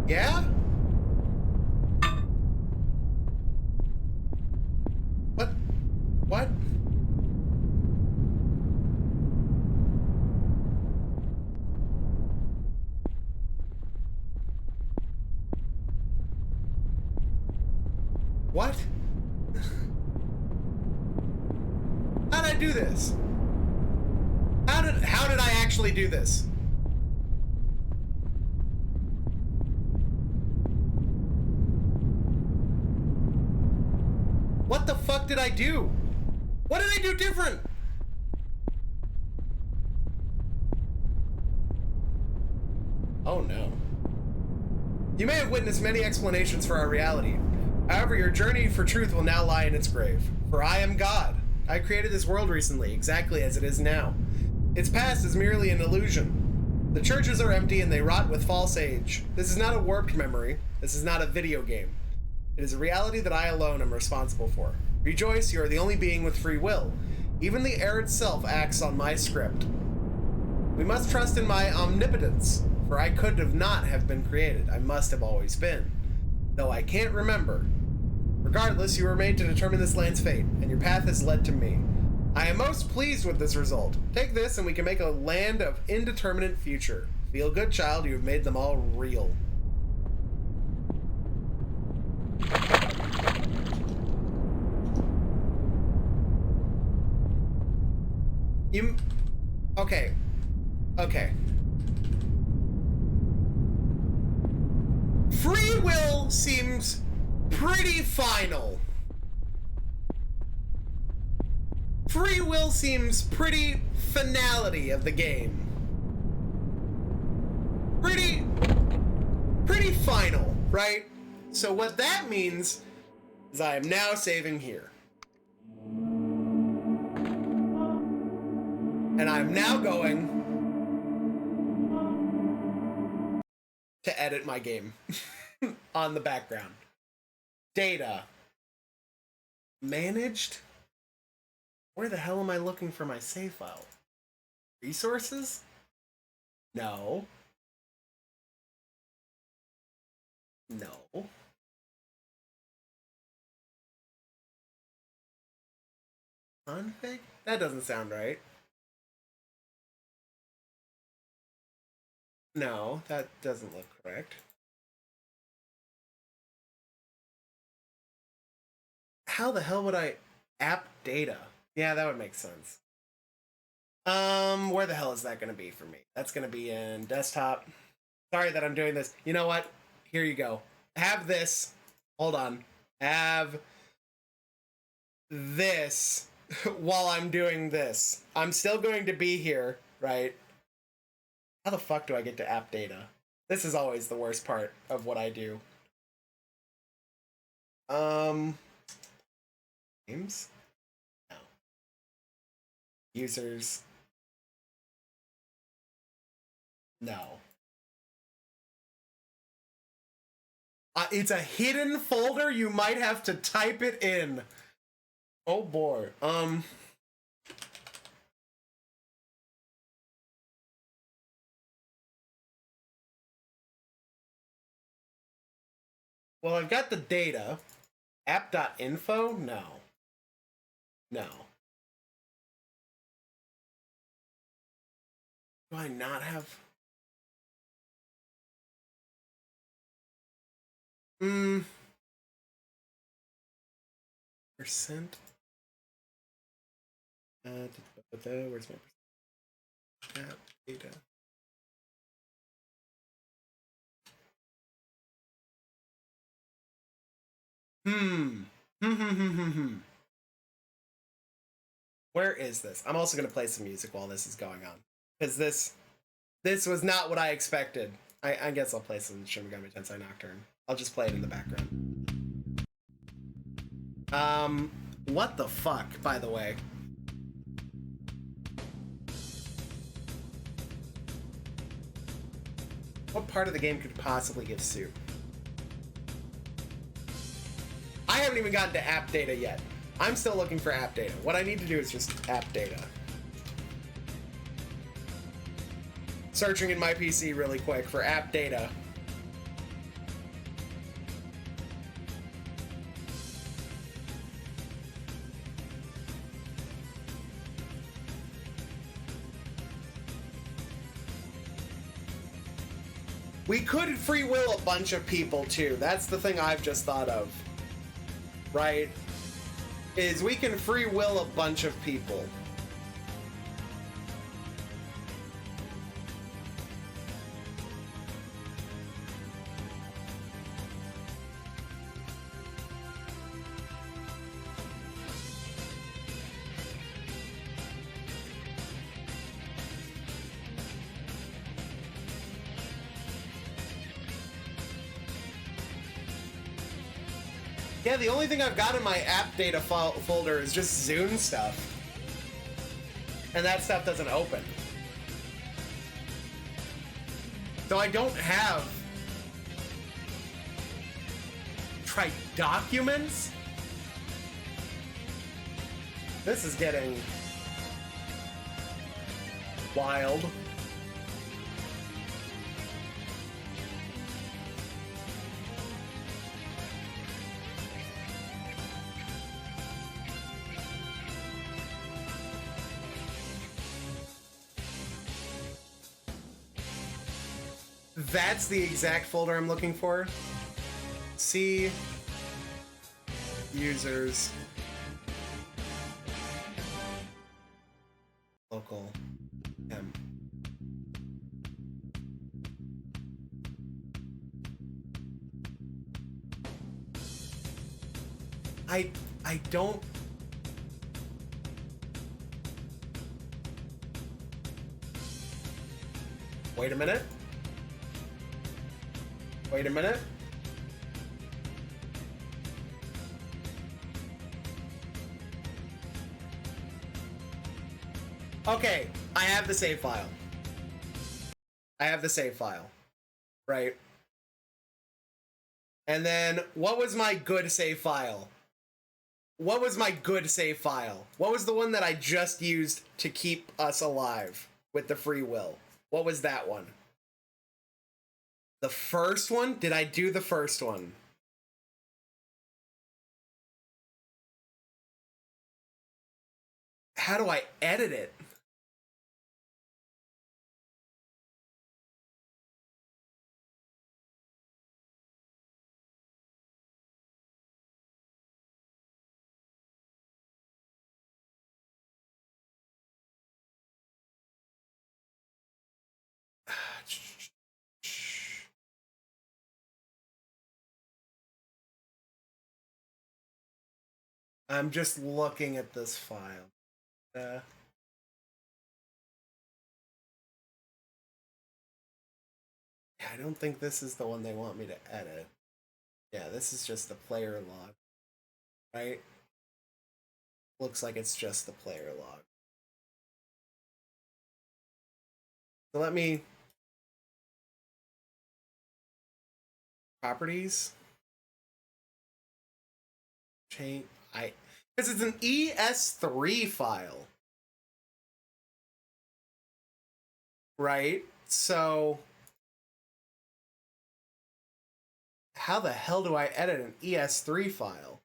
Yeah? What? What? What? How'd I do this? How did I actually do this? What the fuck did I do? What did I do different? Oh no. You may have witnessed many explanations for our reality. However, your journey for truth will now lie in its grave. For I am God. I created this world recently, exactly as it is now. Its past is merely an illusion. The churches are empty and they rot with false age. This is not a warped memory. This is not a video game. It is a reality that I alone am responsible for. Rejoice, you are the only being with free will. Even the air itself acts on my script. We must trust in my omnipotence, for I could have not have been created. I must have always been. Though I can't remember. Regardless, you were made to determine this land's fate, and your path has led to me. I am most pleased with this result. Take this and we can make a land of indeterminate future. Feel good, child, you have made them all real. Okay. Okay. Free will seems pretty final. Free will seems pretty finality of the game. Pretty final, right? So what that means is I am now saving here. And I'm now going to edit my game on the background. Data. Managed? Where the hell am I looking for my save file? Resources? No. No. Config? That doesn't sound right. No, that doesn't look correct. How the hell would I app data? Yeah, that would make sense. Where the hell is that going to be for me? That's going to be in desktop. Sorry that I'm doing this. You know what? Here you go. Have this. Hold on. Have this while I'm doing this. I'm still going to be here, right? How the fuck do I get to app data? This is always the worst part of what I do. Games? No. Users? No. It's a hidden folder. You might have to type it in. Oh boy. Well, I've got the data. App.info? No. No. Do I not have? Percent. Where's my chat data? Where is this? I'm also gonna play some music while this is going on, because this was not what I expected. I guess I'll play some Shin Megami Tensei Nocturne. I'll just play it in the background. What the fuck, by the way? What part of the game could possibly give soup? I haven't even gotten to app data yet. I'm still looking for app data. What I need to do is just app data. Searching in my PC really quick for app data. We could free will a bunch of people too. That's the thing I've just thought of. Right? Is we can free will a bunch of people. Yeah, the only thing I've got in my app data folder is just Zune stuff. And that stuff doesn't open. So I don't have... Try documents? This is getting... wild. That's the exact folder I'm looking for. See users local M. I don't. Wait a minute. Wait a minute. Okay, I have the save file. I have the save file. Right. And then, what was my good save file? What was my good save file? What was the one that I just used to keep us alive with the free will? What was that one? The first one? Did I do the first one? How do I edit it? I'm just looking at this file. I don't think this is the one they want me to edit. Yeah, this is just the player log. Right? Looks like it's just the player log. So let me... Properties? Change... Because it's an ES3 file. Right? So... How the hell do I edit an ES3 file?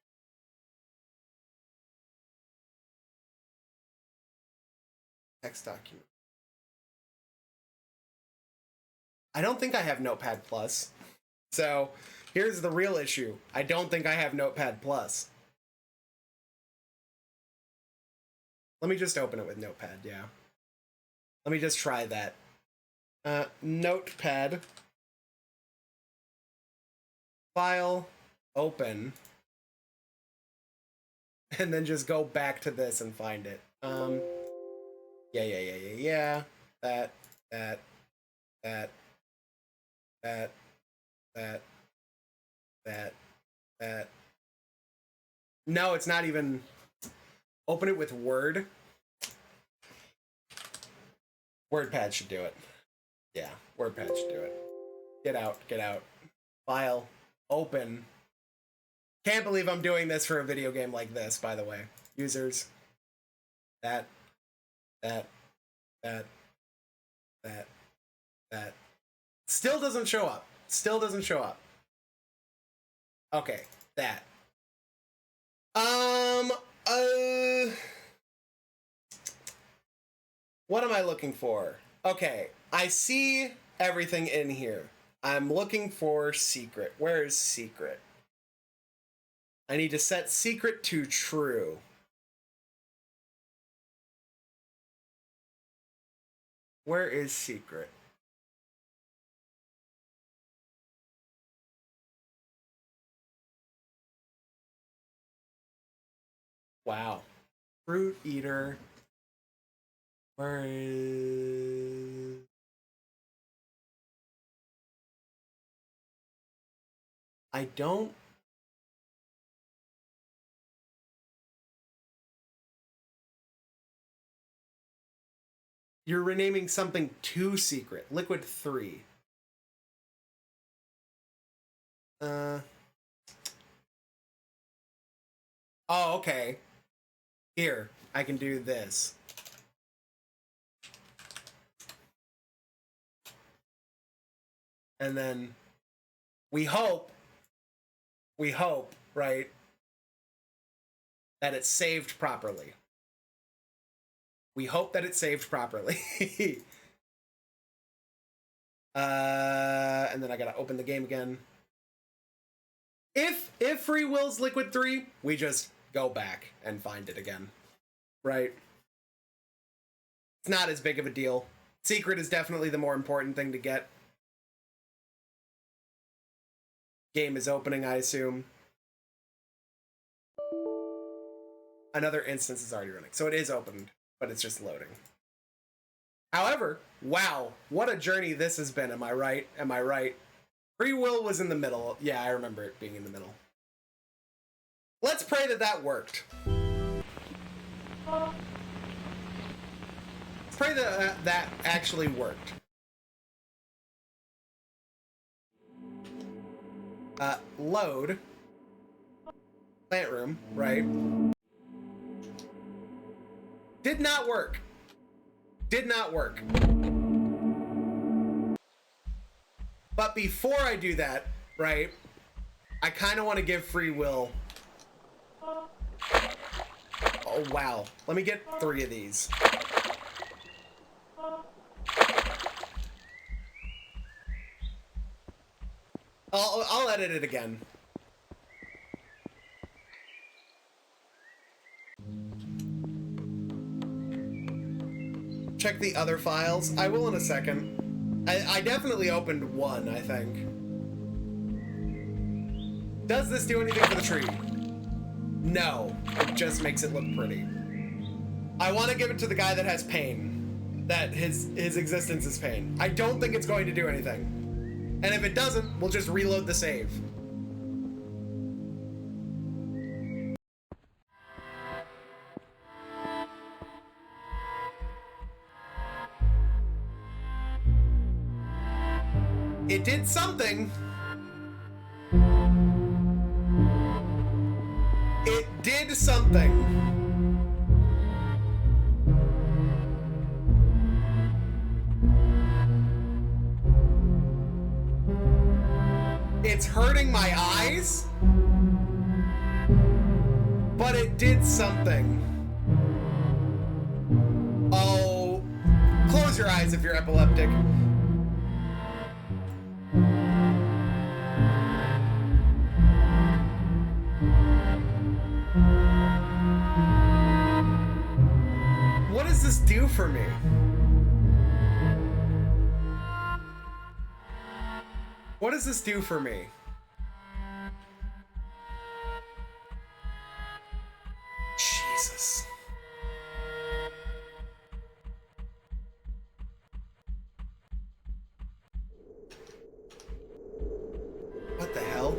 Text document. I don't think I have Notepad+. So here's the real issue. I don't think I have Notepad+. Let me just open it with Notepad, yeah. Let me just try that. Notepad. File. Open. And then just go back to this and find it. Yeah. That. No, it's not even. Open it with Word. WordPad should do it. Yeah, WordPad should do it. Get out. File. Open. Can't believe I'm doing this for a video game like this, by the way. Users. That. Still doesn't show up. Okay, that. What am I looking for? Okay, I see everything in here. I'm looking for secret. Where is secret? I need to set secret to true. Where is secret? Wow. Fruit eater. Where is... I don't... You're renaming something to secret. Liquid 3. Oh, okay. Here, I can do this. And then we hope, right, that it's saved properly. We hope that it's saved properly. And then I gotta open the game again. If free will's liquid 3, we just go back and find it again. Right? It's not as big of a deal. Secret is definitely the more important thing to get. Game is opening, I assume. Another instance is already running. So it is opened, but it's just loading. However, wow, what a journey this has been. Am I right? Am I right? Free will was in the middle. Yeah, I remember it being in the middle. Let's pray that that worked. Let's pray that that actually worked. Load. Plant room, right? Did not work. Did not work. But before I do that, right, I kind of want to give free will. Oh, wow. Let me get 3 of these. I'll edit it again. Check the other files. I will in a second. I definitely opened one, I think. Does this do anything for the tree? No. It just makes it look pretty. I want to give it to the guy that has pain. That his existence is pain. I don't think it's going to do anything. And if it doesn't, we'll just reload the save. It did something. It did something. It's hurting my eyes, but it did something. Oh, close your eyes if you're epileptic. What does this do for me? What does this do for me? Jesus. What the hell?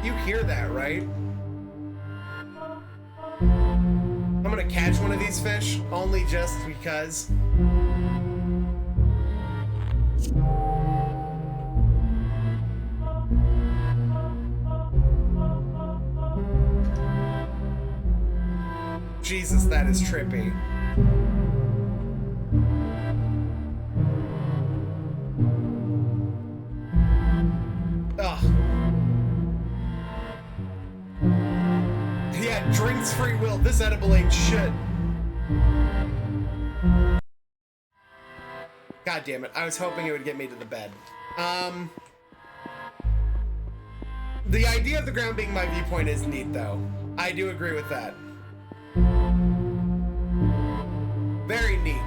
You hear that, right? I'm gonna catch one of these fish, only just because. Jesus, that is trippy. Ugh. Yeah, drinks free will. This edible ain't shit. God damn it. I was hoping it would get me to the bed. The idea of the ground being my viewpoint is neat, though. I do agree with that. Very neat.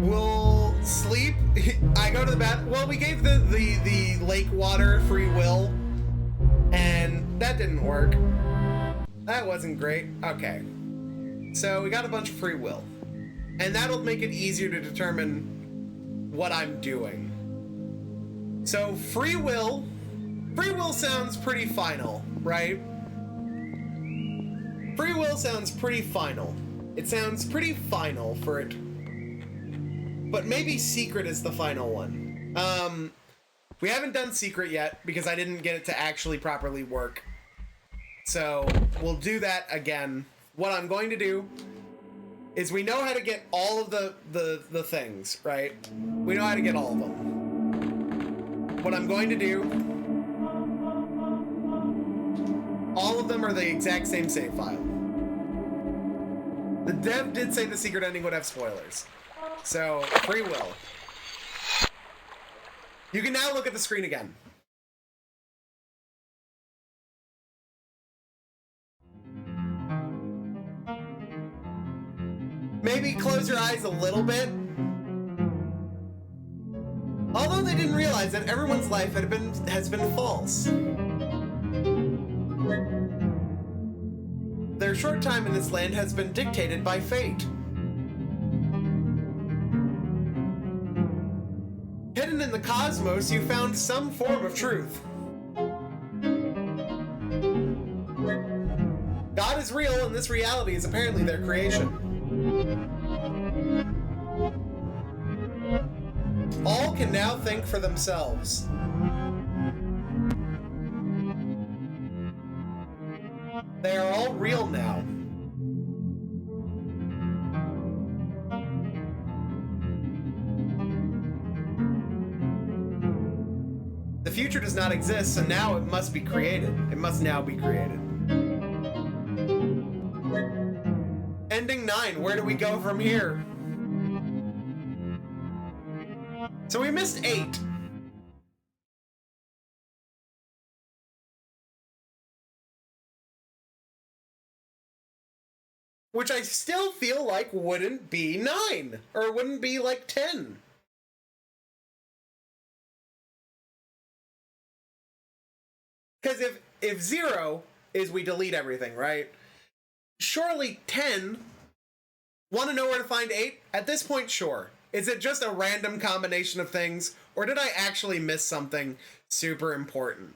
We'll sleep. I go to the bath. Well, we gave the lake water free will, and that didn't work. That wasn't great. Okay. So we got a bunch of free will. And that'll make it easier to determine what I'm doing. So free will sounds pretty final, right? Free will sounds pretty final. It sounds pretty final for it. But maybe secret is the final one. We haven't done secret yet because I didn't get it to actually properly work. So we'll do that again. What I'm going to do is we know how to get all of the things, right? We know how to get all of them. What I'm going to do, all of them are the exact same save file. The dev did say the secret ending would have spoilers. So, free will. You can now look at the screen again. Maybe close your eyes a little bit. Although they didn't realize that everyone's life has been false. Their short time in this land has been dictated by fate. Hidden in the cosmos, you found some form of truth. God is real, and this reality is apparently their creation. All can now think for themselves. They are all real now. The future does not exist, so now it must be created. It must now be created. Ending 9, where do we go from here? So we missed 8. Which I still feel like wouldn't be 9. Or wouldn't be like 10. Because if 0 is we delete everything, right? Surely 10, want to know where to find 8? At this point, sure. Is it just a random combination of things, or did I actually miss something super important?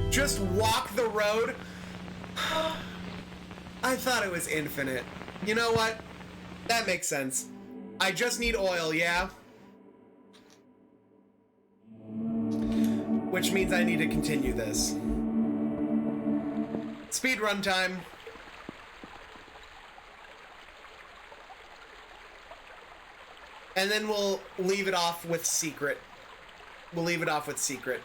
Just walk the road? I thought it was infinite. You know what? That makes sense. I just need oil, yeah? Which means I need to continue this. Speed run time. And then we'll leave it off with secret. We'll leave it off with secret.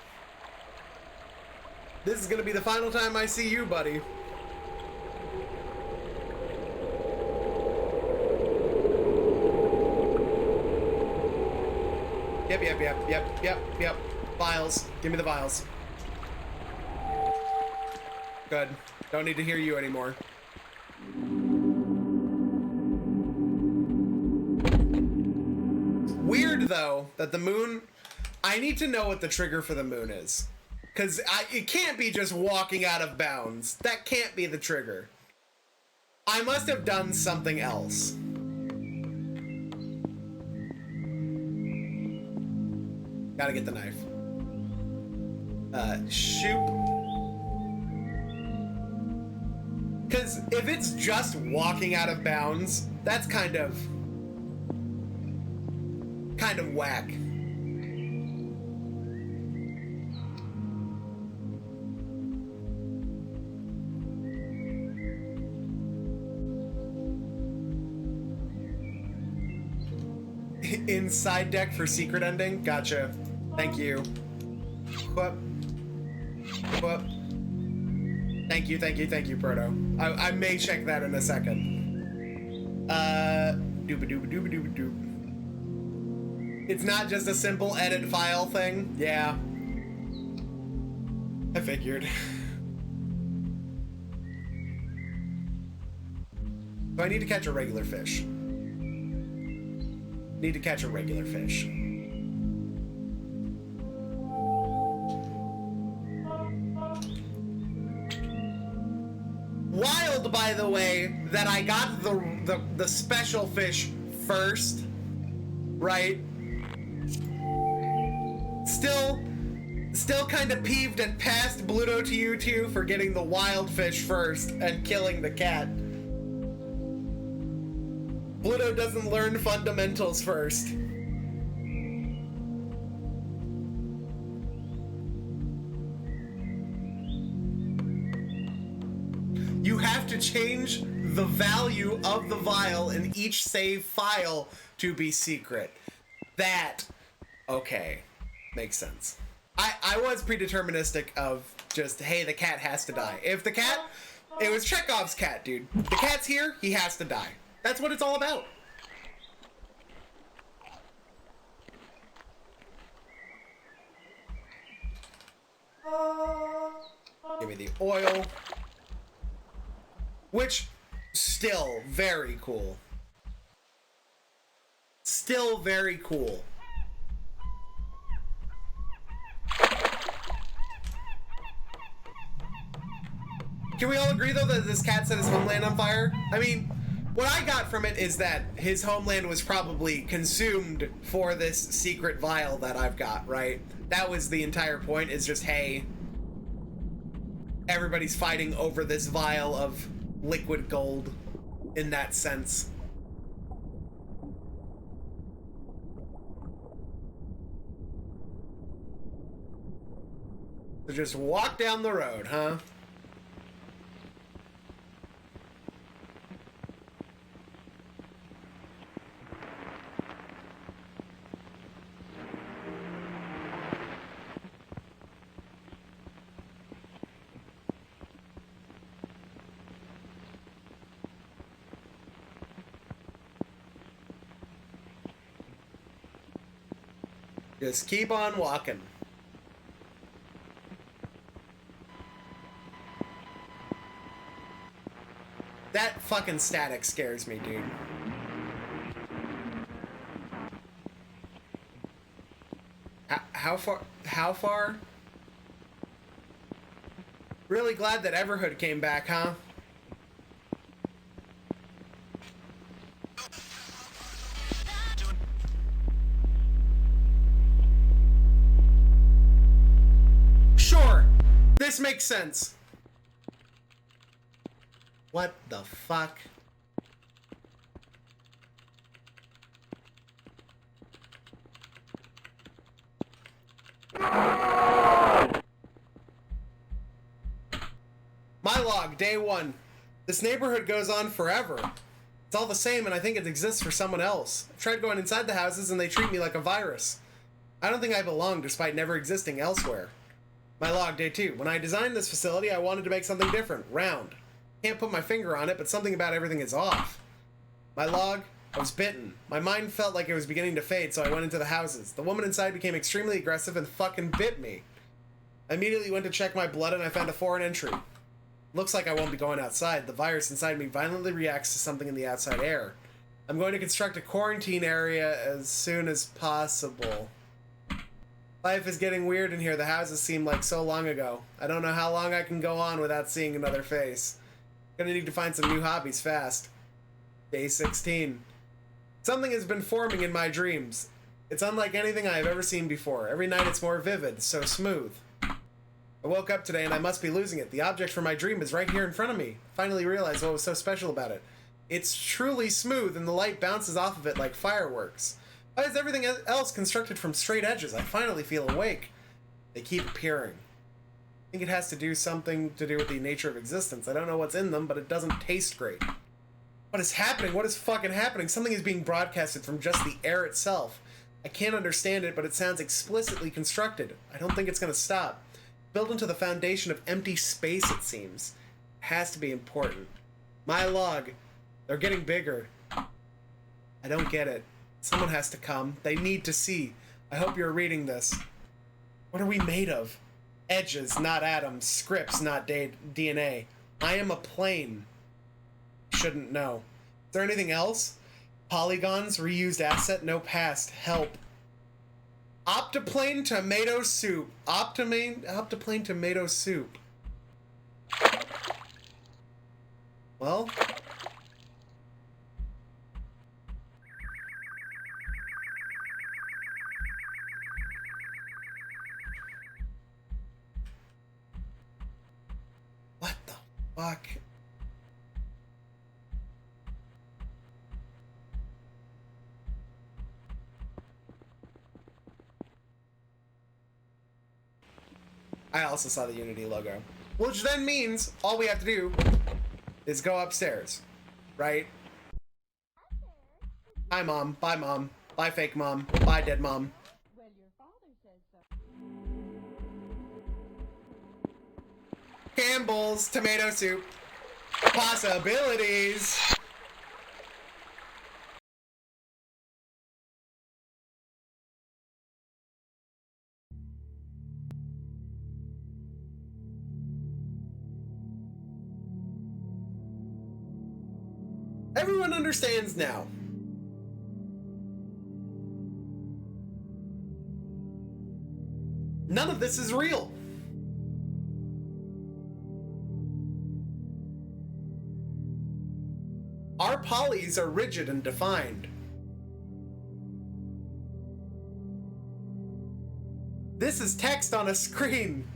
This is gonna be the final time I see you, buddy. Yep. Vials. Give me the vials. Good. Don't need to hear you anymore. Weird, though, that the moon... I need to know what the trigger for the moon is. Because it can't be just walking out of bounds. That can't be the trigger. I must have done something else. Gotta get the knife. Shoot. Because if it's just walking out of bounds, that's kind of whack. Inside deck for secret ending? Gotcha. Thank you. Whoop. Whoop. Thank you, Proto. I may check that in a second. Dooba-dooba-dooba-dooba-doop. It's not just a simple edit file thing? Yeah. I figured. So I need to catch a regular fish. Need to catch a regular fish. Wild, by the way, that I got the special fish first, right? Still kind of peeved at past Bluto to you two for getting the wild fish first and killing the cat. Bluto doesn't learn fundamentals first. You have to change the value of the vial in each save file to be secret. That, okay, makes sense. I was predeterministic of just, hey, the cat has to die. If the cat, it was Chekhov's cat, dude. The cat's here, he has to die. That's what it's all about. Give me the oil. Which, still very cool. Still very cool. Can we all agree, though, that this cat set his homeland on fire? I mean, what I got from it is that his homeland was probably consumed for this secret vial that I've got, right? That was the entire point, is just, hey, everybody's fighting over this vial of liquid gold in that sense. So just walk down the road, huh? Just keep on walking. That fucking static scares me, dude. How far? How far? Really glad that Everhood came back, huh? Sure, this makes sense. What the fuck? My log, day 1. This neighborhood goes on forever. It's all the same, and I think it exists for someone else. I've tried going inside the houses, and they treat me like a virus. I don't think I belong, despite never existing elsewhere. My log, day 2. When I designed this facility, I wanted to make something different, round. Can't put my finger on it, but something about everything is off. My log, I was bitten. My mind felt like it was beginning to fade, so I went into the houses. The woman inside became extremely aggressive and fucking bit me. I immediately went to check my blood and I found a foreign entry. Looks like I won't be going outside. The virus inside me violently reacts to something in the outside air. I'm going to construct a quarantine area as soon as possible. Life is getting weird in here. The houses seem like so long ago. I don't know how long I can go on without seeing another face. Gonna need to find some new hobbies fast. Day 16. Something has been forming in my dreams. It's unlike anything I have ever seen before. Every night it's more vivid, so smooth. I woke up today and I must be losing it. The object for my dream is right here in front of me. Finally realized what was so special about it. It's truly smooth and the light bounces off of it like fireworks. Why is everything else constructed from straight edges? I finally feel awake. They keep appearing. I think it has to do something to do with the nature of existence. I don't know what's in them, but it doesn't taste great. What is happening? What is fucking happening? Something is being broadcasted from just the air itself. I can't understand it, but it sounds explicitly constructed. I don't think it's gonna stop. Built into the foundation of empty space, it seems. It has to be important. My log. They're getting bigger. I don't get it. Someone has to come. They need to see. I hope you're reading this. What are we made of? Edges, not atoms. Scripts, not DNA. I am a plane. Shouldn't know. Is there anything else? Polygons, reused asset, no past. Help. Optoplane tomato soup. Optoplane tomato soup. Well... what the fuck? I also saw the Unity logo. Which then means all we have to do is go upstairs, right? Hi, Mom. Bye, Mom. Bye, fake Mom. Bye, dead Mom. Well, your father says so. Campbell's tomato soup. Possibilities. Everyone understands now. None of this is real. Our polys are rigid and defined. This is text on a screen.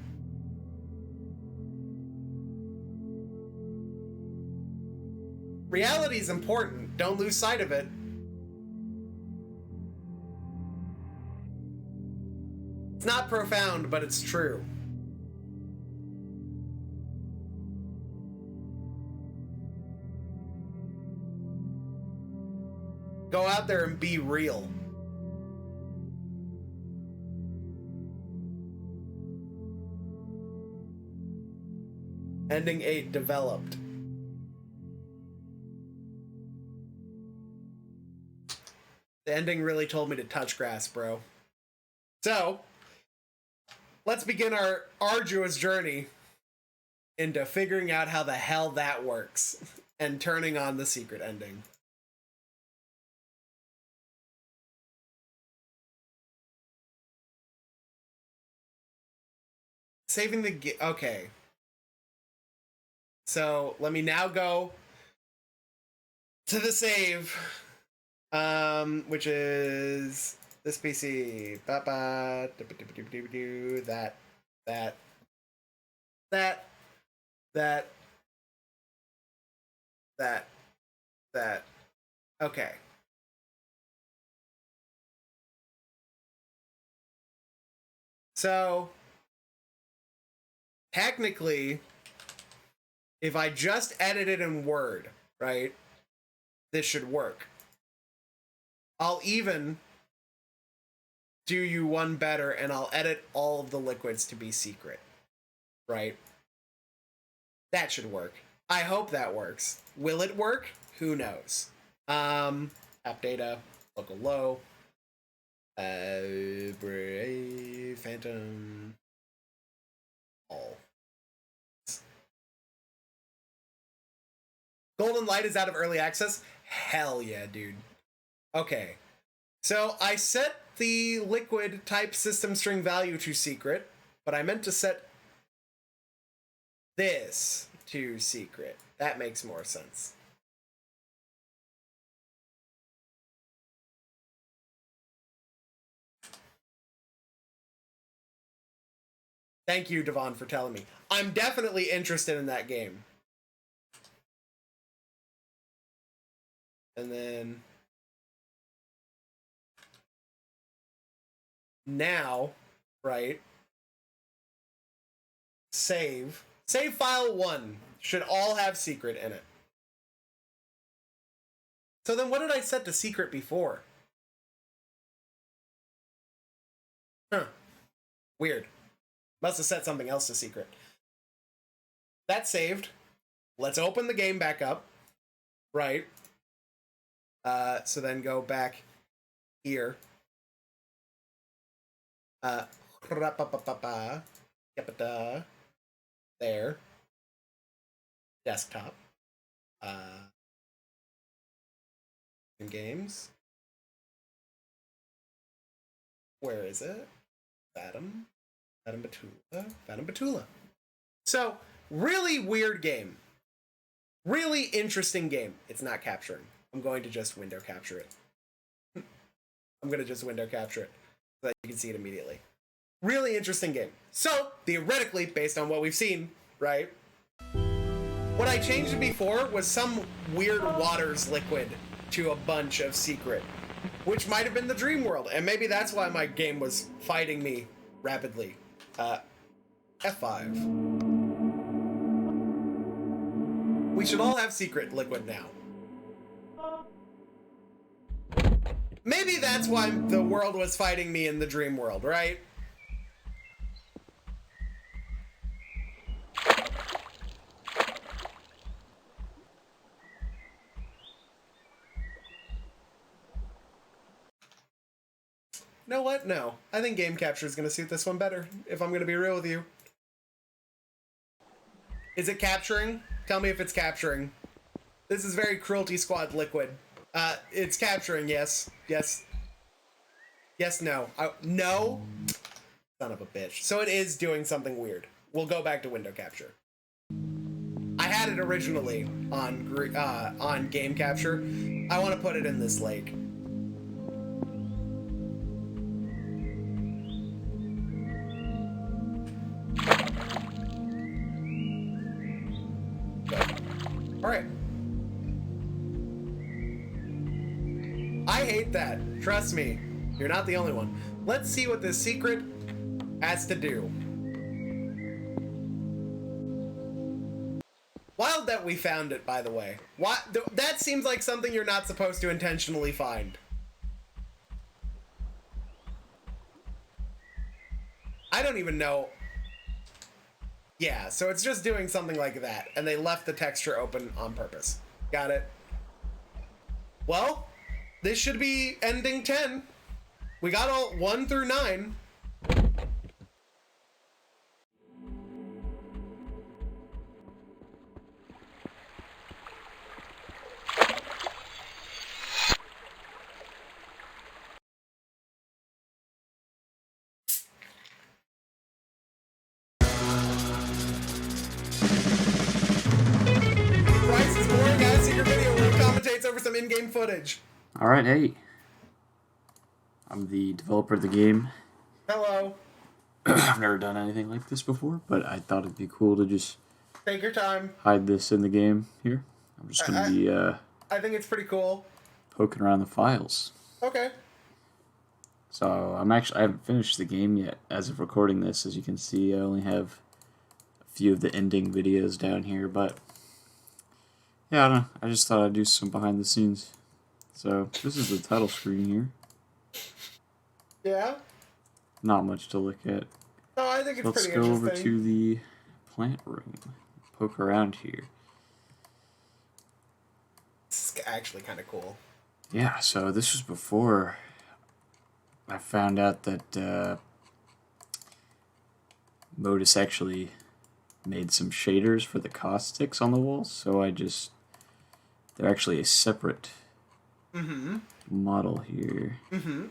Reality is important. Don't lose sight of it. It's not profound, but it's true. Go out there and be real. Ending 8 developed. The ending really told me to touch grass, bro. So, let's begin our arduous journey into figuring out how the hell that works and turning on the secret ending. Saving the okay. So let me now go to the save, which is this PC. That. Okay. So technically, if I just edit it in Word, right, this should work. I'll even do you one better and I'll edit all of the liquids to be secret. right? That should work. I hope that works. Will it work? Who knows? App data, local low, Fatum, all. Golden Light is out of early access? Hell yeah, dude. Okay. So I set the liquid type system string value to secret, but I meant to set this to secret. That makes more sense. Thank you, Devon, for telling me. I'm definitely interested in that game. And then now, right? Save. Save file 1 should all have secret in it. So then what did I set to secret before? Huh. Weird. Must have set something else to secret. That's saved. Let's open the game back up. Right. So then go back here. There. Desktop. Games. Where is it? Fatum. Fatum Betula. So, really weird game. Really interesting game. It's not capturing. I'm going to just window capture it. I'm going to just window capture it so that you can see it immediately. Really interesting game. So, theoretically, based on what we've seen, right? What I changed before was some weird waters liquid to a bunch of secret, which might have been the dream world, and maybe that's why my game was fighting me rapidly. F5. We should all have secret liquid now. Maybe that's why the world was fighting me in the dream world, right? You know what? No. I think game capture is going to suit this one better, if I'm going to be real with you. Is it capturing? Tell me if it's capturing. This is very Cruelty Squad liquid. It's capturing, yes. Yes. Yes, no. No? Son of a bitch. So it is doing something weird. We'll go back to window capture. I had it originally on game capture. I want to put it in this lake. Alright. I hate that. Trust me. You're not the only one. Let's see what this secret has to do. Wild that we found it, by the way. That seems like something you're not supposed to intentionally find. I don't even know. Yeah, so it's just doing something like that, and they left the texture open on purpose. Got it. Well, this should be ending 10. We got all 1 through 9. BRYCE is boring ass secret video where he commentates over some in-game footage. Alright, hey. I'm the developer of the game. Hello. I've never done anything like this before, but I thought it'd be cool to just Take your time. hide this in the game here. I'm just going to be I think it's pretty cool. poking around the files. Okay. So I haven't finished the game yet as of recording this. As you can see, I only have a few of the ending videos down here, but yeah, I don't know. I just thought I'd do some behind the scenes. So this is the title screen here. Yeah? Not much to look at. No, I think So it's let's pretty go interesting. over to the plant room. Poke around here. This is actually kind of cool. Yeah, so this was before I found out that Modus actually made some shaders for the caustics on the walls, so they're actually a separate model here.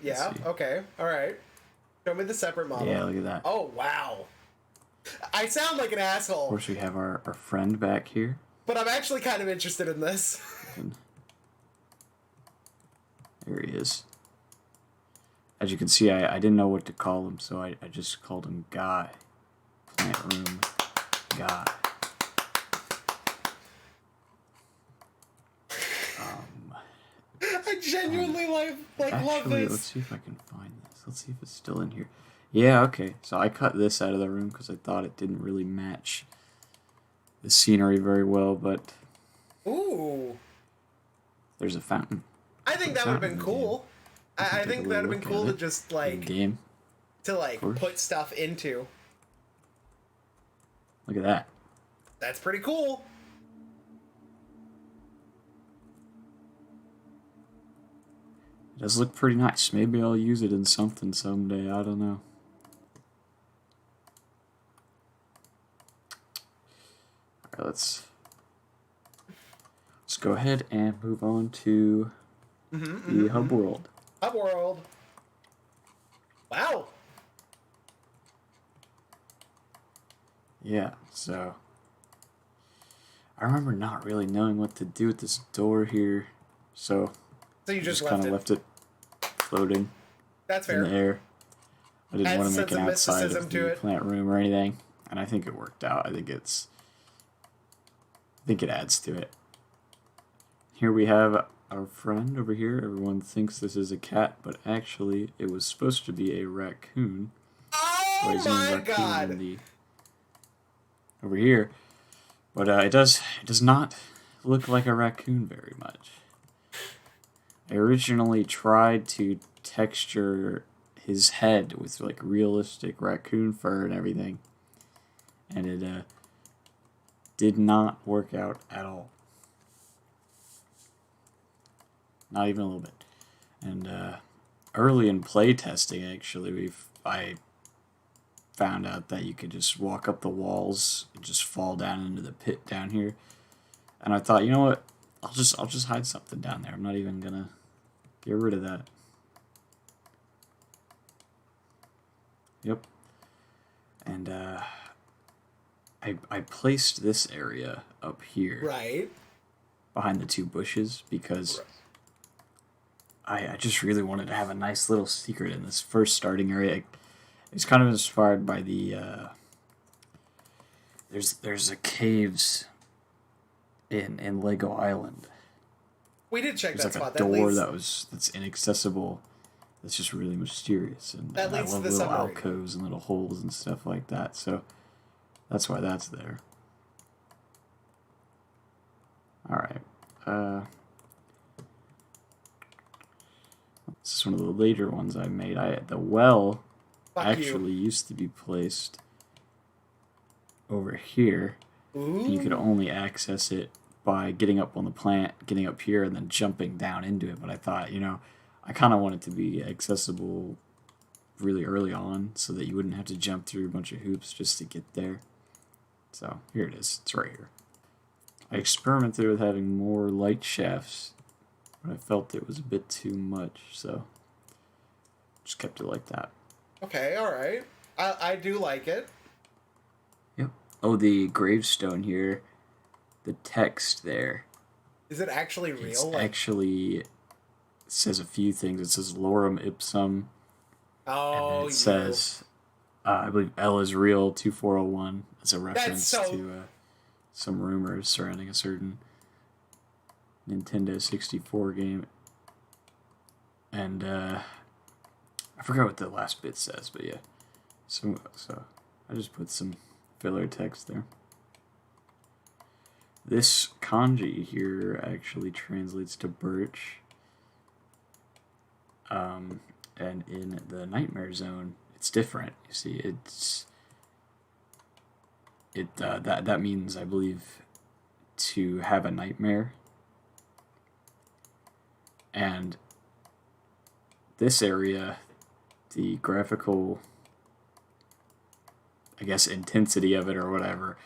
Yeah, okay, alright. Show me the separate model. Yeah, look at that. Oh, wow. I sound like an asshole. Of course, we have our friend back here. But I'm actually kind of interested in this. There he is. As you can see, I didn't know what to call him, so I just called him Guy. Plant room Guy. I genuinely love this. Let's see if I can find this. Let's see if it's still in here. Yeah, okay. So I cut this out of the room because I thought it didn't really match the scenery very well, but... Ooh. There's a fountain. I think that would have been cool. I think that would have been cool to just, like... Game. To, like, put stuff into. Look at that. That's pretty cool. It does look pretty nice. Maybe I'll use it in something someday. I don't know. Alright, let's go ahead and move on to the hub world. Hub world. Wow. Yeah, so I remember not really knowing what to do with this door here, so you just kind of left it floating. That's in fair. the air. I didn't want to make it some outside mysticism of to the it. plant room or anything, and I think it worked out. I think it adds to it. Here we have our friend over here. Everyone thinks this is a cat, but actually it was supposed to be a raccoon. Oh my god! Over here, but it does not look like a raccoon very much. I originally tried to texture his head with like realistic raccoon fur and everything, and it did not work out at all. Not even a little bit. And early in play testing, actually, I found out that you could just walk up the walls and just fall down into the pit down here. And I thought, you know what? I'll just hide something down there. I'm not even gonna get rid of that. Yep. And I placed this area up here. Right. Behind the two bushes because I just really wanted to have a nice little secret in this first starting area. It's kind of inspired by the there's a caves in Lego Island. We did check There's that like spot. a door that's inaccessible. That's just really mysterious, and That I leads to love the little submarine. alcoves and little holes and stuff like that. So that's why that's there. All right. This is one of the later ones I made. The well actually used to be placed over here. Ooh. And you could only access it by getting up on the plant, getting up here, and then jumping down into it. But I thought, I kind of want it to be accessible really early on so that you wouldn't have to jump through a bunch of hoops just to get there. So here it is. It's right here. I experimented with having more light shafts, but I felt it was a bit too much, so just kept it like that. Okay, alright. I do like it. Yep. Oh, the gravestone here, the text there. Is it actually real? It's actually, it says a few things. It says Lorem Ipsum. Oh, and it says, I believe L is real, 2401. It's a reference to some rumors surrounding a certain Nintendo 64 game. And I forgot what the last bit says, but yeah. So I just put some filler text there. This kanji here actually translates to birch. And in the Nightmare Zone, it's different. You see, that means, I believe, to have a nightmare. And this area, the graphical, I guess, intensity of it or whatever,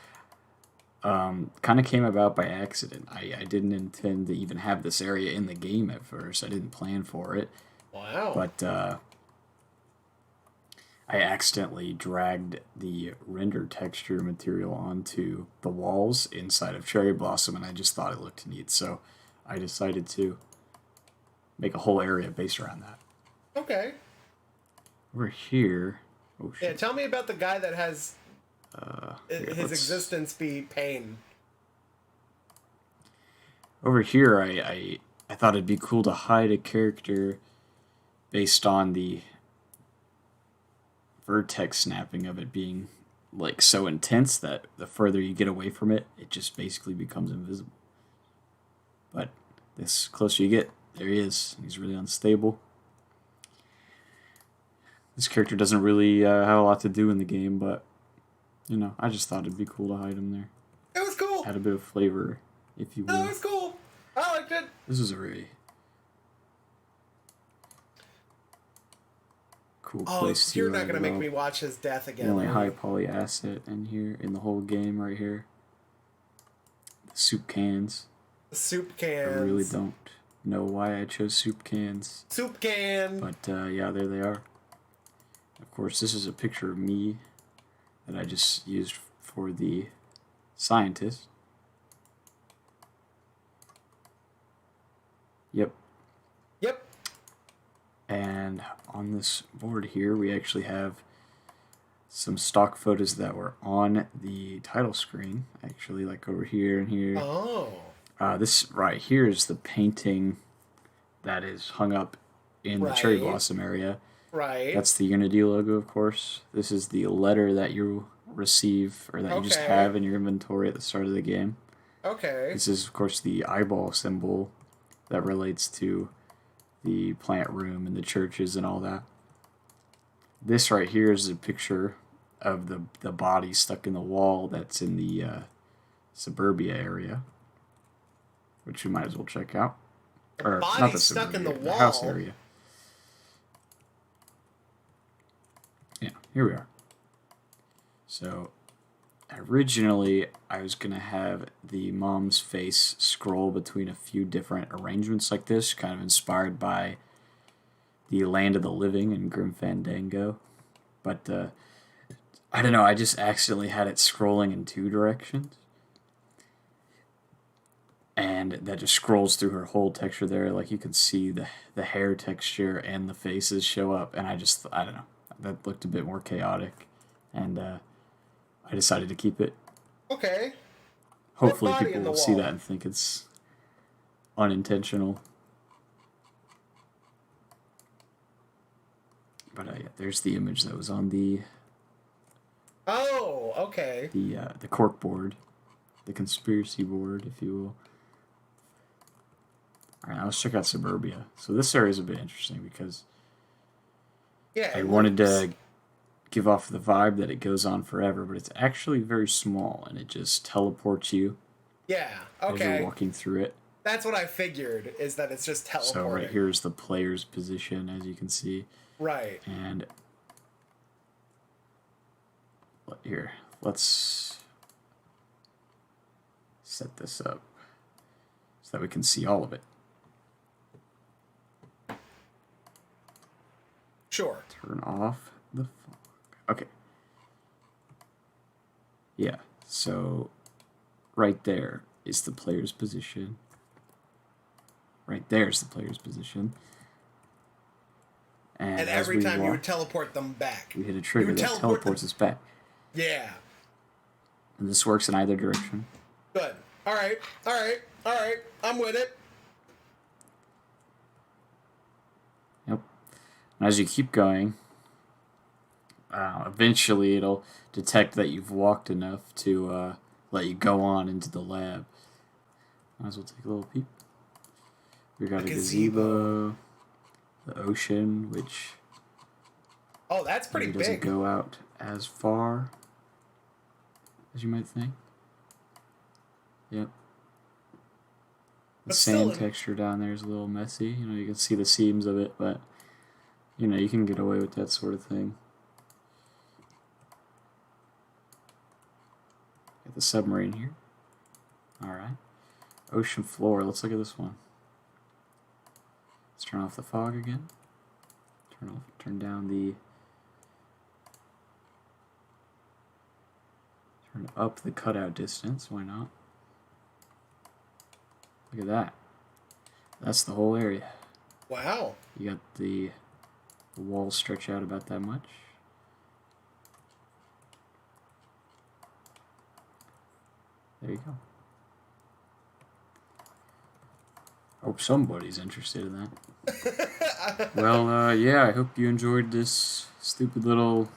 kind of came about by accident. I didn't intend to even have this area in the game at first. I didn't plan for it. Wow. But I accidentally dragged the render texture material onto the walls inside of Cherry Blossom, and I just thought it looked neat. So I decided to make a whole area based around that. Okay. Over here... Oh, shit. Yeah, tell me about the guy that has Here, his existence be pain. Over here, I thought it'd be cool to hide a character based on the vertex snapping of it being like so intense that the further you get away from it, it just basically becomes invisible. But the closer you get, there he is. He's really unstable. This character doesn't really have a lot to do in the game, but, you know, I just thought it'd be cool to hide him there. It was cool. Add a bit of flavor, if you will. No, it was cool. I liked it. This is a really cool place to you're not going to make me watch his death again. The only high poly asset in here, in the whole game right here. The soup cans. The soup cans. I really don't know why I chose soup cans. Soup can. But, yeah, there they are. Of course, this is a picture of me that I just used for the scientist. Yep. Yep. And on this board here, we actually have some stock photos that were on the title screen, actually, like over here and here. Oh. This right here is the painting that is hung up in the Cherry Blossom area. Right. That's the Unity logo, of course. This is the letter that you receive, or that you just have in your inventory at the start of the game. Okay. This is, of course, the eyeball symbol that relates to the plant room and the churches and all that. This right here is a picture of the body stuck in the wall that's in the suburbia area, which you might as well check out. Or not the stuck in the suburbia, wall. the house area. Yeah, here we are. So, originally, I was going to have the mom's face scroll between a few different arrangements like this, kind of inspired by the Land of the Living and Grim Fandango. But, I don't know, I just accidentally had it scrolling in two directions. And that just scrolls through her whole texture there. Like, you can see the hair texture and the faces show up. And I don't know. That looked a bit more chaotic. And I decided to keep it. Okay. Hopefully people will see that and think it's unintentional. But yeah, there's the image that was on the... Oh, okay. The cork board. The conspiracy board, if you will. Alright, now let's check out Suburbia. So this area is a bit interesting because I wanted to give off the vibe that it goes on forever, but it's actually very small and it just teleports you. Yeah, okay. As you're walking through it. That's what I figured, is that it's just teleporting. So right here is the player's position, as you can see. Right. And here, let's set this up so that we can see all of it. Sure. Turn off the fog. Okay. Yeah, so right there is the player's position. Right there's the player's position. And every time you would teleport them back. We hit a trigger that teleports us back. Yeah. And this works in either direction. Good. Alright. I'm with it. Yep. And as you keep going, eventually it'll detect that you've walked enough to let you go on into the lab. Might as well take a little peep. We got a gazebo, the ocean, which that's pretty big. Doesn't go out as far. as you might think. Yep. The But sand still, texture down there is a little messy. You know, you can see the seams of it, but you know, you can get away with that sort of thing. Got the submarine here. Alright. Ocean floor. Let's look at this one. Let's turn off the fog again. Turn down the... Turn up the cutout distance. Why not? Look at that. That's the whole area. wow. You got the walls stretch out about that much. There you go. Hope somebody's interested in that. Well, yeah, I hope you enjoyed this stupid little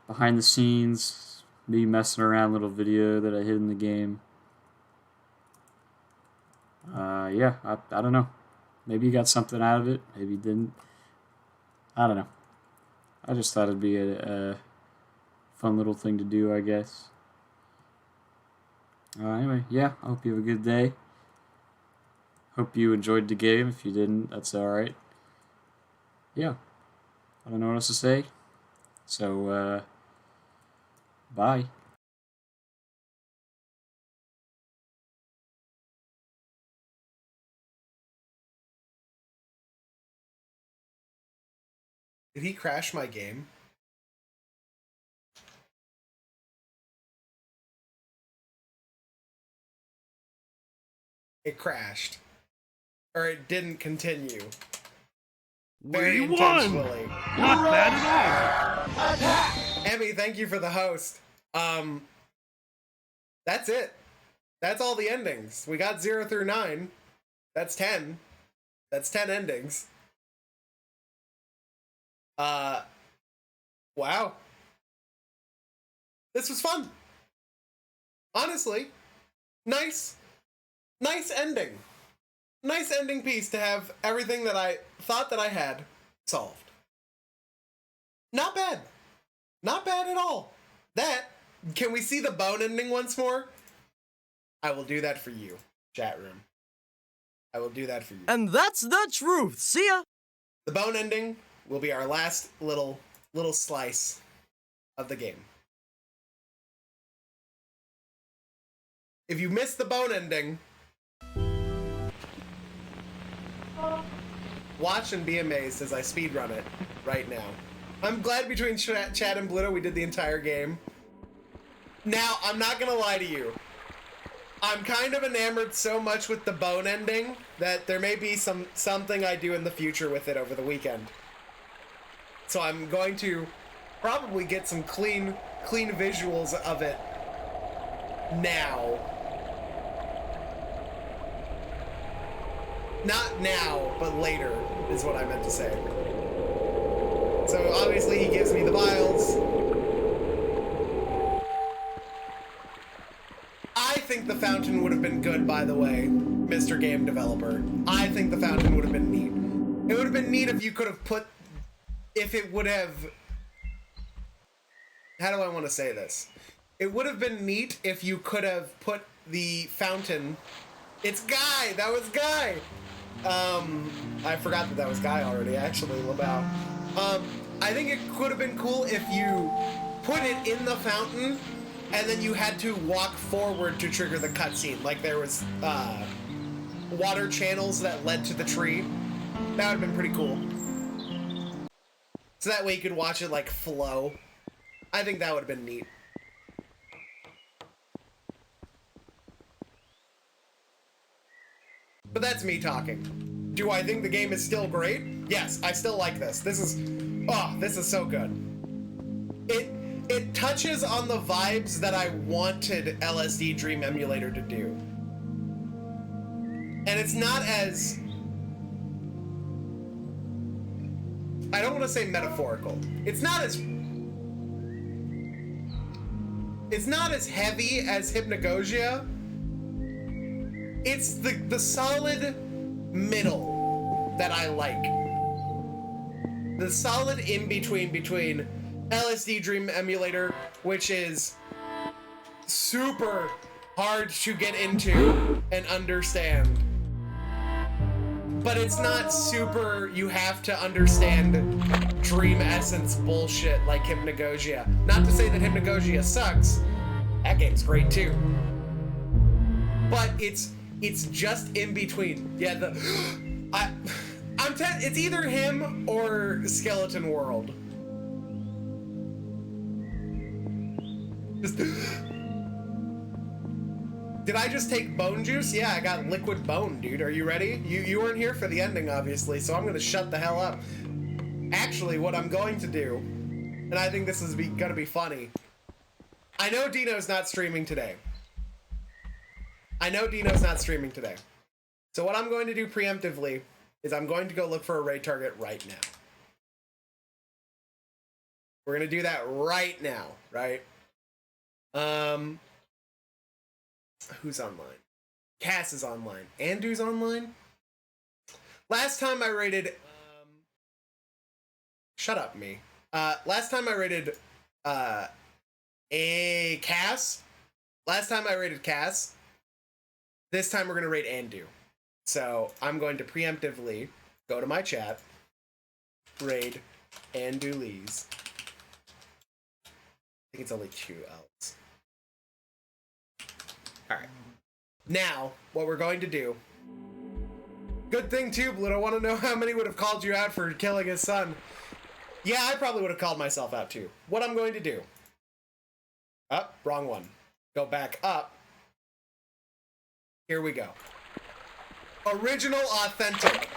behind the scenes, me messing around little video that I hid in the game. Yeah, I don't know. Maybe you got something out of it. Maybe you didn't. I don't know. I just thought it'd be a fun little thing to do, I guess. Anyway, yeah, I hope you have a good day. Hope you enjoyed the game. If you didn't, that's alright. Yeah. I don't know what else to say. So, bye. Did he crash my game? It crashed. Or it didn't continue. Very We won! intentionally. Not bad at all! Emmy, thank you for the host. That's it. That's all the endings. We got 0 through 9. That's 10. That's 10 endings. Wow. This was fun. Honestly. Nice ending. Nice ending piece to have everything that I thought that I had solved. Not bad. Not bad at all. Can we see the bone ending once more? I will do that for you, chat room. I will do that for you. And that's the truth. See ya. The bone ending will be our last little slice of the game. If you missed the bone ending, watch and be amazed as I speedrun it right now. I'm glad between Chad and Bluto we did the entire game. Now, I'm not gonna lie to you. I'm kind of enamored so much with the bone ending that there may be something I do in the future with it over the weekend. So I'm going to probably get some clean visuals of it now. Not now, but later, is what I meant to say. So obviously he gives me the vials. I think the fountain would have been good, by the way, Mr. Game Developer. I think the fountain would have been neat. It would have been neat if you could have put... If it would have... How do I want to say this? It would have been neat if you could have put the fountain... It's Guy! That was Guy! I forgot that was Guy already, actually, Labao. I think it could have been cool if you put it in the fountain and then you had to walk forward to trigger the cutscene. Like there was water channels that led to the tree. That would have been pretty cool. So that way you could watch it like flow. I think that would have been neat. But that's me talking. Do I think the game is still great? Yes, I still like this. This is so good. It touches on the vibes that I wanted LSD Dream Emulator to do. And it's not as... I don't want to say metaphorical. It's not as heavy as Hypnagogia. It's the solid middle that I like. The solid in between LSD Dream Emulator, which is super hard to get into and understand. But it's not super, you have to understand dream essence bullshit like Hypnagogia. Not to say that Hypnagogia sucks. That game's great too. But it's just in between. Yeah, it's either him or Skeleton World. Did I just take bone juice? Yeah, I got liquid bone, dude. Are you ready? You weren't here for the ending, obviously, so I'm gonna shut the hell up. Actually, what I'm going to do, and I think this is gonna be funny. I know Dino's not streaming today. So what I'm going to do preemptively is I'm going to go look for a raid target right now. We're gonna do that right now, right? Who's online? Cass is online. Andu's online? Last time I raided... shut up, me. Last time I raided... Cass. Last time I raided Cass. This time we're going to raid Andu. So I'm going to preemptively go to my chat. Raid Andu Lees. I think it's only 2 L's. Alright. Now, what we're going to do... Good thing too, Bluto. I want to know how many would have called you out for killing his son. Yeah, I probably would have called myself out too. What I'm going to do... Up, wrong one. Go back up. Here we go. Original, authentic.